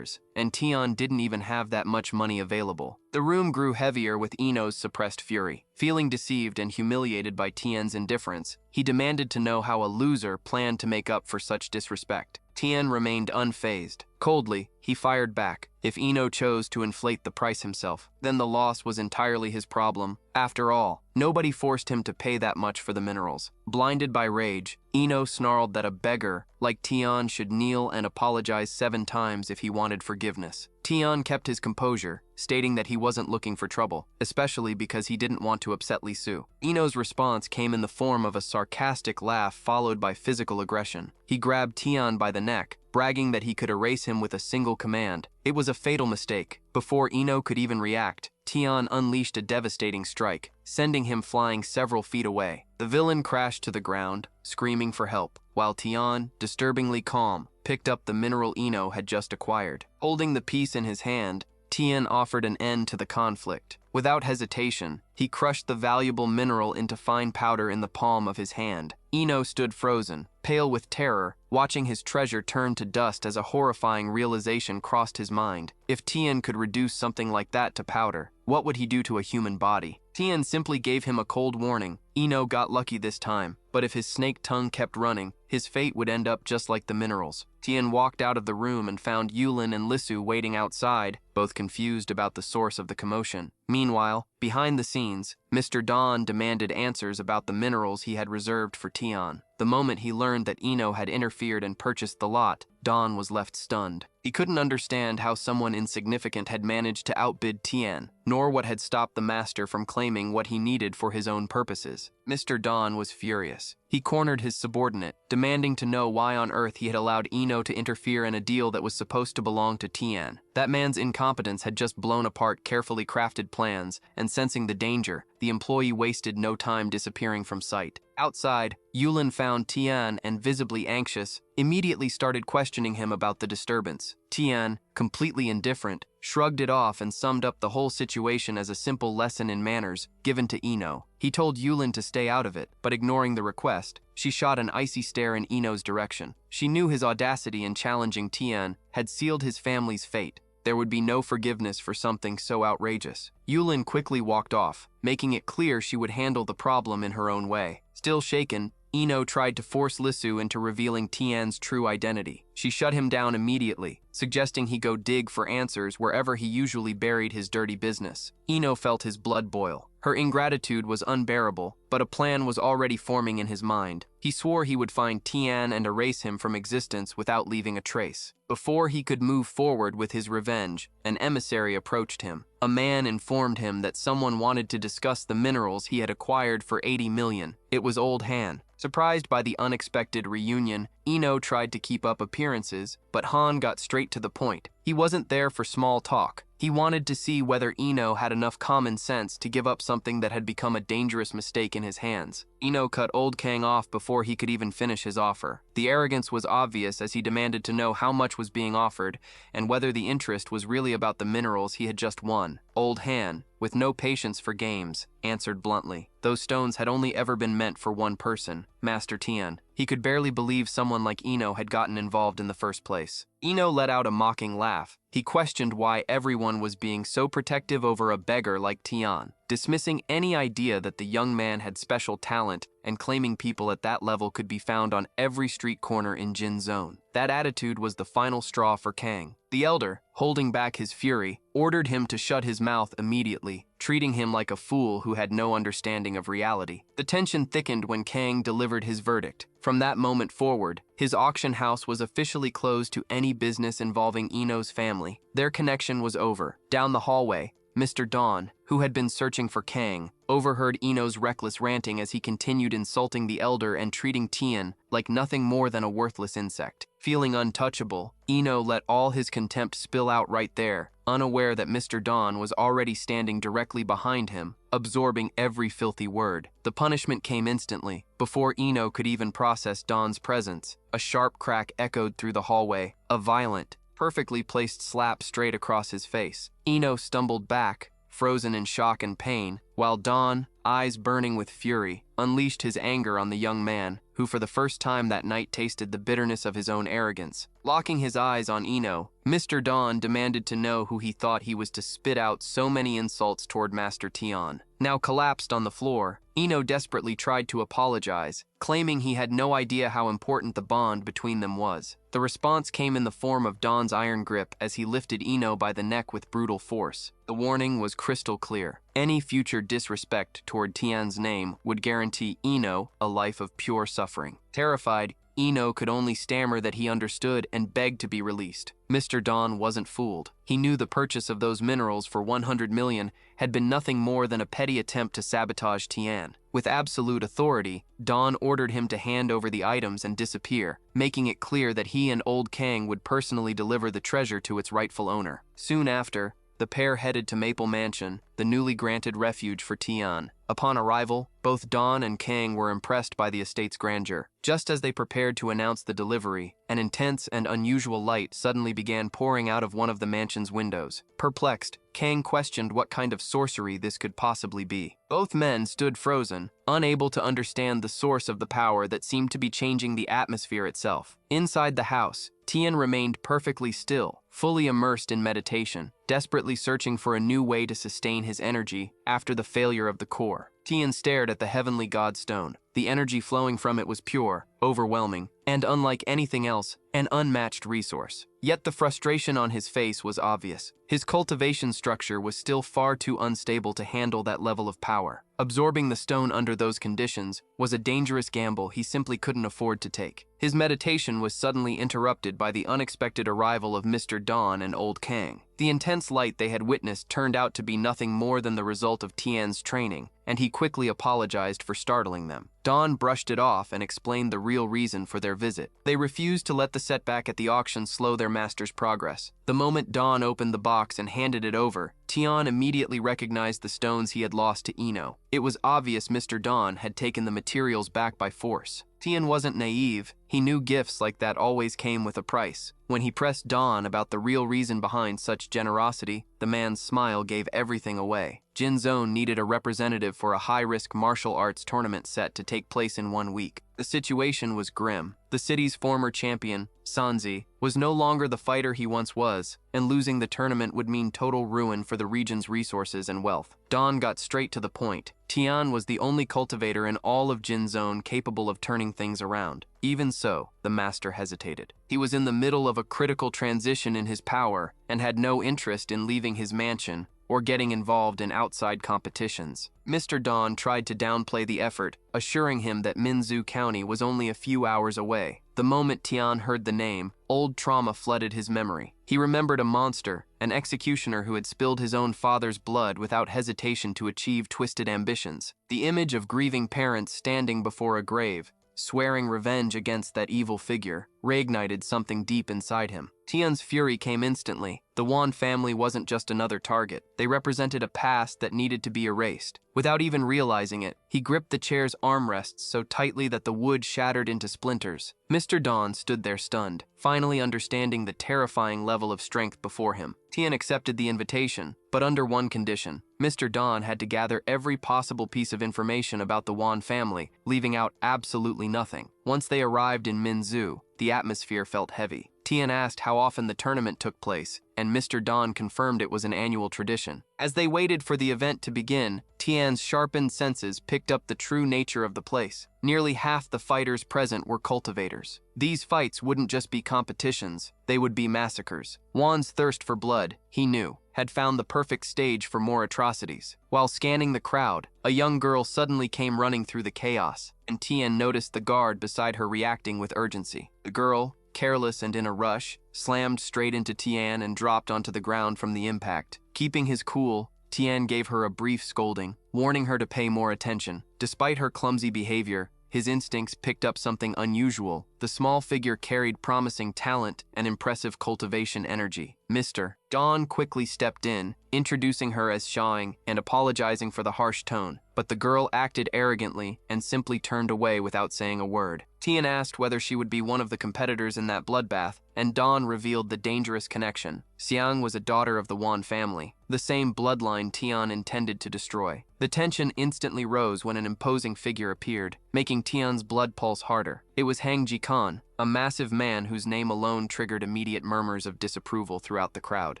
and Tian didn't even have that much money available. The room grew heavier with Ino's suppressed fury. Feeling deceived and humiliated by Tian's indifference, he demanded to know how a loser planned to make up for such disrespect. Tian remained unfazed. Coldly, he fired back. If Ino chose to inflate the price himself, then the loss was entirely his problem. After all, nobody forced him to pay that much for the minerals. Blinded by rage, Ino snarled that a beggar like Tian should kneel and apologize 7 times if he wanted forgiveness. Tian kept his composure, stating that he wasn't looking for trouble, especially because he didn't want to upset Lisu. Ino's response came in the form of a sarcastic laugh followed by physical aggression. He grabbed Tian by the neck, bragging that he could erase him with a single command. It was a fatal mistake. Before Ino could even react, Tian unleashed a devastating strike, sending him flying several feet away. The villain crashed to the ground, screaming for help, while Tian, disturbingly calm, picked up the mineral Ino had just acquired. Holding the piece in his hand, Tian offered an end to the conflict. Without hesitation, he crushed the valuable mineral into fine powder in the palm of his hand. Ino stood frozen, pale with terror, watching his treasure turn to dust as a horrifying realization crossed his mind. If Tian could reduce something like that to powder, what would he do to a human body? Tian simply gave him a cold warning. Ino got lucky this time, but if his snake tongue kept running, his fate would end up just like the minerals. Tian walked out of the room and found Yulin and Lisu waiting outside, both confused about the source of the commotion. Meanwhile, behind the scenes, Mr. Dawn demanded answers about the minerals he had reserved for Tian. The moment he learned that Ino had interfered and purchased the lot, Dawn was left stunned. He couldn't understand how someone insignificant had managed to outbid Tian, nor what had stopped the master from claiming what he needed for his own purposes. Mr. Dawn was furious. He cornered his subordinate, demanding to know why on earth he had allowed Ino to interfere in a deal that was supposed to belong to Tian. That man's incompetence had just blown apart carefully crafted plans, and sensing the danger, the employee wasted no time disappearing from sight. Outside, Yulin found Tian and, visibly anxious, immediately started questioning him about the disturbance. Tian, completely indifferent, shrugged it off and summed up the whole situation as a simple lesson in manners given to Ino. He told Yulin to stay out of it, but ignoring the request, she shot an icy stare in Ino's direction. She knew his audacity in challenging Tian had sealed his family's fate. There would be no forgiveness for something so outrageous. Yulin quickly walked off, making it clear she would handle the problem in her own way. Still shaken, Ino tried to force Lisu into revealing Tian's true identity. She shut him down immediately, suggesting he go dig for answers wherever he usually buried his dirty business. Ino felt his blood boil. Her ingratitude was unbearable, but a plan was already forming in his mind. He swore he would find Tian and erase him from existence without leaving a trace. Before he could move forward with his revenge, an emissary approached him. A man informed him that someone wanted to discuss the minerals he had acquired for 80 million. It was Old Han. Surprised by the unexpected reunion, Ino tried to keep up appearances, but Han got straight to the point. He wasn't there for small talk. He wanted to see whether Ino had enough common sense to give up something that had become a dangerous mistake in his hands. Ino cut Old Kang off before he could even finish his offer. The arrogance was obvious as he demanded to know how much was being offered and whether the interest was really about the minerals he had just won. Old Han, with no patience for games, answered bluntly. Those stones had only ever been meant for one person, Master Tian. He could barely believe someone like Ino had gotten involved in the first place. Ino let out a mocking laugh. He questioned why everyone was being so protective over a beggar like Tian, dismissing any idea that the young man had special talent and claiming people at that level could be found on every street corner in Jin Zone. That attitude was the final straw for Kang. The elder, holding back his fury, ordered him to shut his mouth immediately, treating him like a fool who had no understanding of reality. The tension thickened when Kang delivered his verdict. From that moment forward, his auction house was officially closed to any business involving Ino's family. Their connection was over. Down the hallway, Mr. Dawn, who had been searching for Kang, overheard Ino's reckless ranting as he continued insulting the elder and treating Tian like nothing more than a worthless insect. Feeling untouchable, Ino let all his contempt spill out right there, unaware that Mr. Dawn was already standing directly behind him, absorbing every filthy word. The punishment came instantly. Before Ino could even process Dawn's presence, a sharp crack echoed through the hallway, a violent, perfectly placed slap straight across his face. Ino stumbled back, frozen in shock and pain, while Dawn, eyes burning with fury, unleashed his anger on the young man, who for the first time that night tasted the bitterness of his own arrogance. Locking his eyes on Ino, Mr. Dawn demanded to know who he thought he was to spit out so many insults toward Master Tian. Now collapsed on the floor, Ino desperately tried to apologize, claiming he had no idea how important the bond between them was. The response came in the form of Dawn's iron grip as he lifted Ino by the neck with brutal force. The warning was crystal clear. Any future disrespect toward Tian's name would guarantee Ino a life of pure suffering. Terrified, Ino could only stammer that he understood and begged to be released. Mr. Dawn wasn't fooled. He knew the purchase of those minerals for 100 million had been nothing more than a petty attempt to sabotage Tian. With absolute authority, Dawn ordered him to hand over the items and disappear, making it clear that he and Old Kang would personally deliver the treasure to its rightful owner. Soon after, the pair headed to Maple Mansion, the newly granted refuge for Tian. Upon arrival, both Dawn and Kang were impressed by the estate's grandeur. Just as they prepared to announce the delivery, an intense and unusual light suddenly began pouring out of one of the mansion's windows. Perplexed, Kang questioned what kind of sorcery this could possibly be. Both men stood frozen, unable to understand the source of the power that seemed to be changing the atmosphere itself. Inside the house, Tian remained perfectly still, fully immersed in meditation, desperately searching for a new way to sustain his energy after the failure of the core. Tian stared at the heavenly god stone. The energy flowing from it was pure, overwhelming, and unlike anything else, an unmatched resource. Yet the frustration on his face was obvious. His cultivation structure was still far too unstable to handle that level of power. Absorbing the stone under those conditions was a dangerous gamble he simply couldn't afford to take. His meditation was suddenly interrupted by the unexpected arrival of Mr. Dawn and Old Kang. The intense light they had witnessed turned out to be nothing more than the result of Tian's training, and he quickly apologized for startling them. Dawn brushed it off and explained the real reason for their visit. They refused to let the setback at the auction slow their master's progress. The moment Dawn opened the box and handed it over, Tian immediately recognized the stones he had lost to Ino. It was obvious Mr. Dawn had taken the materials back by force. Tian wasn't naive. He knew gifts like that always came with a price. When he pressed Dawn about the real reason behind such generosity, the man's smile gave everything away. Jin Zone needed a representative for a high-risk martial arts tournament set to take place in 1 week. The situation was grim. The city's former champion, Sanzi, was no longer the fighter he once was, and losing the tournament would mean total ruin for the region's resources and wealth. Dawn got straight to the point. Tian was the only cultivator in all of Jin Zone capable of turning things around. Even so, the master hesitated. He was in the middle of a critical transition in his power and had no interest in leaving his mansion or getting involved in outside competitions. Mr. Dawn tried to downplay the effort, assuring him that Minzu County was only a few hours away. The moment Tian heard the name, old trauma flooded his memory. He remembered a monster, an executioner who had spilled his own father's blood without hesitation to achieve twisted ambitions. The image of grieving parents standing before a grave, swearing revenge against that evil figure, reignited something deep inside him. Tian's fury came instantly. The Wan family wasn't just another target. They represented a past that needed to be erased. Without even realizing it, he gripped the chair's armrests so tightly that the wood shattered into splinters. Mr. Dawn stood there stunned, finally understanding the terrifying level of strength before him. Tian accepted the invitation, but under one condition. Mr. Dawn had to gather every possible piece of information about the Wan family, leaving out absolutely nothing. Once they arrived in Minzu, the atmosphere felt heavy. Tian asked how often the tournament took place, and Mr. Dawn confirmed it was an annual tradition. As they waited for the event to begin, Tian's sharpened senses picked up the true nature of the place. Nearly half the fighters present were cultivators. These fights wouldn't just be competitions, they would be massacres. Wan's thirst for blood, he knew, had found the perfect stage for more atrocities. While scanning the crowd, a young girl suddenly came running through the chaos, and Tian noticed the guard beside her reacting with urgency. The girl, careless and in a rush, slammed straight into Tian and dropped onto the ground from the impact. Keeping his cool, Tian gave her a brief scolding, warning her to pay more attention. Despite her clumsy behavior, his instincts picked up something unusual. The small figure carried promising talent and impressive cultivation energy. Mr. Dawn quickly stepped in, introducing her as Shawing and apologizing for the harsh tone, but the girl acted arrogantly and simply turned away without saying a word. Tian asked whether she would be one of the competitors in that bloodbath, and Dawn revealed the dangerous connection. Xiang was a daughter of the Wan family, the same bloodline Tian intended to destroy. The tension instantly rose when an imposing figure appeared, making Tian's blood pulse harder. It was Hang Jikan, a massive man whose name alone triggered immediate murmurs of disapproval throughout the crowd.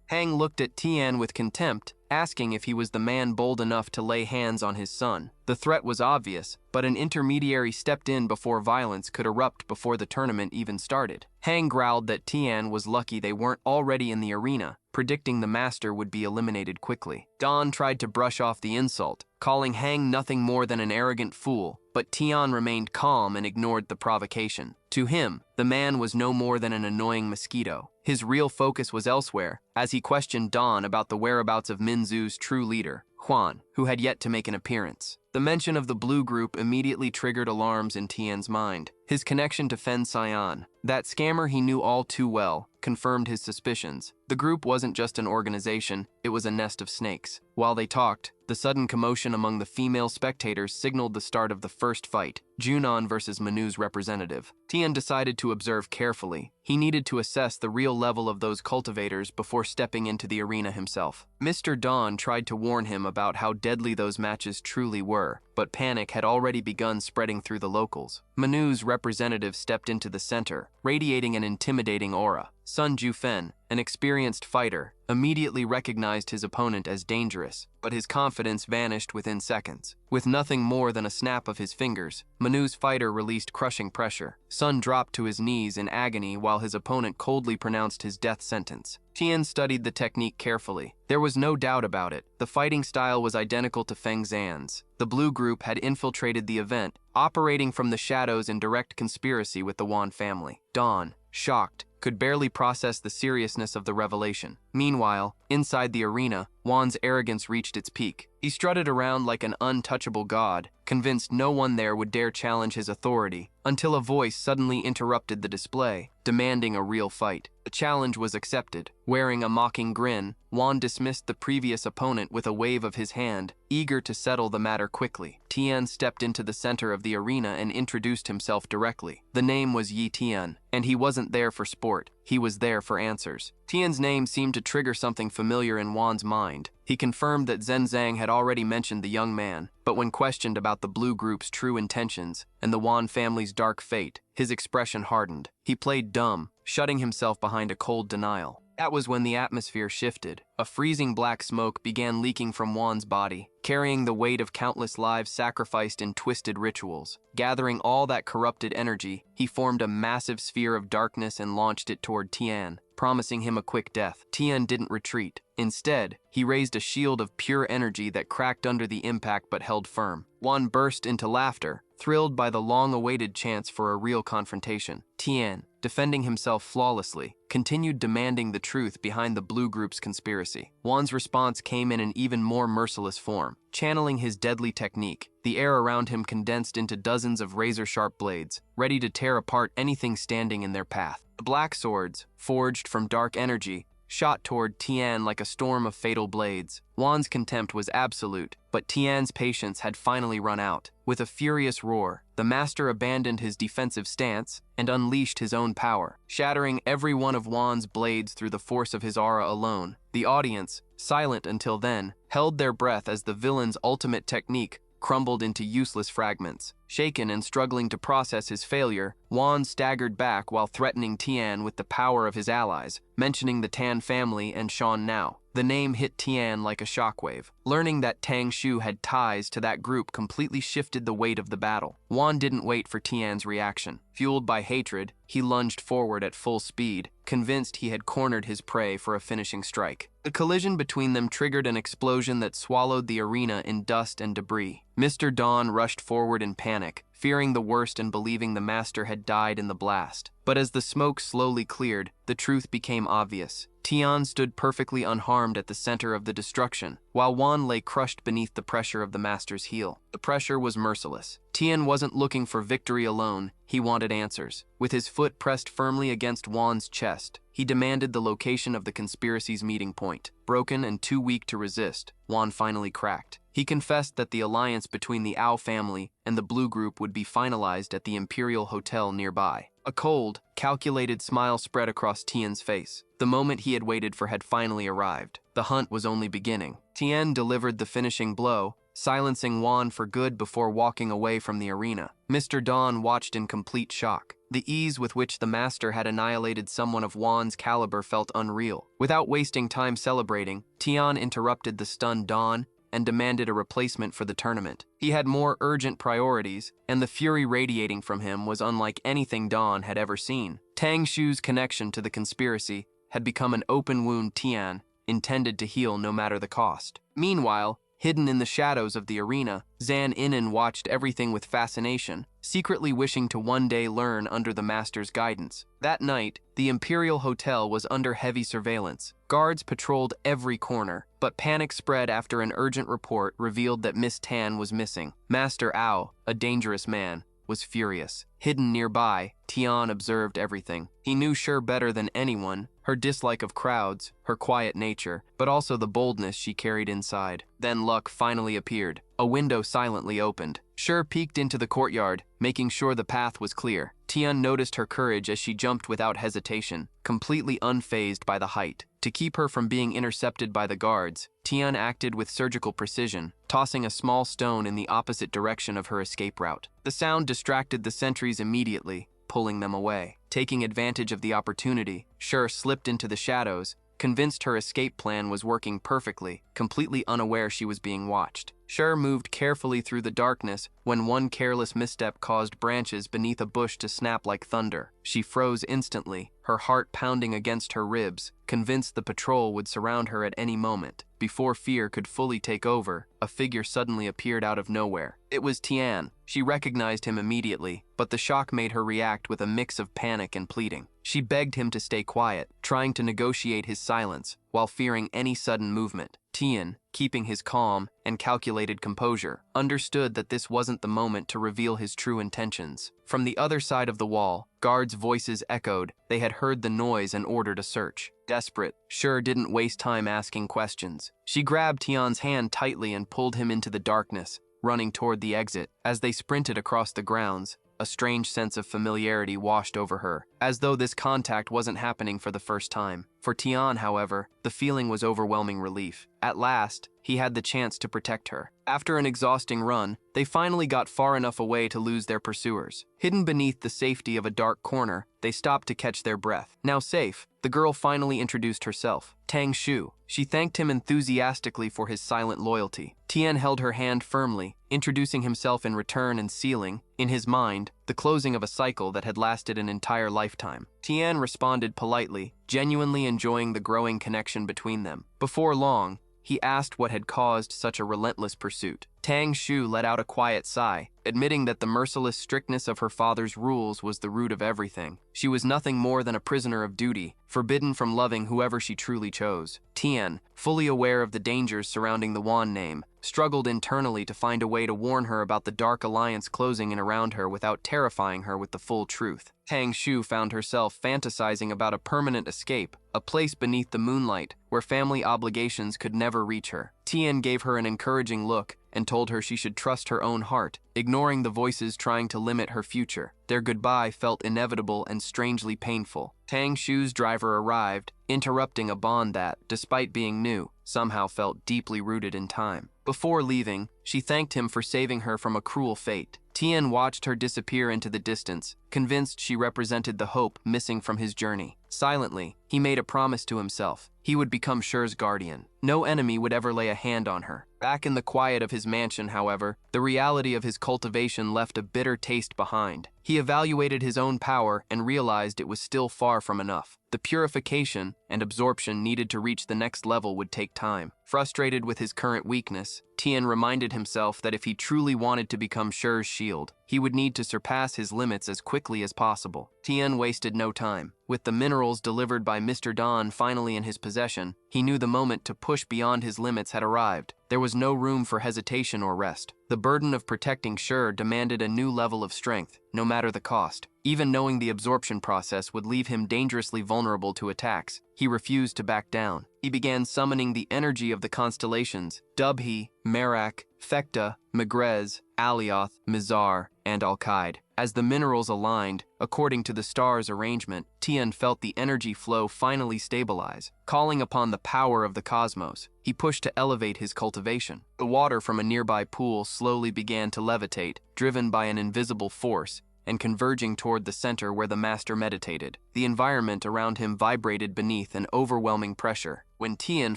Hang looked at Tian with contempt, asking if he was the man bold enough to lay hands on his son. The threat was obvious, but an intermediary stepped in before violence could erupt before the tournament even started. Hang growled that Tian was lucky they weren't already in the arena, predicting the master would be eliminated quickly. Dawn tried to brush off the insult, calling Hang nothing more than an arrogant fool, but Tian remained calm and ignored the provocation. To him, the man was no more than an annoying mosquito. His real focus was elsewhere, as he questioned Dawn about the whereabouts of Minzu's true leader, Huan, who had yet to make an appearance. The mention of the blue group immediately triggered alarms in Tian's mind. His connection to Fen Xian, that scammer he knew all too well, confirmed his suspicions. The group wasn't just an organization, it was a nest of snakes. While they talked, the sudden commotion among the female spectators signaled the start of the first fight, Junon versus Manu's representative. Tian decided to observe carefully. He needed to assess the real level of those cultivators before stepping into the arena himself. Mr. Dawn tried to warn him about how deadly those matches truly were, but panic had already begun spreading through the locals. Manu's representative stepped into the center, radiating an intimidating aura. Sun Jufen, an experienced fighter, immediately recognized his opponent as dangerous, but his confidence vanished within seconds. With nothing more than a snap of his fingers, Manu's fighter released crushing pressure. Sun dropped to his knees in agony while his opponent coldly pronounced his death sentence. Tian studied the technique carefully. There was no doubt about it. The fighting style was identical to Feng Zan's. The blue group had infiltrated the event, operating from the shadows in direct conspiracy with the Wan family. Dawn, shocked, could barely process the seriousness of the revelation. Meanwhile, inside the arena, Wan's arrogance reached its peak. He strutted around like an untouchable god, convinced no one there would dare challenge his authority, until a voice suddenly interrupted the display, demanding a real fight. The challenge was accepted. Wearing a mocking grin, Wan dismissed the previous opponent with a wave of his hand, eager to settle the matter quickly. Tian stepped into the center of the arena and introduced himself directly. The name was Yi Tian, and he wasn't there for sport. he was there for answers. Tian's name seemed to trigger something familiar in Wan's mind. He confirmed that Zhang had already mentioned the young man, but when questioned about the Blue Group's true intentions and the Wan family's dark fate, his expression hardened. He played dumb, shutting himself behind a cold denial. That was when the atmosphere shifted. A freezing black smoke began leaking from Wan's body, carrying the weight of countless lives sacrificed in twisted rituals. Gathering all that corrupted energy, he formed a massive sphere of darkness and launched it toward Tian, promising him a quick death. Tian didn't retreat. Instead, he raised a shield of pure energy that cracked under the impact but held firm. Wan burst into laughter, thrilled by the long-awaited chance for a real confrontation. Tian, defending himself flawlessly, continued demanding the truth behind the Blue Group's conspiracy. Wan's response came in an even more merciless form. Channeling his deadly technique, the air around him condensed into dozens of razor-sharp blades, ready to tear apart anything standing in their path. The black swords, forged from dark energy, shot toward Tian like a storm of fatal blades. Wan's contempt was absolute, but Tian's patience had finally run out. With a furious roar, the master abandoned his defensive stance and unleashed his own power, shattering every one of Wan's blades through the force of his aura alone. The audience, silent until then, held their breath as the villain's ultimate technique crumbled into useless fragments. Shaken and struggling to process his failure, Wan staggered back while threatening Tian with the power of his allies, mentioning the Tan family and Shan Nao. The name hit Tian like a shockwave. Learning that Tang Shu had ties to that group completely shifted the weight of the battle. Wan didn't wait for Tian's reaction. Fueled by hatred, he lunged forward at full speed, convinced he had cornered his prey for a finishing strike. The collision between them triggered an explosion that swallowed the arena in dust and debris. Mr. Dawn rushed forward in panic, fearing the worst and believing the master had died in the blast. But as the smoke slowly cleared, the truth became obvious. Tian stood perfectly unharmed at the center of the destruction, while Wan lay crushed beneath the pressure of the master's heel. The pressure was merciless. Tian wasn't looking for victory alone, he wanted answers. With his foot pressed firmly against Wan's chest, he demanded the location of the conspiracy's meeting point. Broken and too weak to resist, Wan finally cracked. He confessed that the alliance between the Ao family and the Blue Group would be finalized at the Imperial Hotel nearby. A cold, calculated smile spread across Tian's face. The moment he had waited for had finally arrived. The hunt was only beginning. Tian delivered the finishing blow, silencing Wan for good before walking away from the arena. Mr. Dawn watched in complete shock. The ease with which the master had annihilated someone of Wan's caliber felt unreal. Without wasting time celebrating, Tian interrupted the stunned Dawn and demanded a replacement for the tournament. He had more urgent priorities, and the fury radiating from him was unlike anything Dawn had ever seen. Tang Shu's connection to the conspiracy had become an open wound Tian intended to heal no matter the cost. Meanwhile, hidden in the shadows of the arena, Zan Inan watched everything with fascination, secretly wishing to one day learn under the master's guidance. That night, the Imperial Hotel was under heavy surveillance. Guards patrolled every corner, but panic spread after an urgent report revealed that Miss Tan was missing. Master Ao, a dangerous man, was furious. Hidden nearby, Tian observed everything. He knew Sher better than anyone, her dislike of crowds, her quiet nature, but also the boldness she carried inside. Then luck finally appeared. A window silently opened. Sher peeked into the courtyard, making sure the path was clear. Tian noticed her courage as she jumped without hesitation, completely unfazed by the height. To keep her from being intercepted by the guards, Tian acted with surgical precision, tossing a small stone in the opposite direction of her escape route. The sound distracted the sentries immediately, pulling them away. Taking advantage of the opportunity, Sher slipped into the shadows, convinced her escape plan was working perfectly, completely unaware she was being watched. Sher moved carefully through the darkness when one careless misstep caused branches beneath a bush to snap like thunder. She froze instantly, her heart pounding against her ribs, convinced the patrol would surround her at any moment. Before fear could fully take over, a figure suddenly appeared out of nowhere. It was Tian. She recognized him immediately, but the shock made her react with a mix of panic and pleading. She begged him to stay quiet, trying to negotiate his silence, while fearing any sudden movement. Tian, keeping his calm and calculated composure, understood that this wasn't the moment to reveal his true intentions. From the other side of the wall, guards' voices echoed. They had heard the noise and ordered a search. Desperate, Sher didn't waste time asking questions. She grabbed Tian's hand tightly and pulled him into the darkness, running toward the exit. As they sprinted across the grounds, A strange sense of familiarity washed over her, as though this contact wasn't happening for the first time. For Tian, however, the feeling was overwhelming relief. At last, he had the chance to protect her. After an exhausting run, they finally got far enough away to lose their pursuers. Hidden beneath the safety of a dark corner, they stopped to catch their breath. Now safe, the girl finally introduced herself. Tang Shu. She thanked him enthusiastically for his silent loyalty. Tian held her hand firmly, introducing himself in return and sealing, in his mind, the closing of a cycle that had lasted an entire lifetime. Tian responded politely, genuinely enjoying the growing connection between them. Before long, he asked what had caused such a relentless pursuit. Tang Shu let out a quiet sigh, admitting that the merciless strictness of her father's rules was the root of everything. She was nothing more than a prisoner of duty, forbidden from loving whoever she truly chose. Tian, fully aware of the dangers surrounding the Wan name, struggled internally to find a way to warn her about the dark alliance closing in around her without terrifying her with the full truth. Tang Shu found herself fantasizing about a permanent escape, a place beneath the moonlight where family obligations could never reach her. Tian gave her an encouraging look and told her she should trust her own heart, ignoring the voices trying to limit her future. Their goodbye felt inevitable and strangely painful. Tang Shu's driver arrived, interrupting a bond that, despite being new, somehow felt deeply rooted in time. Before leaving, she thanked him for saving her from a cruel fate. Tian watched her disappear into the distance, convinced she represented the hope missing from his journey. Silently, he made a promise to himself. He would become Sher's guardian. No enemy would ever lay a hand on her. Back in the quiet of his mansion, however, the reality of his cultivation left a bitter taste behind. He evaluated his own power and realized it was still far from enough. The purification and absorption needed to reach the next level would take time. Frustrated with his current weakness, Tian reminded himself that if he truly wanted to become Sher's shield, he would need to surpass his limits as quickly as possible. Tian wasted no time. With the minerals delivered by Mr. Don finally in his possession, he knew the moment to push beyond his limits had arrived. There was no room for hesitation or rest. The burden of protecting Sher demanded a new level of strength, no matter the cost. Even knowing the absorption process would leave him dangerously vulnerable to attacks, he refused to back down. He began summoning the energy of the constellations, Dubhi, Merak, Fekta, Megrez, Alioth, Mizar, and Alkaid. As the minerals aligned, according to the stars' arrangement, Tian felt the energy flow finally stabilize. Calling upon the power of the cosmos, he pushed to elevate his cultivation. The water from a nearby pool slowly began to levitate, driven by an invisible force, and converging toward the center where the master meditated. The environment around him vibrated beneath an overwhelming pressure. When Tian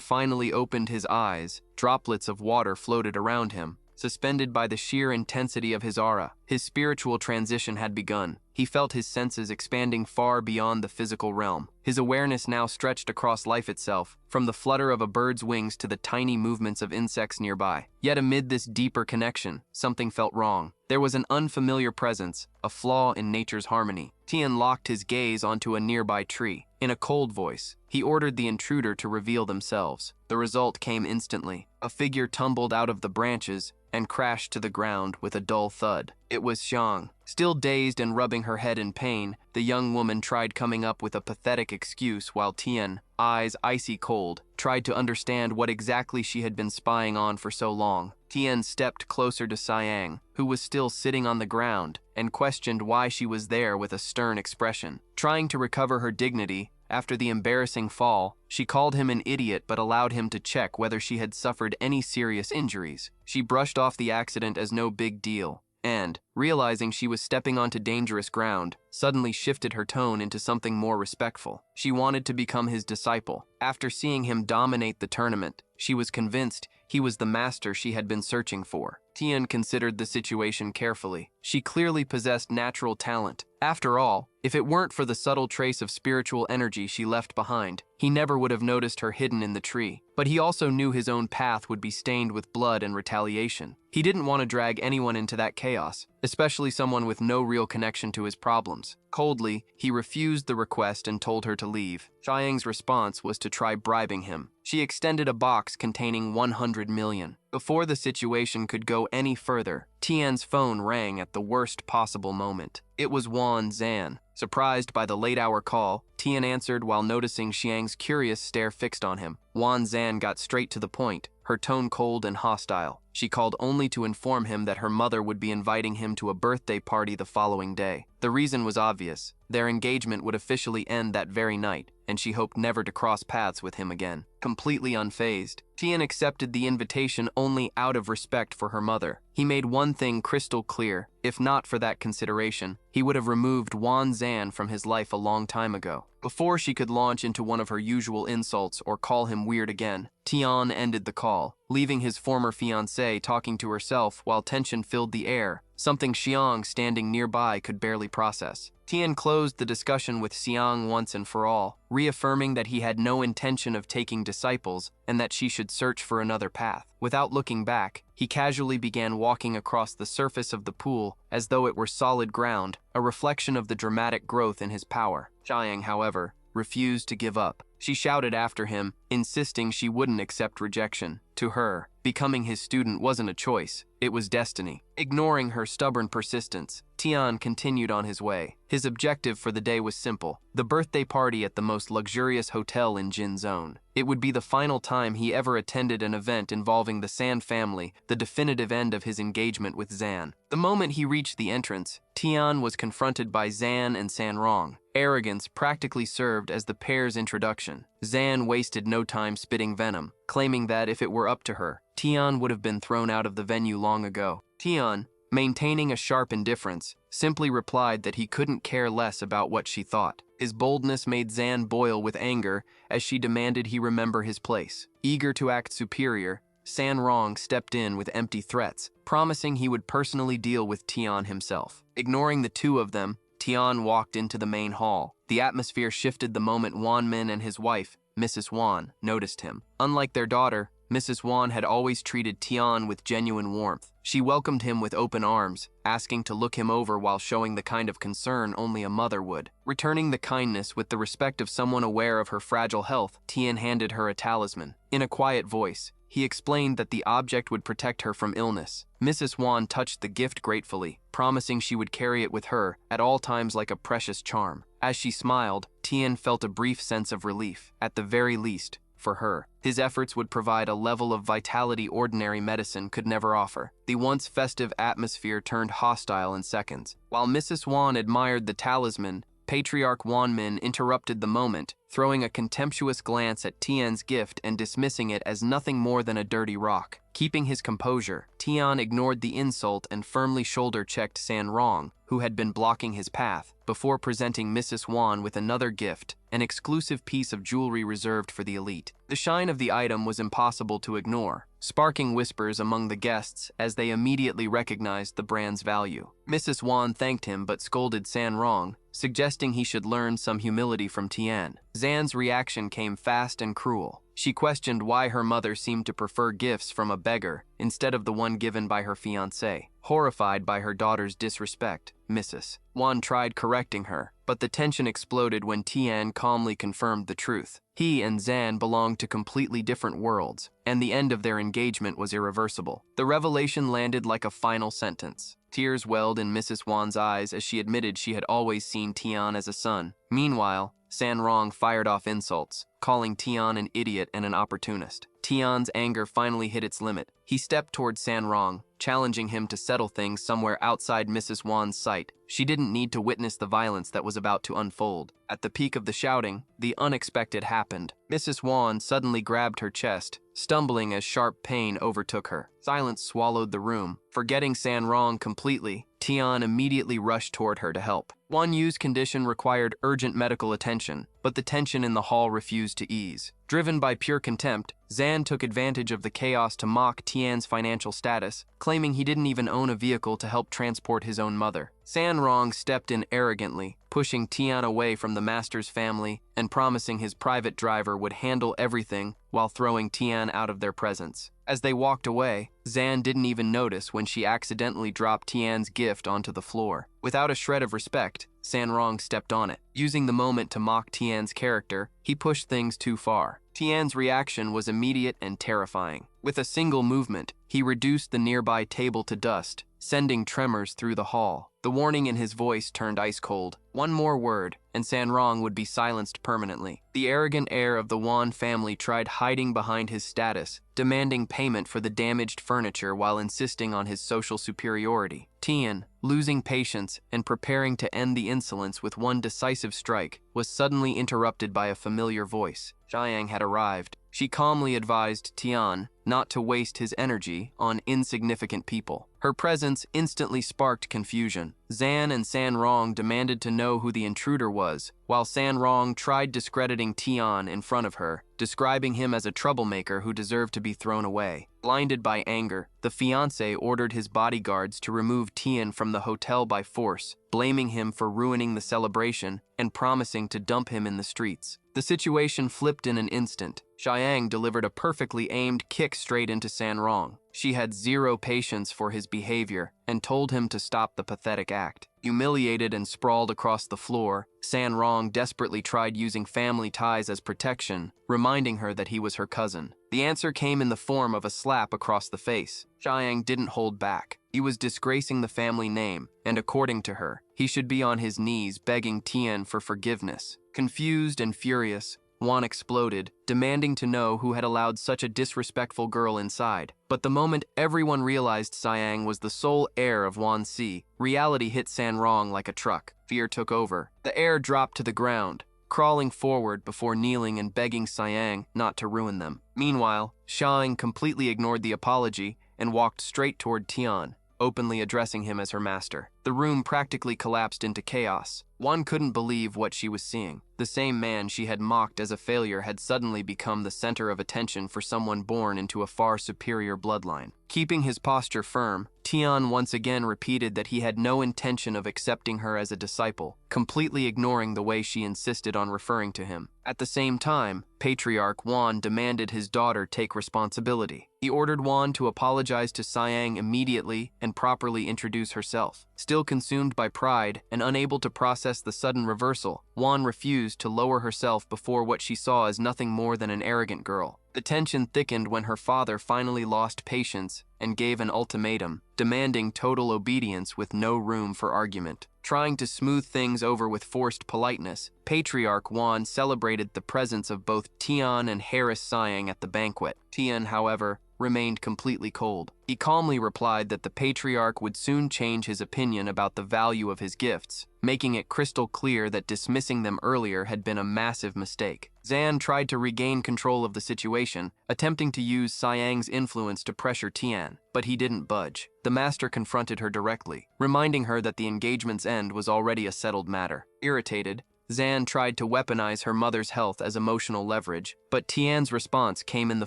finally opened his eyes, droplets of water floated around him, suspended by the sheer intensity of his aura. His spiritual transition had begun. He felt his senses expanding far beyond the physical realm. His awareness now stretched across life itself, from the flutter of a bird's wings to the tiny movements of insects nearby. Yet amid this deeper connection, something felt wrong. There was an unfamiliar presence, a flaw in nature's harmony. Tian locked his gaze onto a nearby tree. In a cold voice, he ordered the intruder to reveal themselves. The result came instantly. A figure tumbled out of the branches and crashed to the ground with a dull thud. It was Xiang. Still dazed and rubbing her head in pain, the young woman tried coming up with a pathetic excuse while Tian, eyes icy cold, tried to understand what exactly she had been spying on for so long. Tian stepped closer to Siang, who was still sitting on the ground, and questioned why she was there with a stern expression. Trying to recover her dignity, after the embarrassing fall, she called him an idiot but allowed him to check whether she had suffered any serious injuries. She brushed off the accident as no big deal, and, realizing she was stepping onto dangerous ground, suddenly shifted her tone into something more respectful. She wanted to become his disciple. After seeing him dominate the tournament, she was convinced he was the master she had been searching for. Tian considered the situation carefully. She clearly possessed natural talent. After all, if it weren't for the subtle trace of spiritual energy she left behind, he never would have noticed her hidden in the tree. But he also knew his own path would be stained with blood and retaliation. He didn't want to drag anyone into that chaos, especially someone with no real connection to his problems. Coldly, he refused the request and told her to leave. Xiang's response was to try bribing him. She extended a box containing 100 million. Before the situation could go any further, Tian's phone rang at the worst possible moment. It was Wan Zan. Surprised by the late-hour call, Tian answered while noticing Xiang's curious stare fixed on him. Wan Zan got straight to the point, her tone cold and hostile. She called only to inform him that her mother would be inviting him to a birthday party the following day. The reason was obvious. Their engagement would officially end that very night, and she hoped never to cross paths with him again. Completely unfazed, Tian accepted the invitation only out of respect for her mother. He made one thing crystal clear: if not for that consideration, he would have removed Wan Zan from his life a long time ago. Before she could launch into one of her usual insults or call him weird again, Tian ended the call, leaving his former fiancée talking to herself while tension filled the air, something Xiang standing nearby could barely process. Tian closed the discussion with Xiang once and for all, reaffirming that he had no intention of taking disciples and that she should search for another path. Without looking back, he casually began walking across the surface of the pool as though it were solid ground, a reflection of the dramatic growth in his power. Xiang, however, refused to give up. She shouted after him, insisting she wouldn't accept rejection. To her, becoming his student wasn't a choice, it was destiny. Ignoring her stubborn persistence, Tian continued on his way. His objective for the day was simple: the birthday party at the most luxurious hotel in Jin Zone. It would be the final time he ever attended an event involving the San family, the definitive end of his engagement with Zan. The moment he reached the entrance, Tian was confronted by Zan and Sanrong. Arrogance practically served as the pair's introduction. Zan wasted no time spitting venom, claiming that if it were up to her, Tian would have been thrown out of the venue long ago. Tian, maintaining a sharp indifference, simply replied that he couldn't care less about what she thought. His boldness made Zan boil with anger as she demanded he remember his place. Eager to act superior, Sanrong stepped in with empty threats, promising he would personally deal with Tian himself. Ignoring the two of them, Tian walked into the main hall. The atmosphere shifted the moment Wan Min and his wife, Mrs. Wan, noticed him. Unlike their daughter, Mrs. Wan had always treated Tian with genuine warmth. She welcomed him with open arms, asking to look him over while showing the kind of concern only a mother would. Returning the kindness with the respect of someone aware of her fragile health, Tian handed her a talisman. In a quiet voice, he explained that the object would protect her from illness. Mrs. Wan touched the gift gratefully, promising she would carry it with her at all times like a precious charm. As she smiled, Tian felt a brief sense of relief. At the very least, for her, his efforts would provide a level of vitality ordinary medicine could never offer. The once festive atmosphere turned hostile in seconds. While Mrs. Wan admired the talisman, Patriarch Wan Min interrupted the moment, throwing a contemptuous glance at Tian's gift and dismissing it as nothing more than a dirty rock. Keeping his composure, Tian ignored the insult and firmly shoulder-checked Sanrong, who had been blocking his path, before presenting Mrs. Wan with another gift, an exclusive piece of jewelry reserved for the elite. The shine of the item was impossible to ignore, sparking whispers among the guests as they immediately recognized the brand's value. Mrs. Wan thanked him but scolded Sanrong, suggesting he should learn some humility from Tian. Zan's reaction came fast and cruel. She questioned why her mother seemed to prefer gifts from a beggar instead of the one given by her fiancé. Horrified by her daughter's disrespect, Mrs. Wan tried correcting her, but the tension exploded when Tian calmly confirmed the truth. He and Zan belonged to completely different worlds, and the end of their engagement was irreversible. The revelation landed like a final sentence. Tears welled in Mrs. Wan's eyes as she admitted she had always seen Tian as a son. Meanwhile, Sanrong fired off insults, calling Tian an idiot and an opportunist. Tian's anger finally hit its limit. He stepped toward Sanrong, challenging him to settle things somewhere outside Mrs. Wan's sight. She didn't need to witness the violence that was about to unfold. At the peak of the shouting, the unexpected happened. Mrs. Wan suddenly grabbed her chest, stumbling as sharp pain overtook her. Silence swallowed the room. Forgetting Sanrong completely, Tian immediately rushed toward her to help. Wan Yu's condition required urgent medical attention, but the tension in the hall refused to ease. Driven by pure contempt, Zan took advantage of the chaos to mock Tian's financial status, claiming he didn't even own a vehicle to help transport his own mother. Sanrong stepped in arrogantly, pushing Tian away from the master's family and promising his private driver would handle everything while throwing Tian out of their presence. As they walked away, Zan didn't even notice when she accidentally dropped Tian's gift onto the floor. Without a shred of respect, Sanrong stepped on it. Using the moment to mock Tian's character, he pushed things too far. Tian's reaction was immediate and terrifying. With a single movement, he reduced the nearby table to dust, sending tremors through the hall. The warning in his voice turned ice cold. One more word, and Sanrong would be silenced permanently. The arrogant heir of the Wan family tried hiding behind his status, demanding payment for the damaged furniture while insisting on his social superiority. Tian, losing patience and preparing to end the insolence with one decisive strike, was suddenly interrupted by a familiar voice. Xiang had arrived. She calmly advised Tian not to waste his energy on insignificant people. Her presence instantly sparked confusion. Zan and Sanrong demanded to know who the intruder was, while Sanrong tried discrediting Tian in front of her, describing him as a troublemaker who deserved to be thrown away. Blinded by anger, the fiancé ordered his bodyguards to remove Tian from the hotel by force, blaming him for ruining the celebration and promising to dump him in the streets. The situation flipped in an instant. Xiang delivered a perfectly aimed kick straight into Sanrong. She had zero patience for his behavior and told him to stop the pathetic act. Humiliated and sprawled across the floor, Sanrong desperately tried using family ties as protection, reminding her that he was her cousin. The answer came in the form of a slap across the face. Xiang didn't hold back. He was disgracing the family name, and according to her, he should be on his knees begging Tian for forgiveness. Confused and furious, Wan exploded, demanding to know who had allowed such a disrespectful girl inside. But the moment everyone realized Xiang was the sole heir of Wan Si, reality hit Sanrong like a truck. Fear took over. The heir dropped to the ground, crawling forward before kneeling and begging Xiang not to ruin them. Meanwhile, Xiang completely ignored the apology and walked straight toward Tian, openly addressing him as her master. The room practically collapsed into chaos. One couldn't believe what she was seeing. The same man she had mocked as a failure had suddenly become the center of attention for someone born into a far superior bloodline. Keeping his posture firm, Tian once again repeated that he had no intention of accepting her as a disciple, completely ignoring the way she insisted on referring to him. At the same time, Patriarch Wan demanded his daughter take responsibility. He ordered Wan to apologize to Xiang immediately and properly introduce herself. Still consumed by pride and unable to process the sudden reversal, Wan refused to lower herself before what she saw as nothing more than an arrogant girl. The tension thickened when her father finally lost patience and gave an ultimatum, demanding total obedience with no room for argument. Trying to smooth things over with forced politeness, Patriarch Wan celebrated the presence of both Tian and Harris Xiang at the banquet. Tian, however, remained completely cold. He calmly replied that the patriarch would soon change his opinion about the value of his gifts, making it crystal clear that dismissing them earlier had been a massive mistake. Zan tried to regain control of the situation, attempting to use Xiang's influence to pressure Tian, but he didn't budge. The master confronted her directly, reminding her that the engagement's end was already a settled matter. Irritated, Zan tried to weaponize her mother's health as emotional leverage, but Tian's response came in the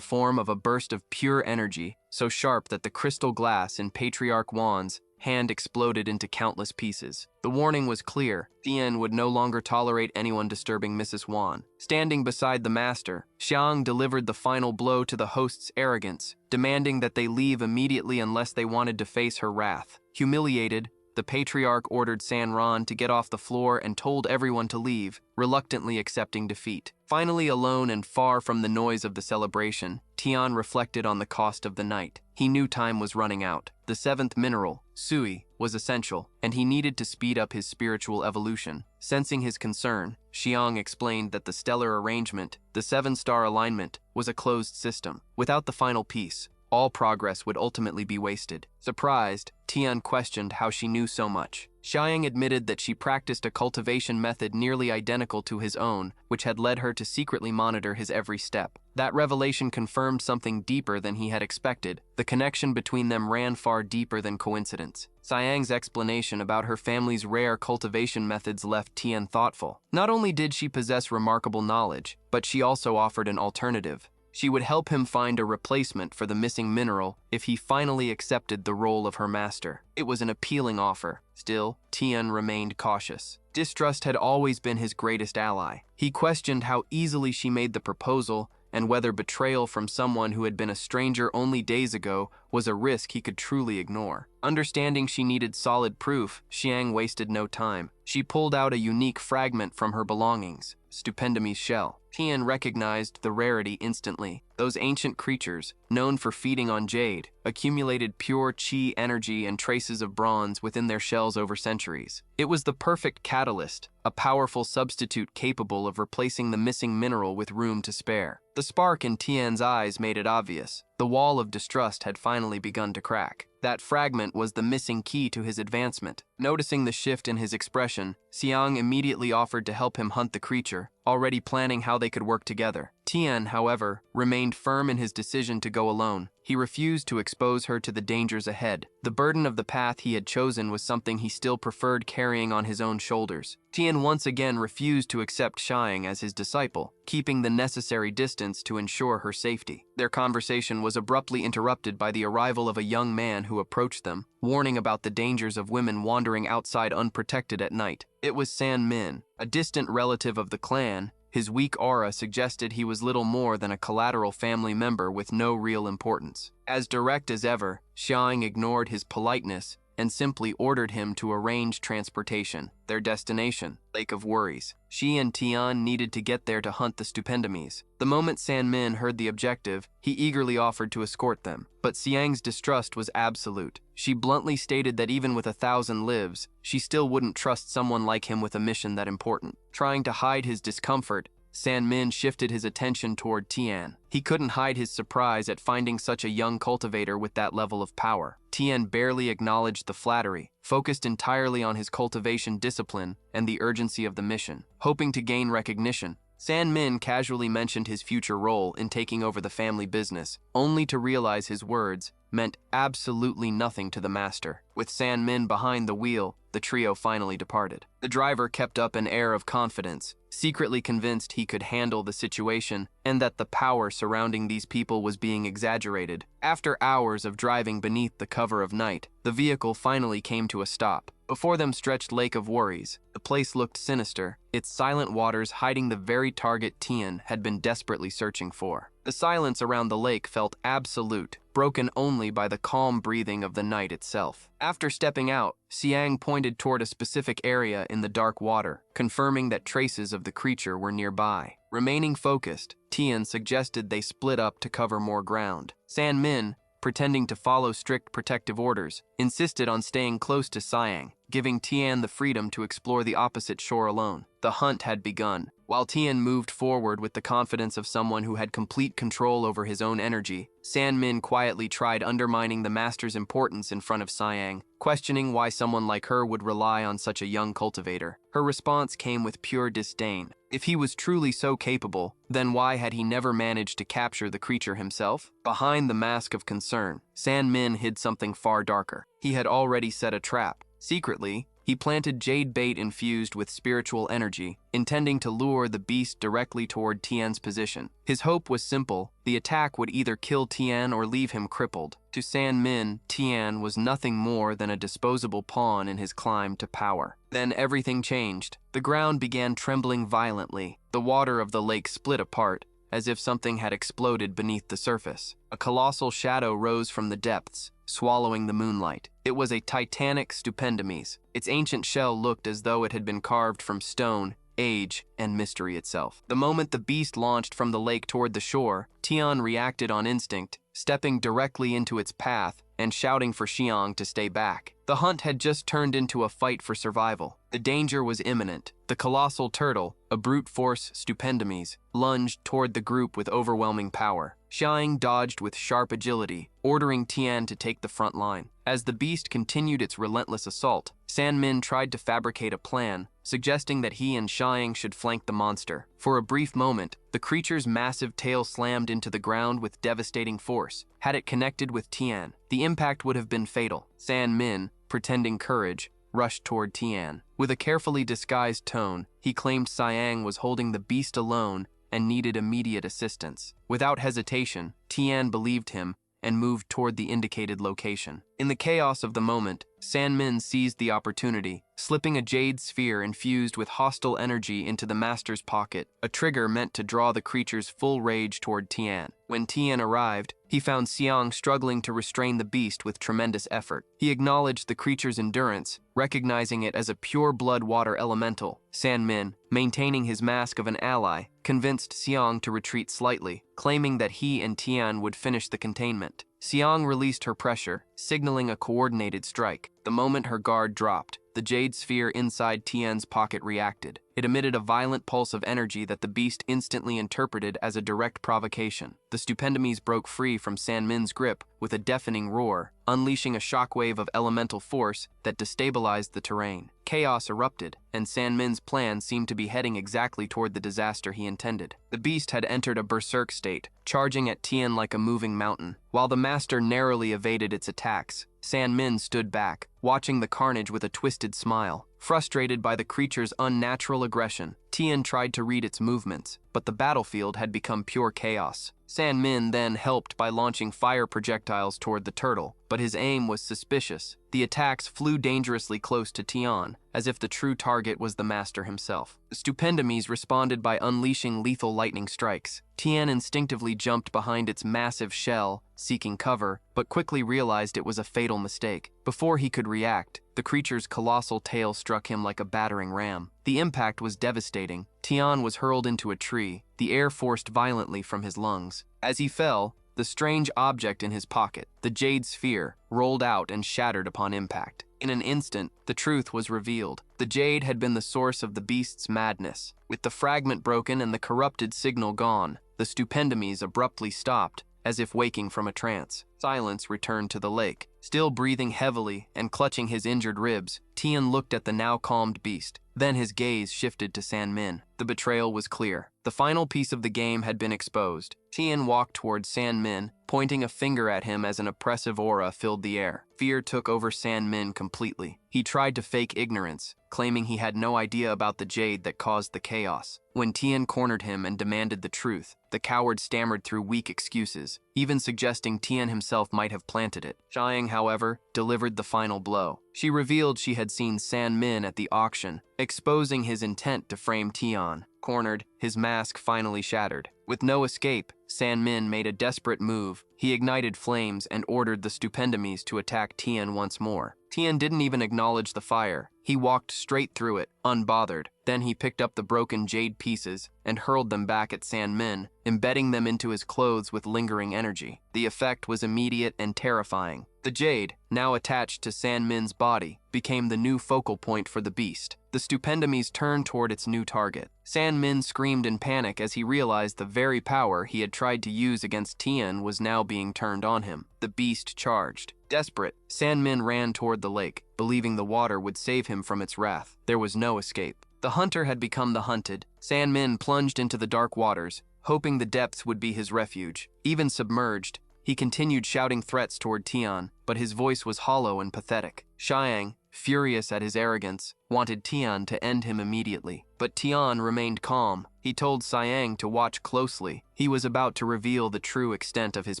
form of a burst of pure energy, so sharp that the crystal glass in Patriarch Wan's hand exploded into countless pieces. The warning was clear. Tian would no longer tolerate anyone disturbing Mrs. Wan. Standing beside the master, Xiang delivered the final blow to the host's arrogance, demanding that they leave immediately unless they wanted to face her wrath. Humiliated, the patriarch ordered Sanron to get off the floor and told everyone to leave, reluctantly accepting defeat. Finally alone and far from the noise of the celebration, Tian reflected on the cost of the night. He knew time was running out. The seventh mineral, Sui, was essential, and he needed to speed up his spiritual evolution. Sensing his concern, Xiang explained that the stellar arrangement, the 7-star alignment, was a closed system. Without the final piece, all progress would ultimately be wasted. Surprised, Tian questioned how she knew so much. Xiang admitted that she practiced a cultivation method nearly identical to his own, which had led her to secretly monitor his every step. That revelation confirmed something deeper than he had expected. The connection between them ran far deeper than coincidence. Xiang's explanation about her family's rare cultivation methods left Tian thoughtful. Not only did she possess remarkable knowledge, but she also offered an alternative. She would help him find a replacement for the missing mineral if he finally accepted the role of her master. It was an appealing offer. Still, Tian remained cautious. Distrust had always been his greatest ally. He questioned how easily she made the proposal and whether betrayal from someone who had been a stranger only days ago was a risk he could truly ignore. Understanding she needed solid proof, Xiang wasted no time. She pulled out a unique fragment from her belongings, Stupendumy's shell. Tian recognized the rarity instantly. Those ancient creatures, known for feeding on jade, accumulated pure chi energy and traces of bronze within their shells over centuries. It was the perfect catalyst, a powerful substitute capable of replacing the missing mineral with room to spare. The spark in Tian's eyes made it obvious. The wall of distrust had finally begun to crack. That fragment was the missing key to his advancement. Noticing the shift in his expression, Xiang immediately offered to help him hunt the creature, already planning how they could work together. Tian, however, remained firm in his decision to go alone. He refused to expose her to the dangers ahead. The burden of the path he had chosen was something he still preferred carrying on his own shoulders. Tian once again refused to accept Xiang as his disciple, keeping the necessary distance to ensure her safety. Their conversation was abruptly interrupted by the arrival of a young man who approached them, warning about the dangers of women wandering outside unprotected at night. It was San Min, a distant relative of the clan. His weak aura suggested he was little more than a collateral family member with no real importance. As direct as ever, Xiang ignored his politeness and simply ordered him to arrange transportation. Their destination, Lake of Worries. She and Tian needed to get there to hunt the stupendomies. The moment San Min heard the objective, he eagerly offered to escort them. But Xiang's distrust was absolute. She bluntly stated that even with 1,000 lives, she still wouldn't trust someone like him with a mission that important. Trying to hide his discomfort, San Min shifted his attention toward Tian. He couldn't hide his surprise at finding such a young cultivator with that level of power. Tian barely acknowledged the flattery, focused entirely on his cultivation discipline and the urgency of the mission. Hoping to gain recognition, San Min casually mentioned his future role in taking over the family business, only to realize his words meant absolutely nothing to the master. With San Min behind the wheel, the trio finally departed. The driver kept up an air of confidence, secretly convinced he could handle the situation and that the power surrounding these people was being exaggerated. After hours of driving beneath the cover of night, the vehicle finally came to a stop. Before them stretched Lake of Worries. The place looked sinister, its silent waters hiding the very target Tian had been desperately searching for. The silence around the lake felt absolute, broken only by the calm breathing of the night itself. After stepping out, Xiang pointed toward a specific area in the dark water, confirming that traces of the creature were nearby. Remaining focused, Tian suggested they split up to cover more ground. San Min, pretending to follow strict protective orders, insisted on staying close to Xiang, giving Tian the freedom to explore the opposite shore alone. The hunt had begun. While Tian moved forward with the confidence of someone who had complete control over his own energy, San Min quietly tried undermining the master's importance in front of Xiang, questioning why someone like her would rely on such a young cultivator. Her response came with pure disdain. If he was truly so capable, then why had he never managed to capture the creature himself? Behind the mask of concern, San Min hid something far darker. He had already set a trap. Secretly, he planted jade bait infused with spiritual energy, intending to lure the beast directly toward Tian's position. His hope was simple: the attack would either kill Tian or leave him crippled. To San Min, Tian was nothing more than a disposable pawn in his climb to power. Then everything changed. The ground began trembling violently. The water of the lake split apart, as if something had exploded beneath the surface. A colossal shadow rose from the depths, swallowing the moonlight. It was a titanic stupendomies. Its ancient shell looked as though it had been carved from stone, age, and mystery itself. The moment the beast launched from the lake toward the shore, Tian reacted on instinct, stepping directly into its path and shouting for Xiang to stay back. The hunt had just turned into a fight for survival. The danger was imminent. The colossal turtle, a brute force stupendomies, lunged toward the group with overwhelming power. Xiang dodged with sharp agility, ordering Tian to take the front line. As the beast continued its relentless assault, San Min tried to fabricate a plan, suggesting that he and Xiang should flank the monster. For a brief moment, the creature's massive tail slammed into the ground with devastating force. Had it connected with Tian, the impact would have been fatal. San Min, pretending courage, rushed toward Tian. With a carefully disguised tone, he claimed Xiang was holding the beast alone and needed immediate assistance. Without hesitation, Tian believed him and moved toward the indicated location. In the chaos of the moment, Sanmin seized the opportunity, slipping a jade sphere infused with hostile energy into the master's pocket, a trigger meant to draw the creature's full rage toward Tian. When Tian arrived, he found Xiang struggling to restrain the beast with tremendous effort. He acknowledged the creature's endurance, recognizing it as a pure-blood water elemental. Sanmin, maintaining his mask of an ally, convinced Xiang to retreat slightly, claiming that he and Tian would finish the containment. Xiang released her pressure, signaling a coordinated strike. The moment her guard dropped, the jade sphere inside Tian's pocket reacted. It emitted a violent pulse of energy that the beast instantly interpreted as a direct provocation. The Stupendomes broke free from Sanmin's grip with a deafening roar, unleashing a shockwave of elemental force that destabilized the terrain. Chaos erupted, and Sanmin's plan seemed to be heading exactly toward the disaster he intended. The beast had entered a berserk state, charging at Tian like a moving mountain. While the master narrowly evaded its attacks, Sanmin stood back, watching the carnage with a twisted smile. Frustrated by the creature's unnatural aggression, Tian tried to read its movements, but the battlefield had become pure chaos. Sanmin then helped by launching fire projectiles toward the turtle, but his aim was suspicious. The attacks flew dangerously close to Tian, as if the true target was the master himself. The Stupendomes responded by unleashing lethal lightning strikes. Tian instinctively jumped behind its massive shell, seeking cover, but quickly realized it was a fatal mistake. Before he could react, the creature's colossal tail struck him like a battering ram. The impact was devastating. Tian was hurled into a tree, the air forced violently from his lungs. As he fell, the strange object in his pocket, the jade sphere, rolled out and shattered upon impact. In an instant, the truth was revealed. The jade had been the source of the beast's madness. With the fragment broken and the corrupted signal gone, the Stupendomes abruptly stopped, as if waking from a trance. Silence returned to the lake. Still breathing heavily and clutching his injured ribs, Tian looked at the now calmed beast. Then his gaze shifted to Sanmin. The betrayal was clear. The final piece of the game had been exposed. Tian walked towards Sanmin, pointing a finger at him as an oppressive aura filled the air. Fear took over Sanmin completely. He tried to fake ignorance, claiming he had no idea about the jade that caused the chaos. When Tian cornered him and demanded the truth, the coward stammered through weak excuses, even suggesting Tian himself might have planted it. Xiang, however, delivered the final blow. She revealed she had seen Sanmin at the auction, exposing his intent to frame Tian. Cornered, his mask finally shattered. With no escape, Sanmin made a desperate move. He ignited flames and ordered the Stupendomes to attack Tian once more. Tian didn't even acknowledge the fire. He walked straight through it, unbothered. Then he picked up the broken jade pieces and hurled them back at Sanmin, embedding them into his clothes with lingering energy. The effect was immediate and terrifying. The jade, now attached to Sanmin's body, became the new focal point for the beast. The Stupendomes turned toward its new target. Sanmin screamed in panic as he realized the very power he had tried to use against Tian was now being turned on him. The beast charged. Desperate, Sanmin ran toward the lake, believing the water would save him from its wrath. There was no escape. The hunter had become the hunted. Sanmin plunged into the dark waters, hoping the depths would be his refuge. Even submerged, he continued shouting threats toward Tian, but his voice was hollow and pathetic. Xiang, furious at his arrogance, wanted Tian to end him immediately. But Tian remained calm. He told Xiang to watch closely. He was about to reveal the true extent of his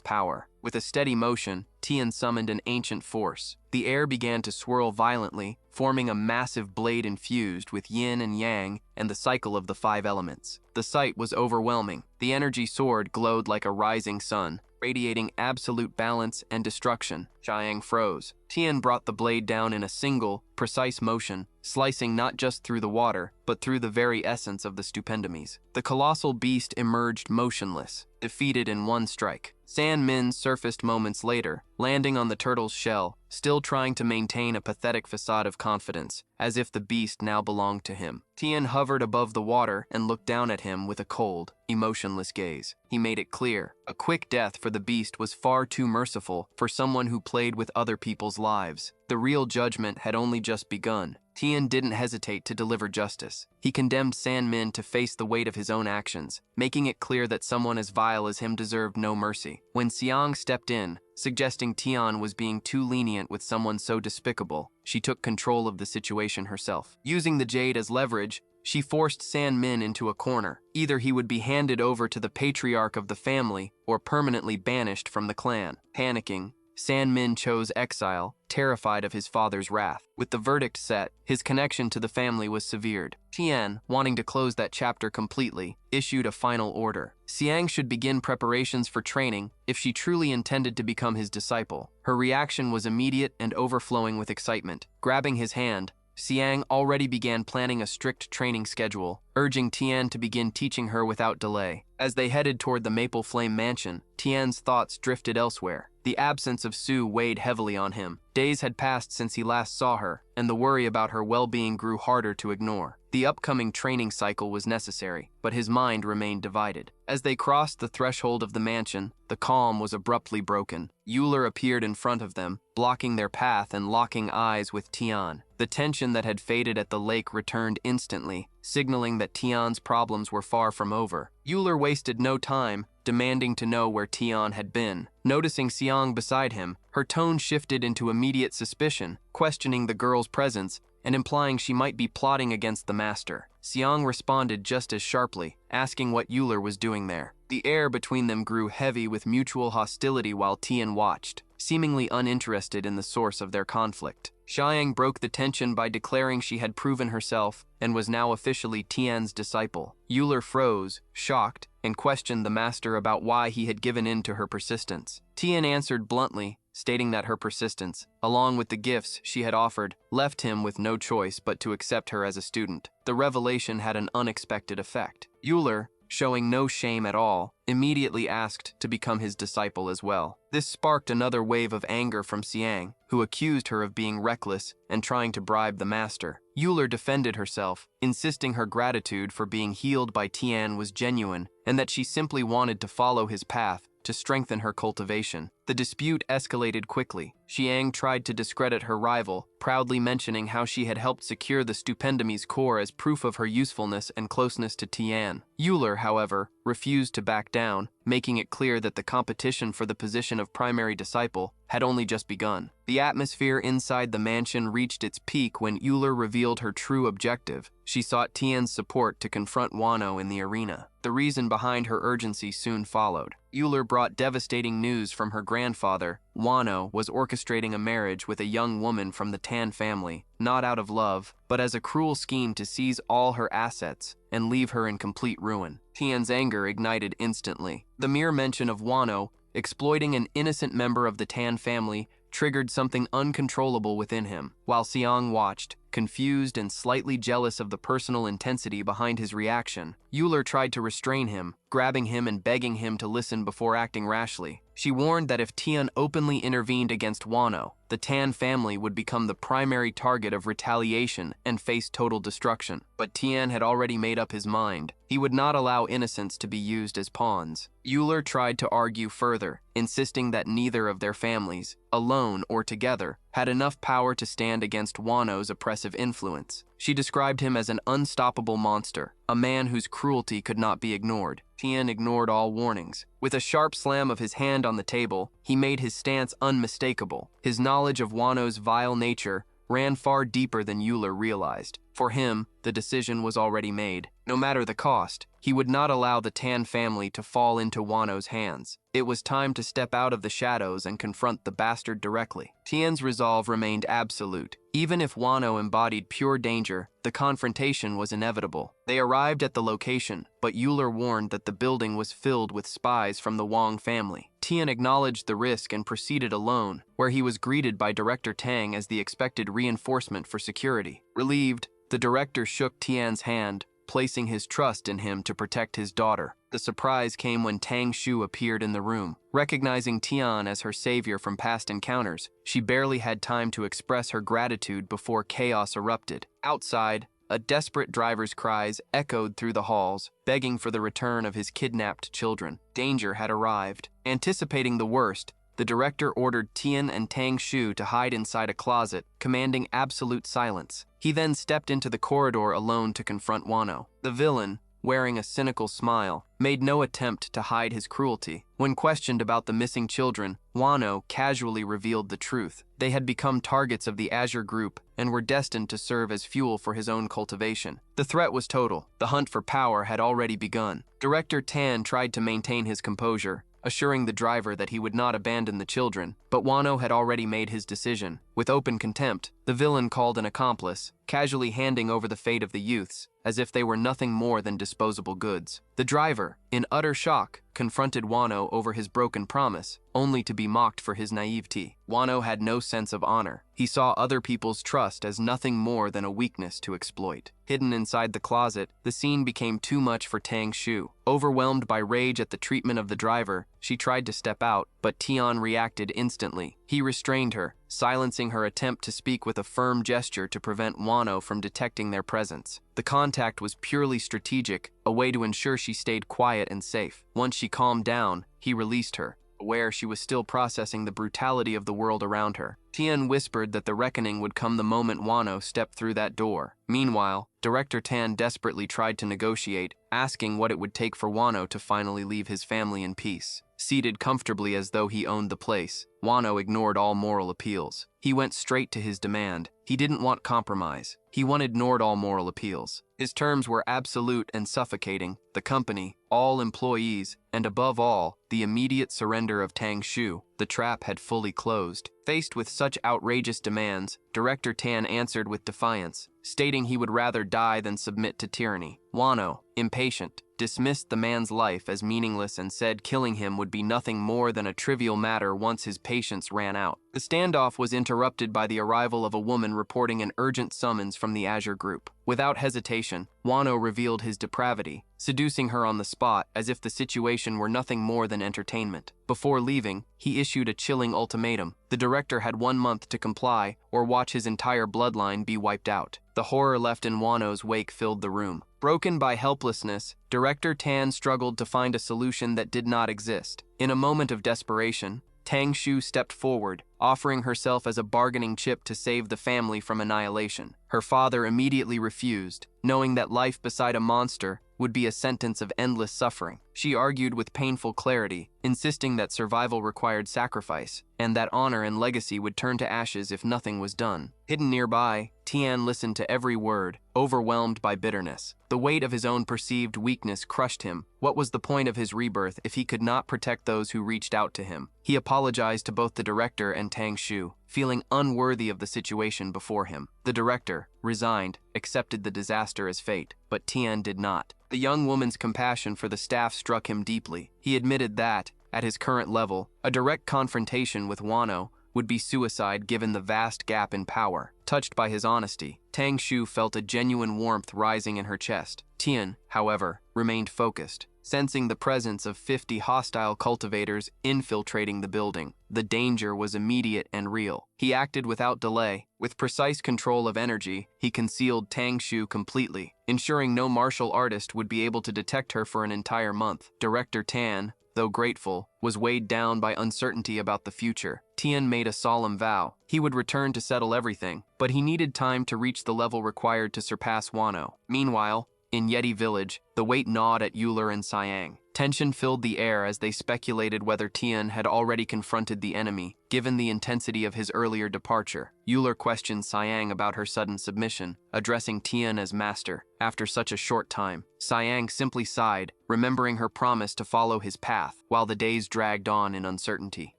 power. With a steady motion, Tian summoned an ancient force. The air began to swirl violently, forming a massive blade infused with yin and yang and the cycle of the 5 elements. The sight was overwhelming. The energy sword glowed like a rising sun, radiating absolute balance and destruction. Xiang froze. Tian brought the blade down in a single, precise motion, slicing not just through the water, but through the very essence of the Stupendomes. The colossal beast emerged motionless, defeated in one strike. Sanmin surfaced moments later, landing on the turtle's shell, still trying to maintain a pathetic facade of confidence, as if the beast now belonged to him. Tian hovered above the water and looked down at him with a cold, emotionless gaze. He made it clear, a quick death for the beast was far too merciful for someone who played with other people's lives. The real judgment had only just begun. Tian didn't hesitate to deliver justice. He condemned Sanmin to face the weight of his own actions, making it clear that someone as vile as him deserved no mercy. When Xiang stepped in, suggesting Tian was being too lenient with someone so despicable, she took control of the situation herself. Using the jade as leverage, she forced Sanmin into a corner. Either he would be handed over to the patriarch of the family or permanently banished from the clan. Panicking, San-min chose exile, terrified of his father's wrath. With the verdict set, his connection to the family was severed. Tian, wanting to close that chapter completely, issued a final order. Xiang should begin preparations for training if she truly intended to become his disciple. Her reaction was immediate and overflowing with excitement. Grabbing his hand, Xiang already began planning a strict training schedule, urging Tian to begin teaching her without delay. As they headed toward the Maple Flame Mansion, Tian's thoughts drifted elsewhere. The absence of Sue weighed heavily on him. Days had passed since he last saw her, and the worry about her well-being grew harder to ignore. The upcoming training cycle was necessary, but his mind remained divided. As they crossed the threshold of the mansion, the calm was abruptly broken. Euler appeared in front of them, blocking their path and locking eyes with Tian. The tension that had faded at the lake returned instantly, signaling that Tian's problems were far from over. Euler wasted no time, demanding to know where Tian had been. Noticing Xiang beside him, her tone shifted into immediate suspicion, questioning the girl's presence and implying she might be plotting against the master. Xiang responded just as sharply, asking what Euler was doing there. The air between them grew heavy with mutual hostility while Tian watched, seemingly uninterested in the source of their conflict. Xiang broke the tension by declaring she had proven herself and was now officially Tian's disciple. Euler froze, shocked, and questioned the master about why he had given in to her persistence. Tian answered bluntly, stating that her persistence, along with the gifts she had offered, left him with no choice but to accept her as a student. The revelation had an unexpected effect. Euler, showing no shame at all, immediately asked to become his disciple as well. This sparked another wave of anger from Xiang, who accused her of being reckless and trying to bribe the master. Euler defended herself, insisting her gratitude for being healed by Tian was genuine and that she simply wanted to follow his path to strengthen her cultivation. The dispute escalated quickly. Xiang tried to discredit her rival, proudly mentioning how she had helped secure the Stupendemy's core as proof of her usefulness and closeness to Tian. Euler, however, refused to back down, making it clear that the competition for the position of primary disciple had only just begun. The atmosphere inside the mansion reached its peak when Euler revealed her true objective. She sought Tian's support to confront Wano in the arena. The reason behind her urgency soon followed. Euler brought devastating news from her grandfather. Wano was orchestrating a marriage with a young woman from the Tan family, not out of love, but as a cruel scheme to seize all her assets and leave her in complete ruin. Tian's anger ignited instantly. The mere mention of Wano exploiting an innocent member of the Tan family triggered something uncontrollable within him. While Xiang watched, confused and slightly jealous of the personal intensity behind his reaction, Euler tried to restrain him, grabbing him and begging him to listen before acting rashly. She warned that if Tian openly intervened against Wano, the Tan family would become the primary target of retaliation and face total destruction. But Tian had already made up his mind. He would not allow innocents to be used as pawns. Euler tried to argue further, insisting that neither of their families, alone or together, had enough power to stand against Wano's oppressive influence. She described him as an unstoppable monster, a man whose cruelty could not be ignored. Tian ignored all warnings. With a sharp slam of his hand on the table, he made his stance unmistakable. His knowledge of Wano's vile nature ran far deeper than Euler realized. For him, the decision was already made. No matter the cost, he would not allow the Tan family to fall into Wano's hands. It was time to step out of the shadows and confront the bastard directly. Tian's resolve remained absolute. Even if Wano embodied pure danger, the confrontation was inevitable. They arrived at the location, but Euler warned that the building was filled with spies from the Wang family. Tian acknowledged the risk and proceeded alone, where he was greeted by Director Tang as the expected reinforcement for security. Relieved, the director shook Tian's hand, placing his trust in him to protect his daughter. The surprise came when Tang Shu appeared in the room. Recognizing Tian as her savior from past encounters, she barely had time to express her gratitude before chaos erupted. Outside, a desperate driver's cries echoed through the halls, begging for the return of his kidnapped children. Danger had arrived. Anticipating the worst, the director ordered Tian and Tang Shu to hide inside a closet, commanding absolute silence. He then stepped into the corridor alone to confront Wano. The villain, wearing a cynical smile, made no attempt to hide his cruelty. When questioned about the missing children, Wano casually revealed the truth. They had become targets of the Azure Group and were destined to serve as fuel for his own cultivation. The threat was total. The hunt for power had already begun. Director Tan tried to maintain his composure, assuring the driver that he would not abandon the children. But Wano had already made his decision. With open contempt, the villain called an accomplice, casually handing over the fate of the youths, as if they were nothing more than disposable goods. The driver, in utter shock, confronted Wano over his broken promise, only to be mocked for his naivety. Wano had no sense of honor. He saw other people's trust as nothing more than a weakness to exploit. Hidden inside the closet, the scene became too much for Tang Shu. Overwhelmed by rage at the treatment of the driver, she tried to step out, but Tian reacted instantly. He restrained her, silencing her attempt to speak with a firm gesture to prevent Wano from detecting their presence. The contact was purely strategic, a way to ensure she stayed quiet and safe. Once she calmed down, he released her, aware she was still processing the brutality of the world around her. Tian whispered that the reckoning would come the moment Wano stepped through that door. Meanwhile, Director Tan desperately tried to negotiate, asking what it would take for Wano to finally leave his family in peace. Seated comfortably as though he owned the place, Wano ignored all moral appeals. He went straight to his demand. He didn't want compromise. He ignored all moral appeals. His terms were absolute and suffocating: the company, all employees, and above all, the immediate surrender of Tang Shu. The trap had fully closed. Faced with such outrageous demands, Director Tan answered with defiance, stating he would rather die than submit to tyranny. Wano, impatient, dismissed the man's life as meaningless and said killing him would be nothing more than a trivial matter once his patience ran out. The standoff was interrupted by the arrival of a woman reporting an urgent summons from the Azure Group. Without hesitation, Wano revealed his depravity, seducing her on the spot as if the situation were nothing more than entertainment. Before leaving, he issued a chilling ultimatum. The director had 1 month to comply or watch his entire bloodline be wiped out. The horror left in Wano's wake filled the room. Broken by helplessness, Director Tan struggled to find a solution that did not exist. In a moment of desperation, Tang Shu stepped forward, offering herself as a bargaining chip to save the family from annihilation. Her father immediately refused, knowing that life beside a monster would be a sentence of endless suffering. She argued with painful clarity, insisting that survival required sacrifice, and that honor and legacy would turn to ashes if nothing was done. Hidden nearby, Tian listened to every word, overwhelmed by bitterness. The weight of his own perceived weakness crushed him. What was the point of his rebirth if he could not protect those who reached out to him? He apologized to both the director and Tang Shu, feeling unworthy of the situation before him. The director, resigned, accepted the disaster as fate, but Tian did not. The young woman's compassion for the staff struck him deeply. He admitted that, at his current level, a direct confrontation with Wano would be suicide given the vast gap in power. Touched by his honesty, Tang Shu felt a genuine warmth rising in her chest. Tian, however, remained focused, sensing the presence of 50 hostile cultivators infiltrating the building. The danger was immediate and real. He acted without delay. With precise control of energy, he concealed Tang Shu completely, ensuring no martial artist would be able to detect her for an entire month. Director Tan, though grateful, was weighed down by uncertainty about the future. Tian made a solemn vow. He would return to settle everything, but he needed time to reach the level required to surpass Wano. Meanwhile, in Yeti Village, the weight gnawed at Euler and Siang. Tension filled the air as they speculated whether Tian had already confronted the enemy, given the intensity of his earlier departure. Euler questioned Siang about her sudden submission, addressing Tian as master. After such a short time, Siang simply sighed, remembering her promise to follow his path, while the days dragged on in uncertainty.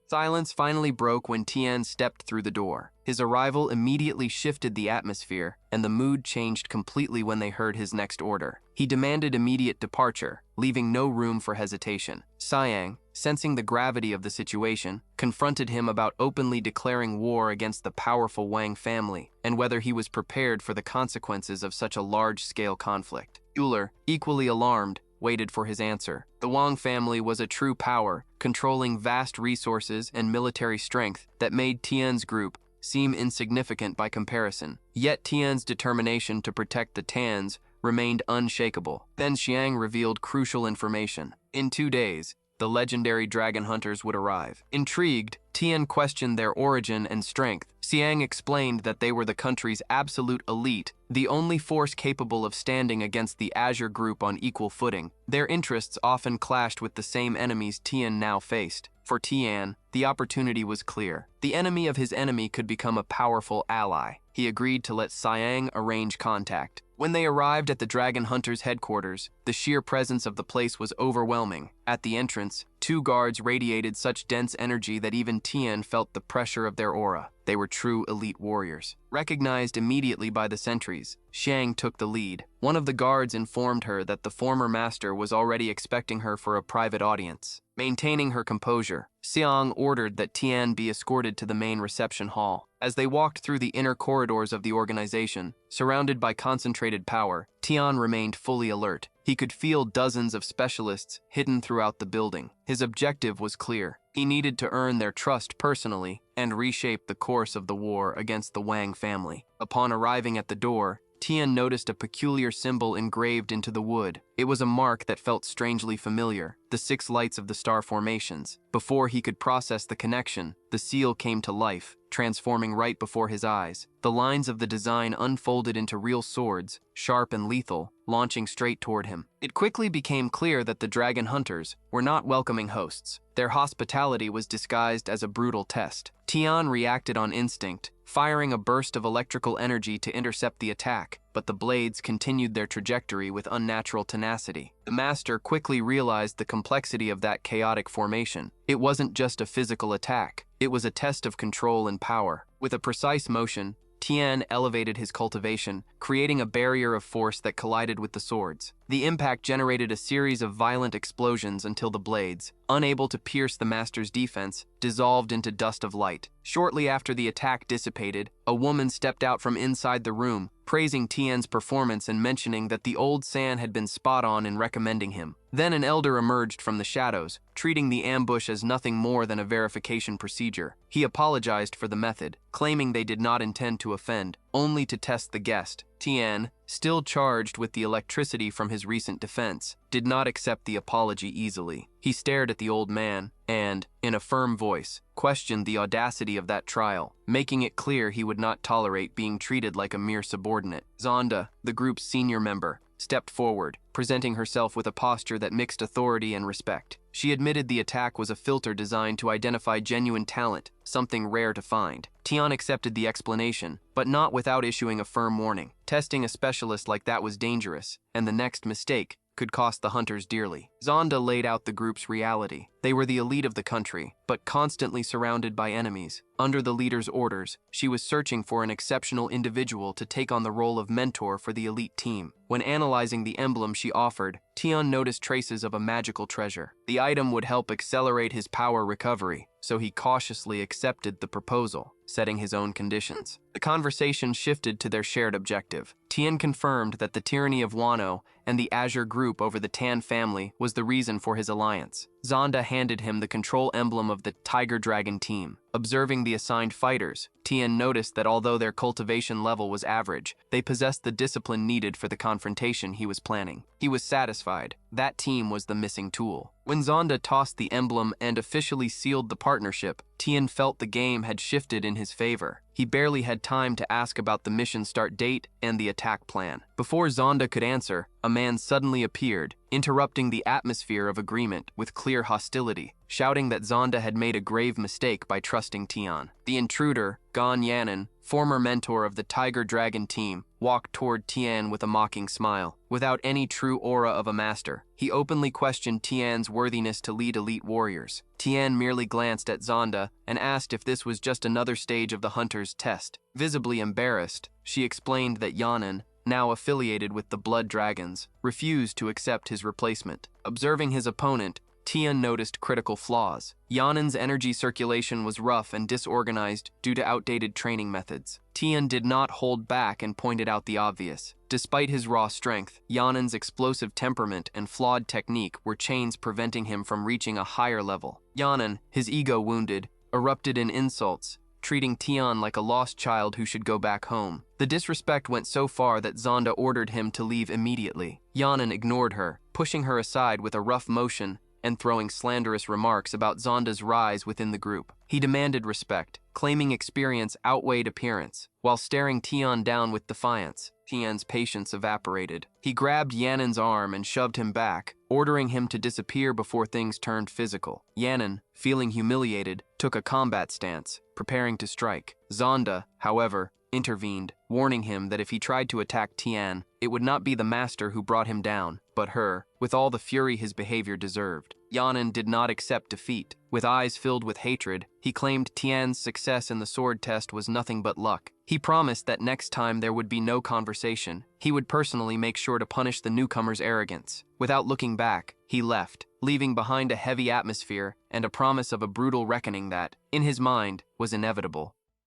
Silence finally broke when Tian stepped through the door. His arrival immediately shifted the atmosphere, and the mood changed completely when they heard his next order. He demanded immediate departure, leaving no room for hesitation. Siang, sensing the gravity of the situation, confronted him about openly declaring war against the powerful Wang family, and whether he was prepared for the consequences of such a large-scale conflict. Euler, equally alarmed, waited for his answer. The Wang family was a true power, controlling vast resources and military strength that made Tian's group seem insignificant by comparison. Yet Tian's determination to protect the Tans remained unshakable. Then Xiang revealed crucial information. In 2 days, the legendary dragon hunters would arrive. Intrigued, Tian questioned their origin and strength. Xiang explained that they were the country's absolute elite, the only force capable of standing against the Azure Group on equal footing. Their interests often clashed with the same enemies Tian now faced. For Tian, the opportunity was clear. The enemy of his enemy could become a powerful ally. he agreed to let Siang arrange contact. When they arrived at the Dragon Hunter's headquarters, the sheer presence of the place was overwhelming. At the entrance, 2 guards radiated such dense energy that even Tian felt the pressure of their aura. They were true elite warriors. Recognized immediately by the sentries, Xiang took the lead. One of the guards informed her that the former master was already expecting her for a private audience. Maintaining her composure, Xiang ordered that Tian be escorted to the main reception hall. As they walked through the inner corridors of the organization, surrounded by concentrated power, Tian remained fully alert. He could feel dozens of specialists hidden throughout the building. His objective was clear. He needed to earn their trust personally and reshape the course of the war against the Wang family. Upon arriving at the door, Tian noticed a peculiar symbol engraved into the wood. It was a mark that felt strangely familiar, the 6 lights of the star formations. Before he could process the connection, the seal came to life, transforming right before his eyes. The lines of the design unfolded into real swords, sharp and lethal, launching straight toward him. It quickly became clear that the Dragon Hunters were not welcoming hosts. Their hospitality was disguised as a brutal test. Tian reacted on instinct, firing a burst of electrical energy to intercept the attack, but the blades continued their trajectory with unnatural tenacity. The master quickly realized the complexity of that chaotic formation. It wasn't just a physical attack, it was a test of control and power. With a precise motion, Tian elevated his cultivation, creating a barrier of force that collided with the swords. The impact generated a series of violent explosions until the blades, unable to pierce the master's defense, dissolved into dust of light. Shortly after the attack dissipated, a woman stepped out from inside the room, praising Tian's performance and mentioning that the old San had been spot on in recommending him. Then an elder emerged from the shadows, treating the ambush as nothing more than a verification procedure. He apologized for the method, claiming they did not intend to offend, only to test the guest. Tian, still charged with the electricity from his recent defense, did not accept the apology easily. He stared at the old man and, in a firm voice, questioned the audacity of that trial, making it clear he would not tolerate being treated like a mere subordinate. Zonda, the group's senior member, stepped forward, presenting herself with a posture that mixed authority and respect. She admitted the attack was a filter designed to identify genuine talent, something rare to find. Tian accepted the explanation, but not without issuing a firm warning. Testing a specialist like that was dangerous, and the next mistake could cost the hunters dearly. Zonda laid out the group's reality. They were the elite of the country, but constantly surrounded by enemies. Under the leader's orders, she was searching for an exceptional individual to take on the role of mentor for the elite team. When analyzing the emblem she offered, Tian noticed traces of a magical treasure. The item would help accelerate his power recovery, so he cautiously accepted the proposal, setting his own conditions. The conversation shifted to their shared objective. Tian confirmed that the tyranny of Wano and the Azure group over the Tan family was the reason for his alliance. Zonda handed him the control emblem of the Tiger Dragon team. Observing the assigned fighters, Tian noticed that although their cultivation level was average, they possessed the discipline needed for the confrontation he was planning. He was satisfied. That team was the missing tool. When Zonda tossed the emblem and officially sealed the partnership, Tian felt the game had shifted in his favor. He barely had time to ask about the mission start date and the attack plan. Before Zonda could answer, a man suddenly appeared, interrupting the atmosphere of agreement with clear hostility, shouting that Zonda had made a grave mistake by trusting Tian. The intruder, Gan Yanan, former mentor of the Tiger Dragon team, walked toward Tian with a mocking smile. Without any true aura of a master, he openly questioned Tian's worthiness to lead elite warriors. Tian merely glanced at Zonda and asked if this was just another stage of the hunter's test. Visibly embarrassed, she explained that Yanan, now affiliated with the Blood Dragons, refused to accept his replacement. Observing his opponent, Tian noticed critical flaws. Yanan's energy circulation was rough and disorganized due to outdated training methods. Tian did not hold back and pointed out the obvious. Despite his raw strength, Yanan's explosive temperament and flawed technique were chains preventing him from reaching a higher level. Yanan, his ego wounded, erupted in insults, treating Tian like a lost child who should go back home. The disrespect went so far that Zonda ordered him to leave immediately. Yanan ignored her, pushing her aside with a rough motion and throwing slanderous remarks about Zonda's rise within the group. He demanded respect, claiming experience outweighed appearance, while staring Tian down with defiance. Tian's patience evaporated. He grabbed Yanan's arm and shoved him back, ordering him to disappear before things turned physical. Yanan, feeling humiliated, took a combat stance, preparing to strike. Zonda, however, intervened, warning him that if he tried to attack Tian, it would not be the master who brought him down, but her, with all the fury his behavior deserved. Yanan did not accept defeat. With eyes filled with hatred, he claimed Tian's success in the sword test was nothing but luck. He promised that next time there would be no conversation. He would personally make sure to punish the newcomer's arrogance. Without looking back, he left, leaving behind a heavy atmosphere and a promise of a brutal reckoning that, in his mind, was inevitable.